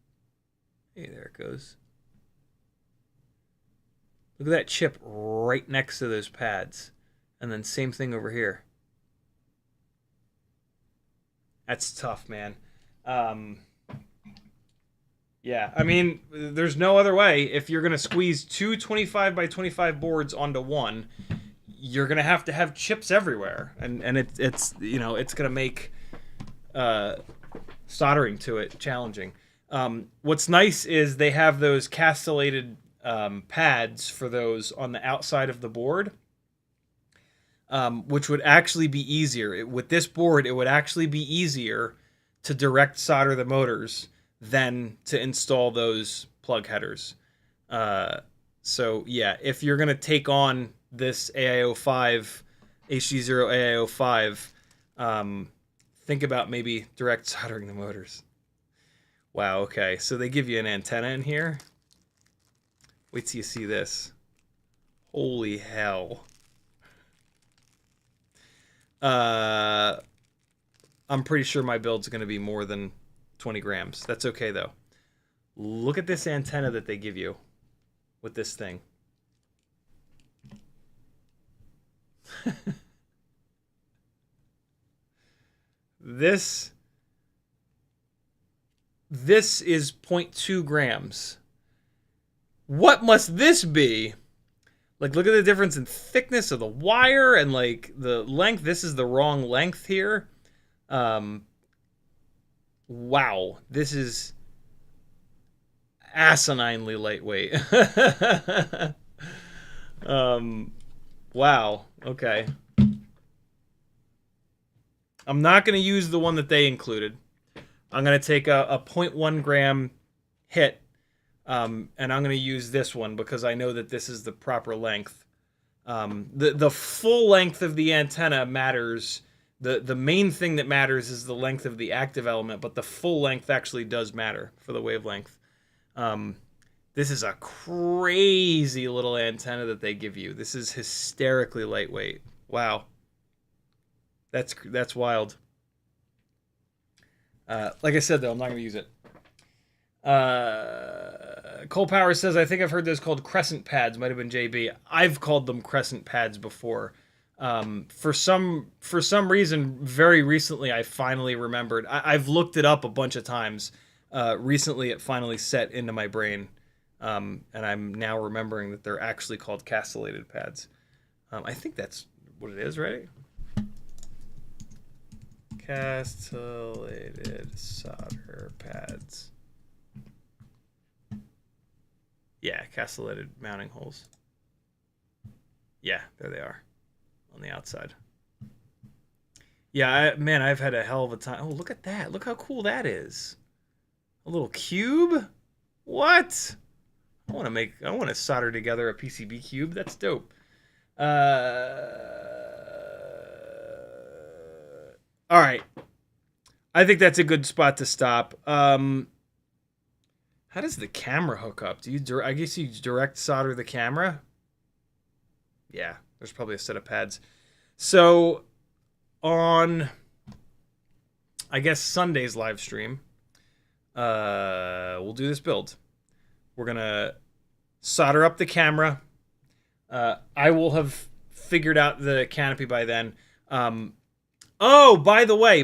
Hey, there it goes. Look at that chip right next to those pads. And then same thing over here. That's tough, man. Yeah, I mean, there's no other way. If you're going to squeeze two 25 by 25 boards onto one, you're going to have chips everywhere. And it's you know, it's going to make soldering to it challenging. What's nice is they have those castellated pads for those on the outside of the board, which would actually be easier. With this board, it would actually be easier to direct solder the motors than to install those plug headers. So yeah, if you're going to take on this AIO 5, HDZero AIO 5, think about maybe direct soldering the motors. Wow, okay. So they give you an antenna in here. Wait till you see this. Holy hell. I'm pretty sure my build's going to be more than 20 grams. That's okay, though. Look at this antenna that they give you with this thing. This is 0.2 grams. What must this be? Like, look at the difference in thickness of the wire and, like, the length. This is the wrong length here. Wow. This is asininely lightweight. Wow. Okay. I'm not going to use the one that they included. I'm going to take a 0.1 gram hit, and I'm going to use this one because I know that this is the proper length. The full length of the antenna matters. The main thing that matters is the length of the active element, but the full length actually does matter for the wavelength. This is a crazy little antenna that they give you. This is hysterically lightweight. Wow. That's wild. Like I said, though, I'm not going to use it. Cole Power says, I think I've heard those called crescent pads. Might have been JB. I've called them crescent pads before. For some reason, very recently, I finally remembered. I've looked it up a bunch of times. Recently, it finally set into my brain. And I'm now remembering that they're actually called castellated pads. I think that's what it is, right? Castellated solder pads. Yeah, castellated mounting holes. Yeah, there they are on the outside. Yeah, man, I've had a hell of a time. Oh, look at that. Look how cool that is. A little cube? What? I want to solder together a PCB cube. That's dope. All right. I think that's a good spot to stop. How does the camera hook up? I guess you direct solder the camera? Yeah, there's probably a set of pads. So on, I guess, Sunday's live stream, we'll do this build. We're going to solder up the camera. I will have figured out the canopy by then. Oh, by the way,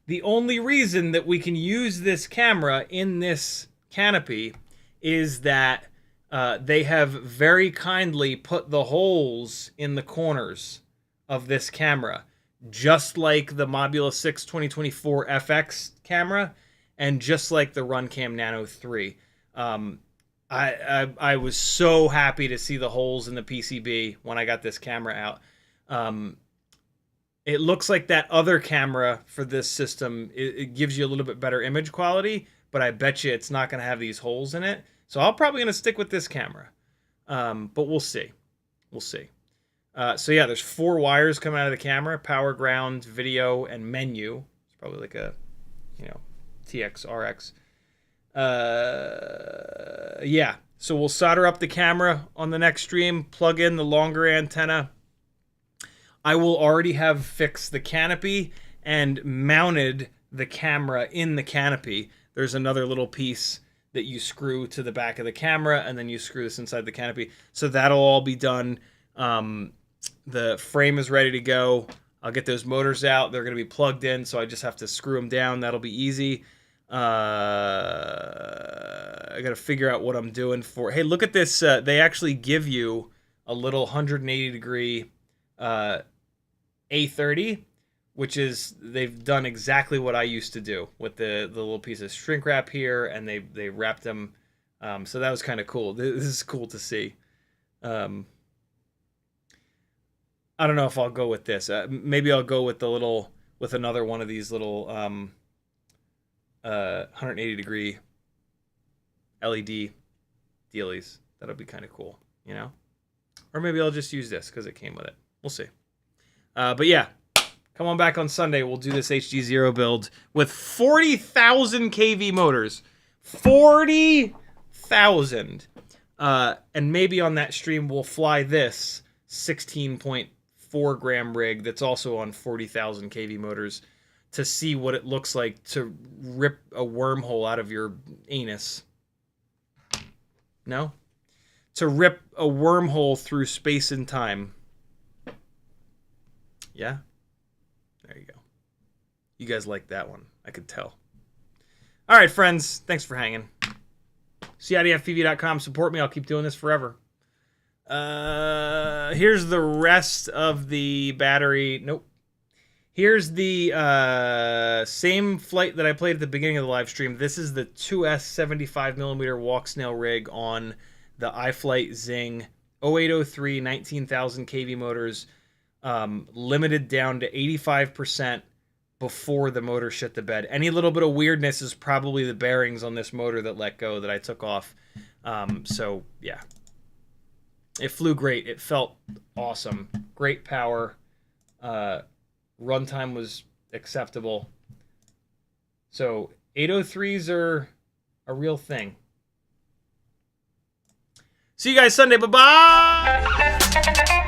the only reason that we can use this camera in this canopy is that they have very kindly put the holes in the corners of this camera, just like the Mobula 6 2024 FX camera, and just like the Runcam Nano 3. I was so happy to see the holes in the PCB when I got this camera out. It looks like that other camera for this system, it gives you a little bit better image quality, but I bet you it's not going to have these holes in it. So I'm probably going to stick with this camera. But we'll see. We'll see. So yeah, there's 4 wires coming out of the camera: power, ground, video, and menu. It's probably like a, TX, RX. Yeah, so we'll solder up the camera on the next stream, plug in the longer antenna. I will already have fixed the canopy and mounted the camera in the canopy. There's another little piece that you screw to the back of the camera, and then you screw this inside the canopy. So that'll all be done. The frame is ready to go. I'll get those motors out. They're going to be plugged in, so I just have to screw them down. That'll be easy. I got to figure out what I'm doing for... Hey, look at this. They actually give you a little 180-degree... A30 which is they've done exactly what I used to do with the little piece of shrink wrap here, and they wrapped them. So that was kind of cool. This is cool to see. I don't know if I'll go with this. Maybe I'll go with with another one of these little 180-degree LED dealies. That'll be kind of cool, you know? Or maybe I'll just use this because it came with it. We'll see. But yeah, come on back on Sunday. We'll do this HDZero build with 40,000 kV motors. 40,000. And maybe on that stream we'll fly this 16.4 gram rig that's also on 40,000 kV motors to see what it looks like to rip a wormhole out of your anus. No? To rip a wormhole through space and time. Yeah? There you go. You guys like that one. I could tell. All right, friends. Thanks for hanging. CiottiFPV.com. Support me. I'll keep doing this forever. Here's the rest of the battery. Nope. Here's the same flight that I played at the beginning of the live stream. This is the 2S 75mm Walksnail rig on the iFlight Zing 0803 19,000 kV motors, limited down to 85% before the motor shit the bed. Any little bit of weirdness is probably the bearings on this motor that let go that I took off. So, yeah. It flew great. It felt awesome. Great power. Runtime was acceptable. So 803s are a real thing. See you guys Sunday. Bye-bye!